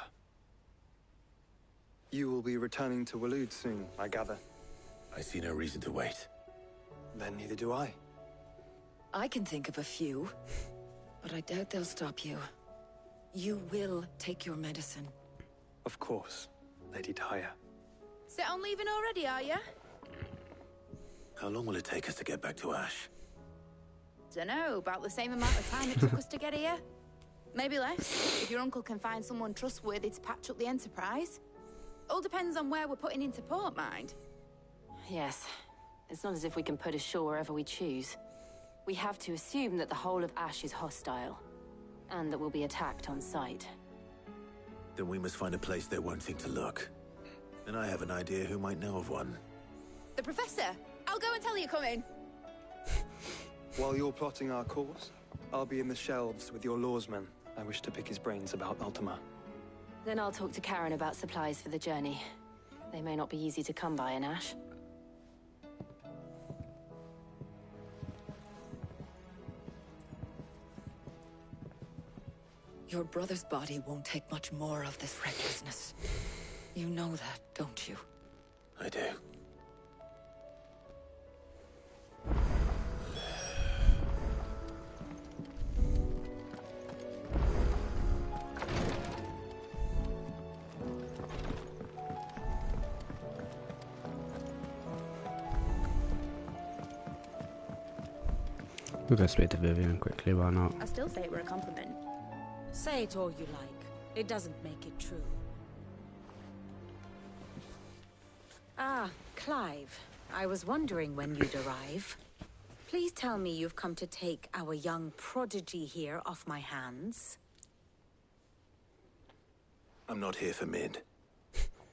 You will be returning to Waloed soon, I gather. I see no reason to wait. Then neither do I. I can think of a few, but I doubt they'll stop you. You will take your medicine. Of course, Lady Daya. Set on leaving already, are ya? How long will it take us to get back to Ash? Dunno, about the same amount of time it took us to get here. Maybe less, if your uncle can find someone trustworthy to patch up the Enterprise. All depends on where we're putting into port, mind. Yes. It's not as if we can put ashore wherever we choose. We have to assume that the whole of Ash is hostile, and that we'll be attacked on sight. Then we must find a place they won't think to look. And I have an idea who might know of one. The Professor! I'll go and tell you come in. While you're plotting our course, I'll be in the shelves with your lawsman. I wish to pick his brains about Ultima. Then I'll talk to Karen about supplies for the journey. They may not be easy to come by in Ash. Your brother's body won't take much more of this recklessness. You know that, don't you? I do. We'll go speak to Vivian quickly, why not? I still say it were a compliment. Say it all you like. It doesn't make it true. Ah, Clive. I was wondering when you'd arrive. Please tell me you've come to take our young prodigy here off my hands. I'm not here for Mid.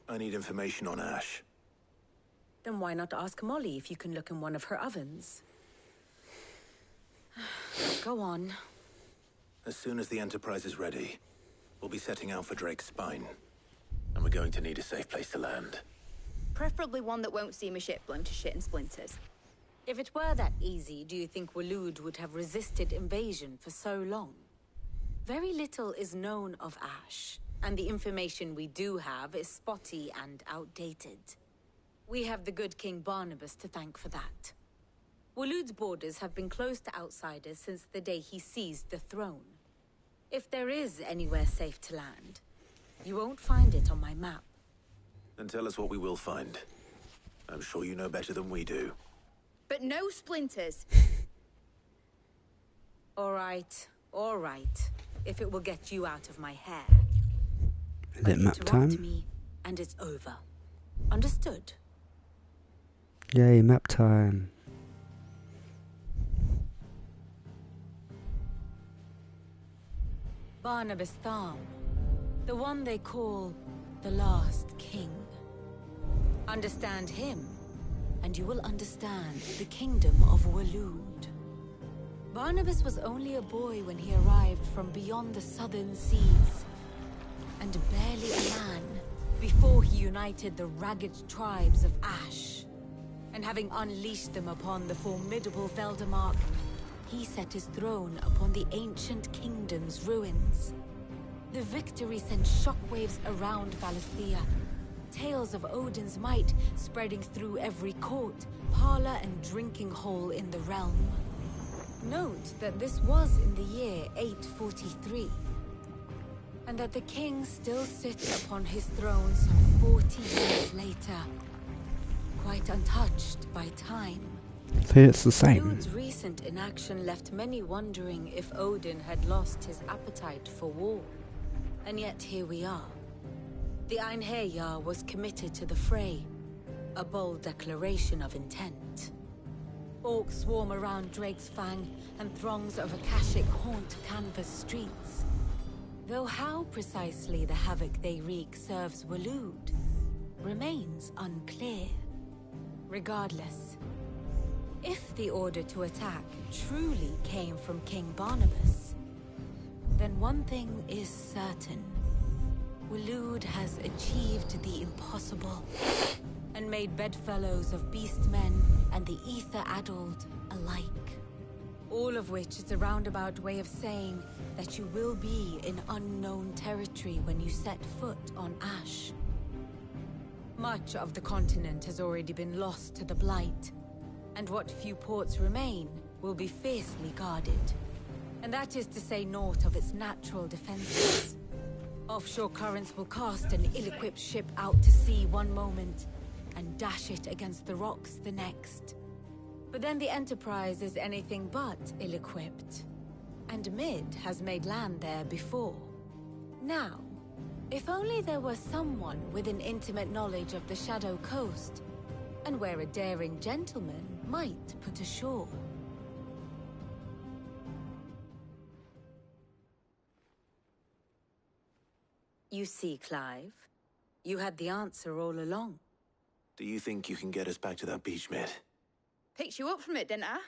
I need information on Ash. Then why not ask Molly if you can look in one of her ovens? Go on. As soon as the Enterprise is ready, we'll be setting out for Drake's Spine. And we're going to need a safe place to land. Preferably one that won't see my ship blown to shit and splinters. If it were that easy, do you think Waloed would have resisted invasion for so long? Very little is known of Ash, and the information we do have is spotty and outdated. We have the good King Barnabas to thank for that. Waloed's borders have been closed to outsiders since the day he seized the throne. If there is anywhere safe to land, you won't find it on my map. Then tell us what we will find. I'm sure you know better than we do. But no splinters. All right. If it will get you out of my hair. Is it map time? Me, and it's over. Understood? Yay, map time. Barnabas Tharm. The one they call the last king. Understand him, and you will understand the kingdom of Waloed. Barnabas was only a boy when he arrived from beyond the southern seas, and barely a man before he united the ragged tribes of Ash. And having unleashed them upon the formidable Veldamark, he set his throne upon the ancient kingdom's ruins. The victory sent shockwaves around Valisthea, tales of Odin's might spreading through every court, parlor, and drinking hole in the realm. Note that this was in the year 843, and that the king still sits upon his throne some 40 years later, quite untouched by time. So it's the same. Waloed's recent inaction left many wondering if Odin had lost his appetite for war. And yet here we are. The Einherjar was committed to the fray, a bold declaration of intent. Orcs swarm around Drake's Fang, and throngs of Akashic haunt Canvas streets. Though how precisely the havoc they wreak serves Waloed remains unclear. Regardless, if the order to attack truly came from King Barnabas, then one thing is certain. Waloed has achieved the impossible, and made bedfellows of beastmen and the ether-addled alike. All of which is a roundabout way of saying that you will be in unknown territory when you set foot on Ash. Much of the continent has already been lost to the Blight, and what few ports remain will be fiercely guarded. And that is to say naught of its natural defenses. Offshore currents will cast an ill-equipped ship out to sea one moment, and dash it against the rocks the next. But then the Enterprise is anything but ill-equipped, and Mid has made land there before. Now, if only there were someone with an intimate knowledge of the Shadow Coast, and where a daring gentleman might put ashore. You see, Clive, you had the answer all along. Do you think you can get us back to that beach, Mid? Picked you up from it, didn't I?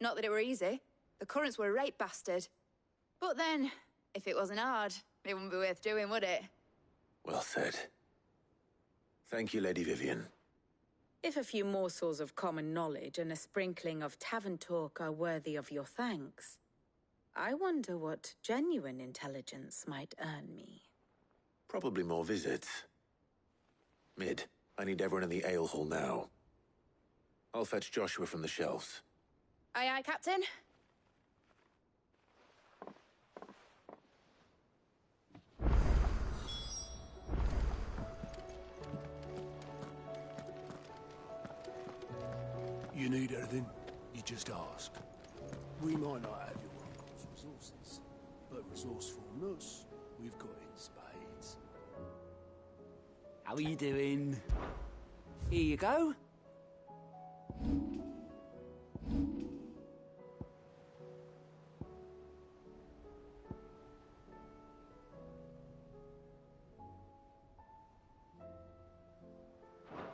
Not that it were easy. The currents were a right bastard. But then, if it wasn't hard, it wouldn't be worth doing, would it? Well said. Thank you, Lady Vivian. If a few morsels of common knowledge and a sprinkling of tavern talk are worthy of your thanks, I wonder what genuine intelligence might earn me. Probably more visits. Mid, I need everyone in the ale hall now. I'll fetch Joshua from the shelves. Aye, aye, Captain. You need anything? You just ask. We might not have your uncle's resources, but resourcefulness we've got in spades. How are you doing? Here you go.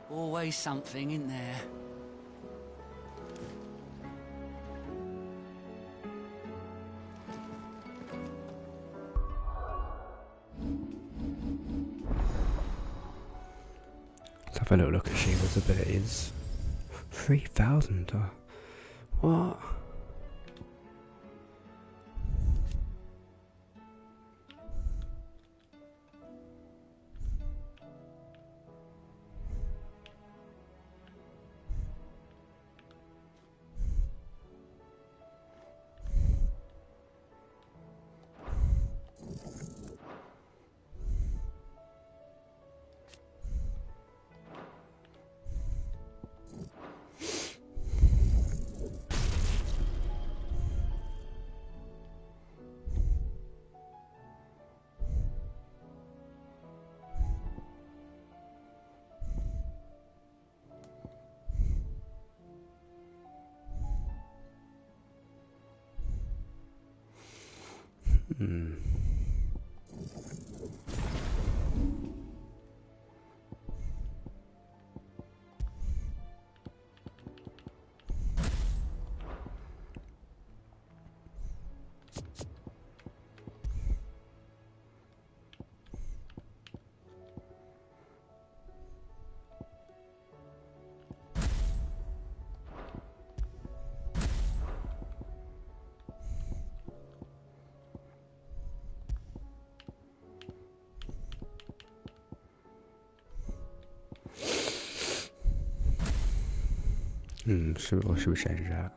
Always something in there. Let's have a little look at Sheila's abilities. 3,000. What? Should we change that?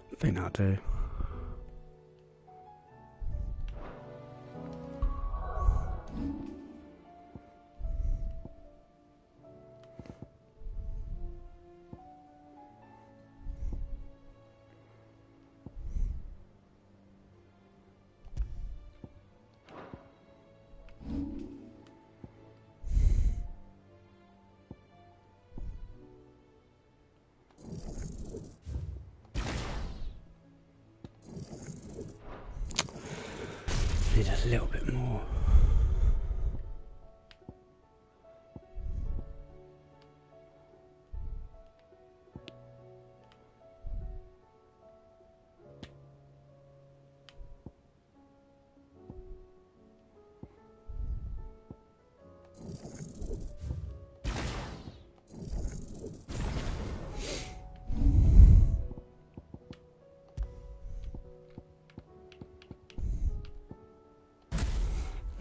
I think that'll do. Need a little bit more.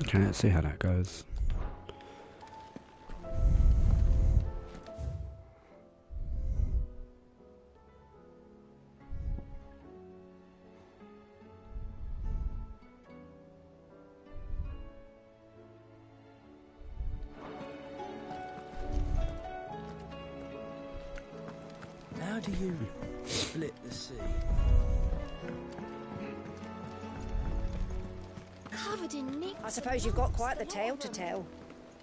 Okay, let's see how that goes. How do you split the sea? Covered in nicks. I suppose you've got quite the tale to tell.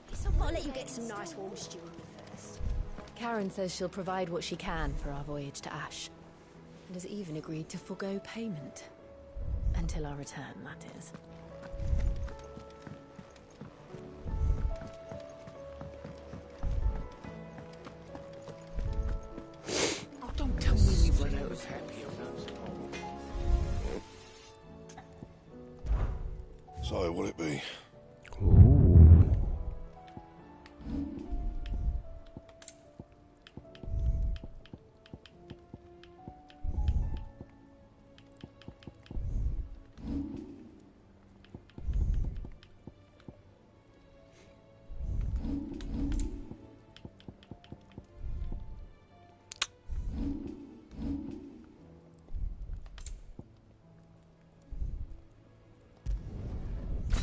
Guess I'll let you get some nice warm stew in you first. Karen says she'll provide what she can for our voyage to Ash, and has even agreed to forego payment. Until our return, that is. Oh, don't tell me you've run out of happy enough. So, will it be?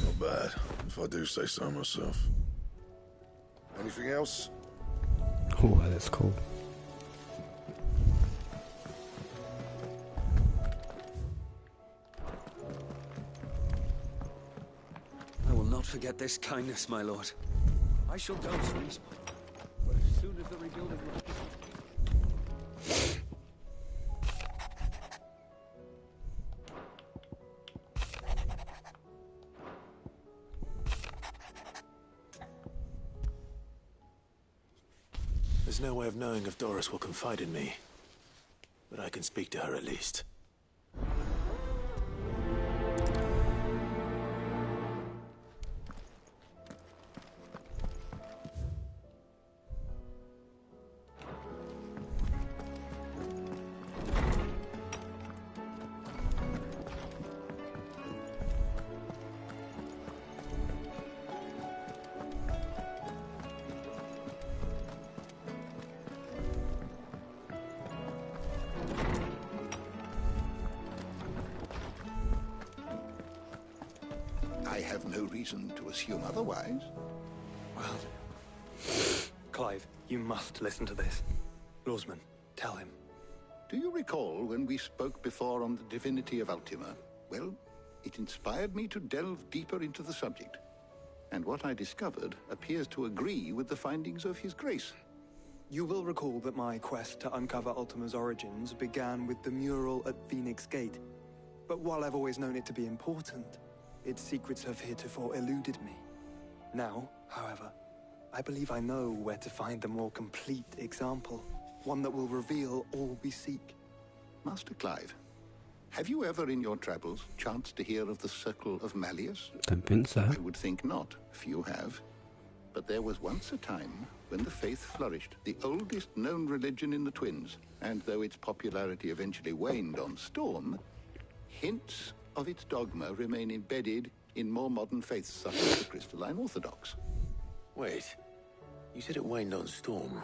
Not bad, if I do say so myself. Anything else? Oh, that's cool. I will not forget this kindness, my lord. I shall go to Respawn, but as soon as the rebuilding work is complete. There's no way of knowing if Doris will confide in me, but I can speak to her at least. I have no reason to assume otherwise. Well, Clive, you must listen to this. Lawsman, tell him. Do you recall when we spoke before on the divinity of Ultima? Well, it inspired me to delve deeper into the subject. And what I discovered appears to agree with the findings of His Grace. You will recall that my quest to uncover Ultima's origins began with the mural at Phoenix Gate. But while I've always known it to be important, its secrets have heretofore eluded me. Now, however, I believe I know where to find the more complete example. One that will reveal all we seek. Master Clive, have you ever in your travels chanced to hear of the Circle of Malleus? Don't think so. I would think not. Few have. But there was once a time when the faith flourished, the oldest known religion in the Twins. And though its popularity eventually waned on Storm, hints of its dogma remain embedded in more modern faiths such as the Crystalline Orthodox. Wait, you said it waned on Storm.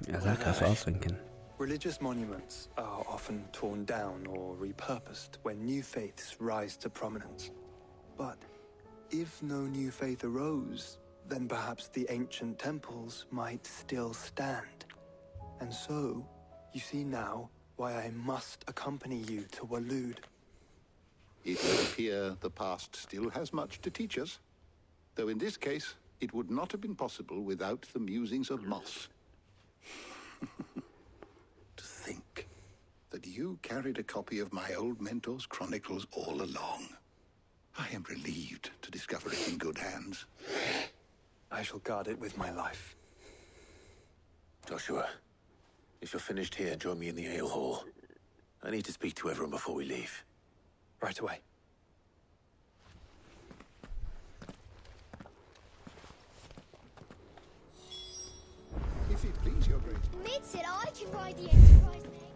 Yeah, that's what I was thinking. Religious monuments are often torn down or repurposed when new faiths rise to prominence. But if no new faith arose, then perhaps the ancient temples might still stand. And so, you see now why I must accompany you to Waloed. It would appear the past still has much to teach us, though in this case, it would not have been possible without the musings of Moss. To think that you carried a copy of my old mentor's chronicles all along. I am relieved to discover it in good hands. I shall guard it with my life. Joshua, if you're finished here, join me in the ale hall. I need to speak to everyone before we leave. Right away. If it please your grace. Admits it, I can ride the Enterprise thing.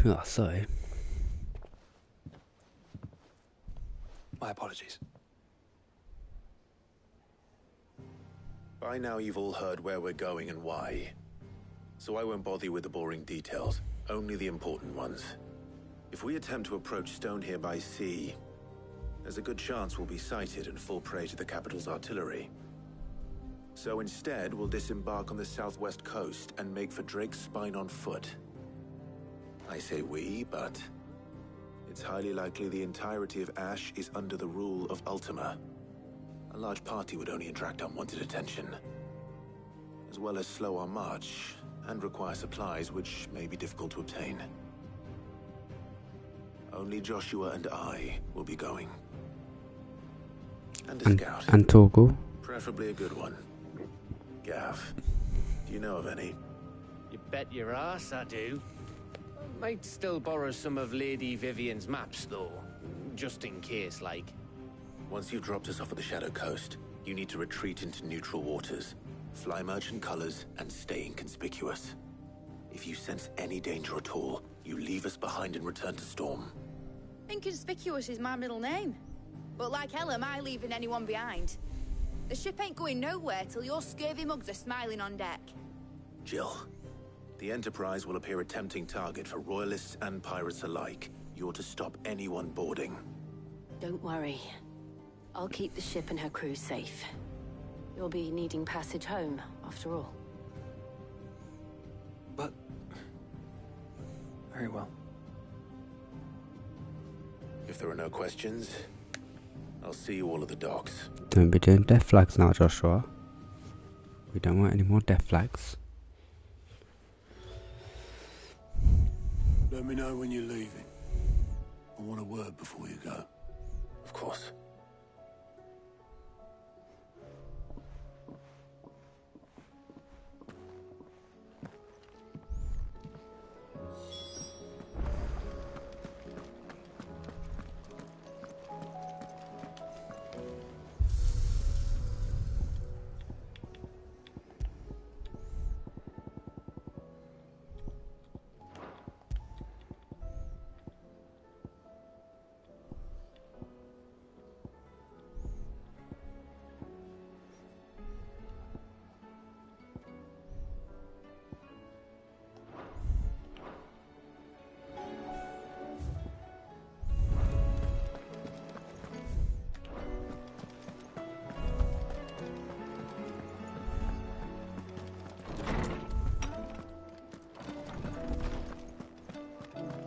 Oh, sorry. My apologies. By now you've all heard where we're going and why. So I won't bother you with the boring details, only the important ones. If we attempt to approach Stone here by sea, there's a good chance we'll be sighted and fall prey to the capital's artillery. So instead, we'll disembark on the southwest coast and make for Drake's Spine on foot. I say we, but it's highly likely the entirety of Ash is under the rule of Ultima. A large party would only attract unwanted attention, as well as slow our march and require supplies which may be difficult to obtain. Only Joshua and I will be going. And a scout. And Torgal. Preferably a good one. Gav, do you know of any? You bet your ass I do. Might still borrow some of Lady Vivian's maps, though. Just in case, like. Once you've dropped us off at the Shadow Coast, you need to retreat into neutral waters, fly merchant colors, and stay inconspicuous. If you sense any danger at all, you leave us behind and return to Storm. Inconspicuous is my middle name. But like hell am I leaving anyone behind. The ship ain't going nowhere till your scurvy mugs are smiling on deck. Jill, the Enterprise will appear a tempting target for royalists and pirates alike. You're to stop anyone boarding. Don't worry. I'll keep the ship and her crew safe. You'll be needing passage home, after all. But... very well. If there are no questions, I'll see you all at the docks. Don't be doing death flags now, Joshua. We don't want any more death flags. Let me know when you're leaving. I want a word before you go. Of course.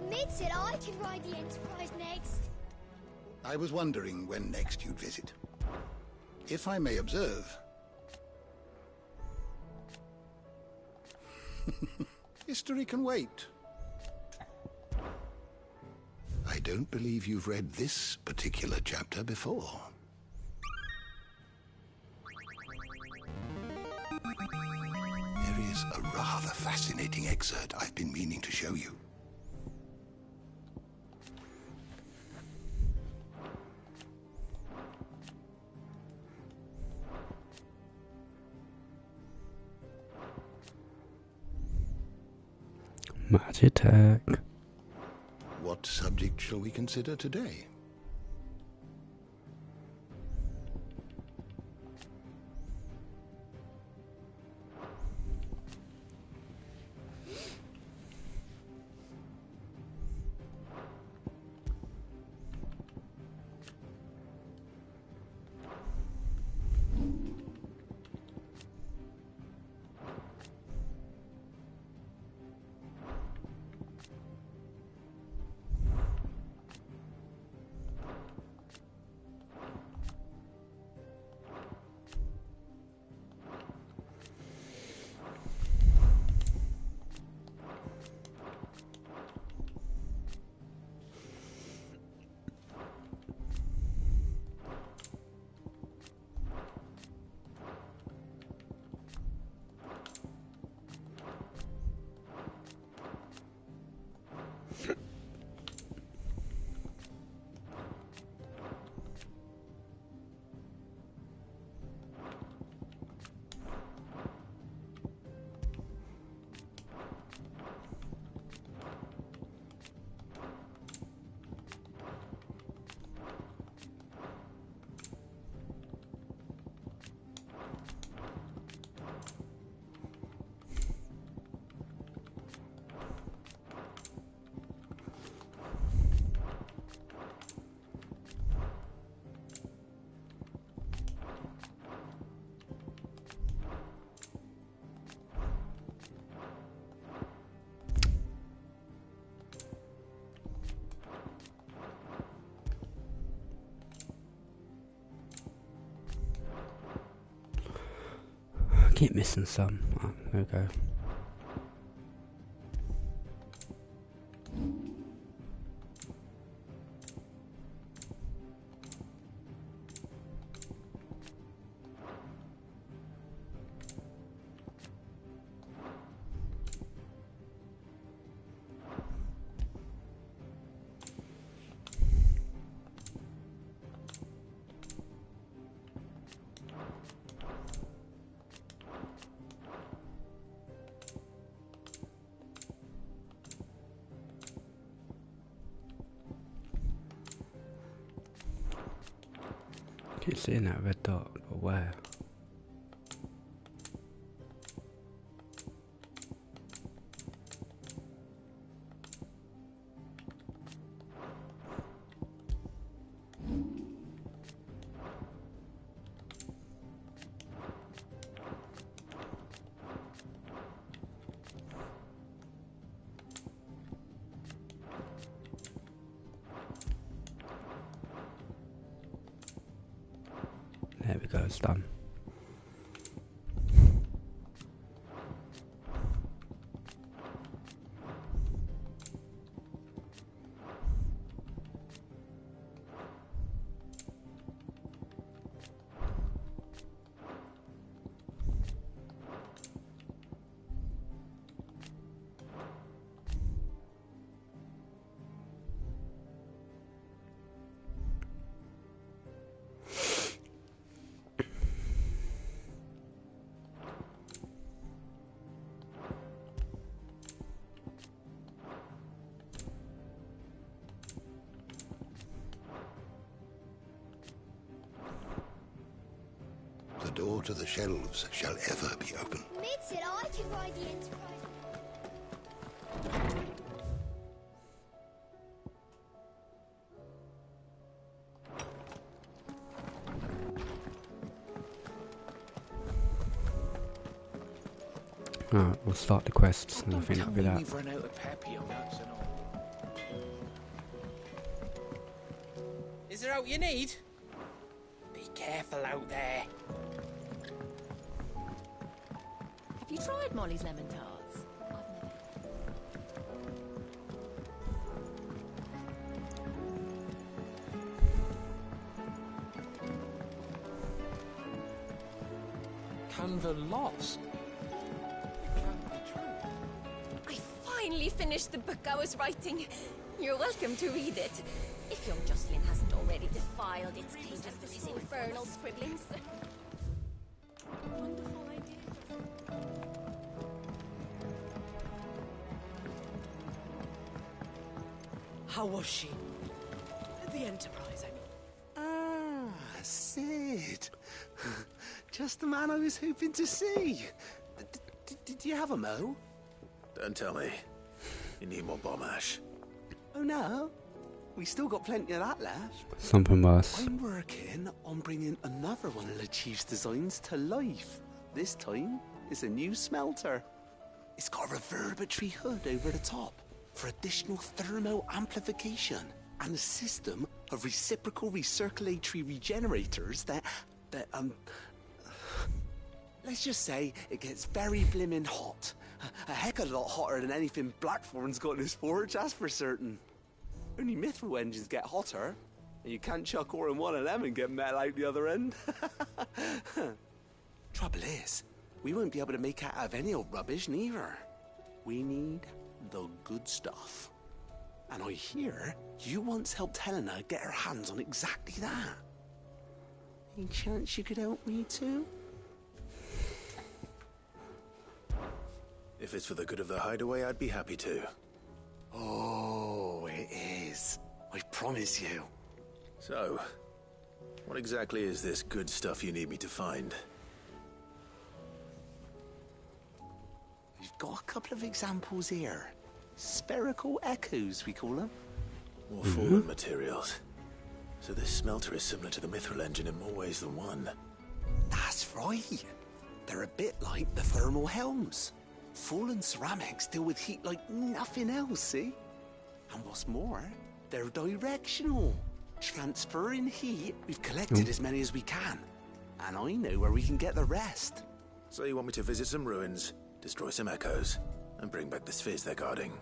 Mid said I could ride the Enterprise next. I was wondering when next you'd visit. If I may observe... History can wait. I don't believe you've read this particular chapter before. There is a rather fascinating excerpt I've been meaning to show you. Magitech. What subject shall we consider today? keep missing some. Oh, there we go. Keep seeing that red dot, but where? There we go, it's done. The door to the shelves shall ever be open. Mid said I could ride the Enterprise. Alright, we'll start the quests and I think that'll be that. We've run out of peppy on nuts and all. Is there out you need? Be careful out there. Have you tried Molly's lemon tarts? Canva lost. I finally finished the book I was writing. You're welcome to read it. If young Jocelyn hasn't already defiled its pages with his infernal scribblings. Wonderful idea. How was she? The Enterprise, I mean. Ah, Sid. Just the man I was hoping to see. Did you have a mo? Don't tell me. You need more bomb ash. Oh no, we still got plenty of that left. Something worse. I'm working on bringing another one of the Chief's designs to life. This time, it's a new smelter. It's got a reverberatory hood over the top for additional thermal amplification and a system of reciprocal recirculatory regenerators that let's just say it gets very blimmin' hot. A heck of a lot hotter than anything Blackthorn's got in his forge, that's for certain. Only mithril engines get hotter, and you can't chuck ore in one of them and get metal out the other end. Trouble is, we won't be able to make out of any old rubbish neither. We need the good stuff. And I hear you once helped Helena get her hands on exactly that. Any chance you could help me too? If it's for the good of the hideaway, I'd be happy to. Oh, it is. I promise you. So, what exactly is this good stuff you need me to find? We've got a couple of examples here. Spherical echoes, we call them. More fallen materials. So this smelter is similar to the mithril engine in more ways than one. That's right. They're a bit like the thermal helms. Fallen ceramics deal with heat like nothing else, see? And what's more, they're directional. Transferring heat, we've collected as many as we can. And I know where we can get the rest. So you want me to visit some ruins, destroy some echoes, and bring back the spheres they're guarding?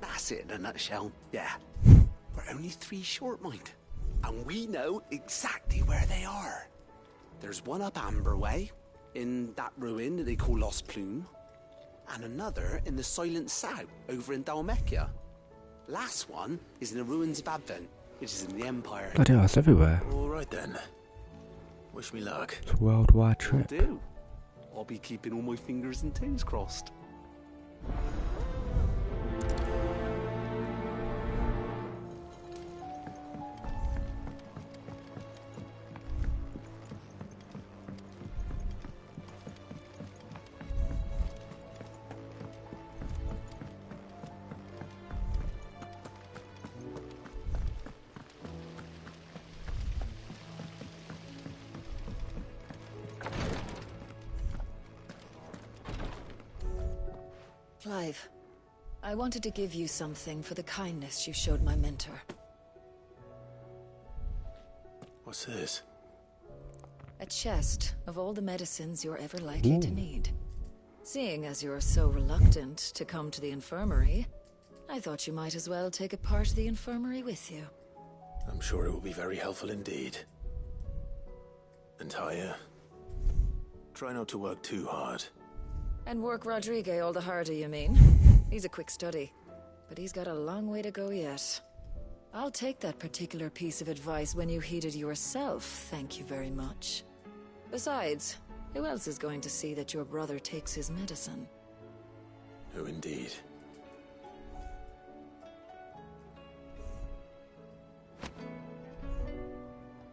That's it in a nutshell, yeah. We're only 3 short, mind. And we know exactly where they are. There's one up Amber Way, in that ruin that they call Lost Plume, and another in the Silent South, over in Dalmekia. Last one is in the ruins of Advent, which is in the Empire. Bloody hell, it's everywhere. All right then. Wish me luck. It's a worldwide trip. Will do. I'll be keeping all my fingers and toes crossed. Clive, I wanted to give you something for the kindness you showed my mentor. What's this? A chest of all the medicines you're ever likely to need. Seeing as you're so reluctant to come to the infirmary, I thought you might as well take a part of the infirmary with you. I'm sure it will be very helpful indeed. And Taya, try not to work too hard. And work Rodrigue all the harder, you mean? He's a quick study, but he's got a long way to go yet. I'll take that particular piece of advice when you heed it yourself, thank you very much. Besides, who else is going to see that your brother takes his medicine? Who indeed?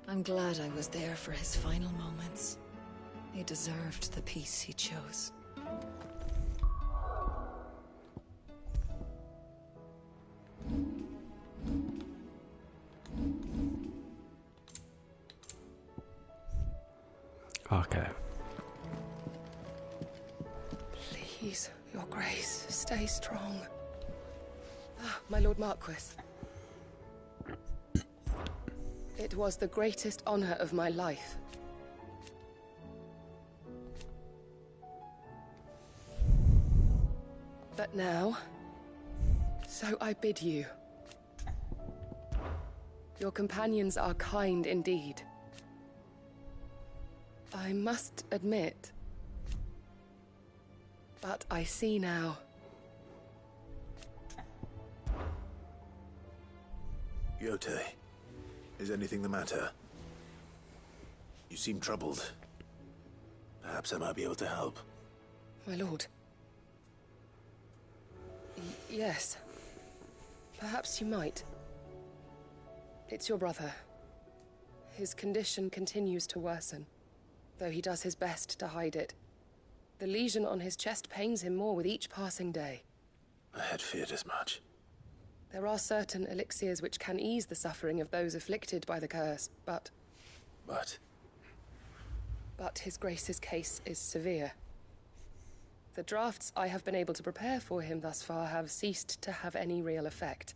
I'm glad I was there for his final moments. He deserved the peace he chose. Okay. Please, your grace, stay strong. Ah, my Lord Marquis. It was the greatest honor of my life. But now, so I bid you. Your companions are kind indeed. I must admit, but I see now. Yote, is anything the matter? You seem troubled. Perhaps I might be able to help. My lord. Yes. Perhaps you might. It's your brother. His condition continues to worsen, though he does his best to hide it. The lesion on his chest pains him more with each passing day. I had feared as much. There are certain elixirs which can ease the suffering of those afflicted by the curse, but... But His Grace's case is severe. The drafts I have been able to prepare for him thus far have ceased to have any real effect.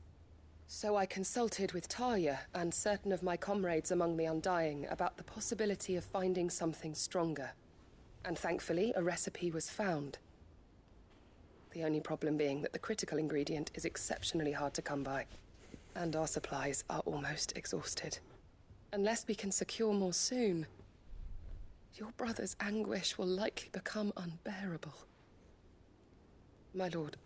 So I consulted with Taya and certain of my comrades among the Undying about the possibility of finding something stronger. And thankfully, a recipe was found. The only problem being that the critical ingredient is exceptionally hard to come by, and our supplies are almost exhausted. Unless we can secure more soon, your brother's anguish will likely become unbearable. My lord,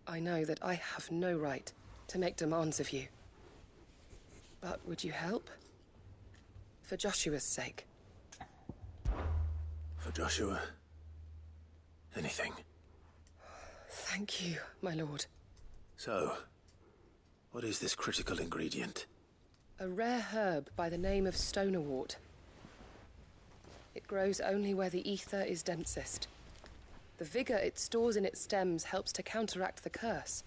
I know that I have no right to make demands of you. But would you help? For Joshua's sake. For Joshua? Anything. Thank you, my lord. So, what is this critical ingredient? A rare herb by the name of stonerwort. It grows only where the ether is densest. The vigor it stores in its stems helps to counteract the curse.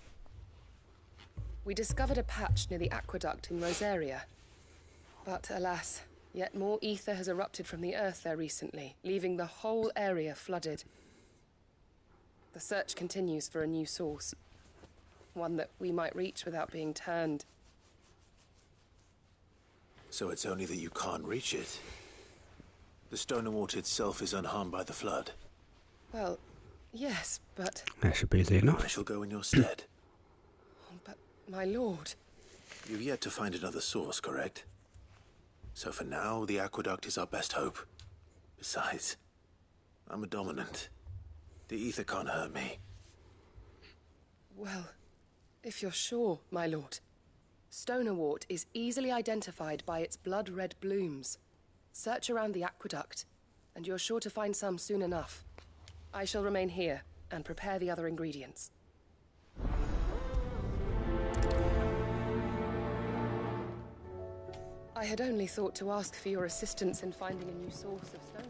We discovered a patch near the aqueduct in Rosaria. But alas, yet more ether has erupted from the earth there recently, leaving the whole area flooded. The search continues for a new source. One that we might reach without being turned. So it's only that you can't reach it? The stone wart itself is unharmed by the flood. Well, yes, but... That should be easy enough. I shall go in your stead. But, my lord... You've yet to find another source, correct? So for now, the aqueduct is our best hope. Besides, I'm a dominant. The ether can't hurt me. Well, if you're sure, my lord. Stonewort is easily identified by its blood-red blooms. Search around the aqueduct, and you're sure to find some soon enough. I shall remain here and prepare the other ingredients. I had only thought to ask for your assistance in finding a new source of stone.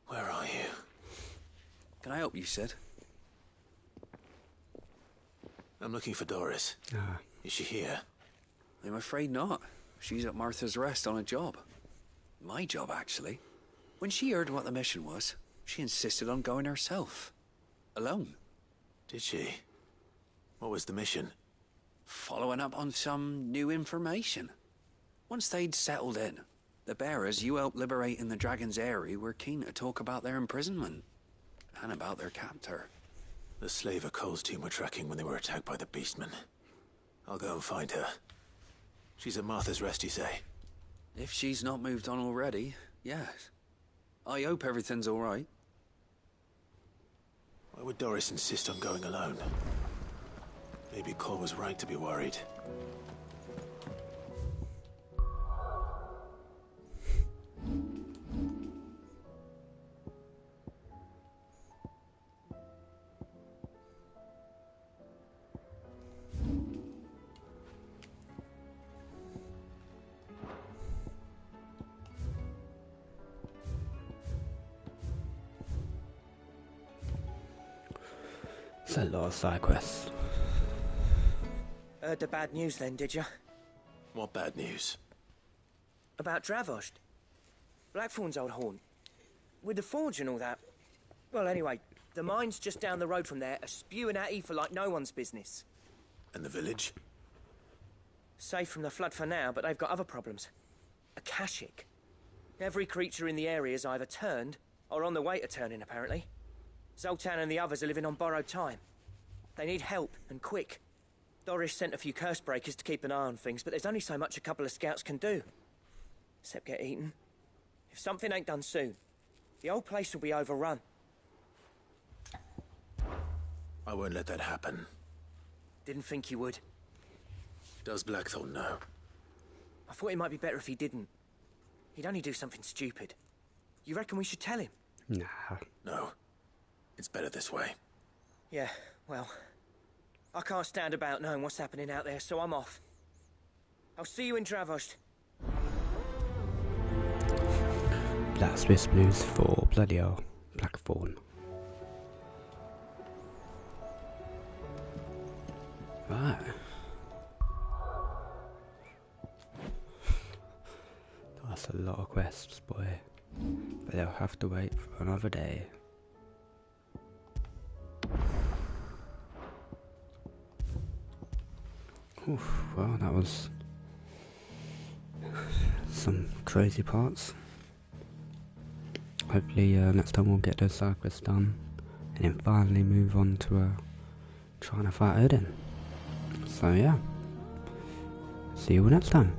Where are you? Can I help you, Sid? I'm looking for Doris. Is she here? I'm afraid not. She's at Martha's Rest on a job. My job, actually. When she heard what the mission was, she insisted on going herself. Alone. Did she? What was the mission? Following up on some new information. Once they'd settled in, the bearers you helped liberate in the Dragon's Eyrie were keen to talk about their imprisonment. And about their captor. The slaver Cole's team were tracking when they were attacked by the beastmen. I'll go and find her. She's at Martha's Rest, you say? If she's not moved on already, yes. I hope everything's all right. Why would Doris insist on going alone? Maybe Cole was right to be worried. It's a lot of side quests. Heard the bad news then, did you? What bad news? About Dravost. Blackthorn's old haunt. With the forge and all that. Well, anyway, the mines just down the road from there are spewing out ether like no one's business. And the village? Safe from the flood for now, but they've got other problems. Akashic. Every creature in the area is either turned or on the way to turning, apparently. Zoltan and the others are living on borrowed time. They need help, and quick. Doris sent a few curse breakers to keep an eye on things, but there's only so much a couple of scouts can do. Except get eaten. If something ain't done soon, the old place will be overrun. I won't let that happen. Didn't think you would. Does Blackthorn know? I thought it might be better if he didn't. He'd only do something stupid. You reckon we should tell him? Nah. No. It's better this way. Yeah, well... I can't stand about knowing what's happening out there, so I'm off. I'll see you in Dravost. Black Swiss Blues for bloody hell. Blackthorn. Right. That's a lot of quests, boy. But they'll have to wait for another day. Oof, well, that was some crazy parts. Hopefully next time we'll get those side quests done and then finally move on to trying to fight Odin. So yeah, see you all next time.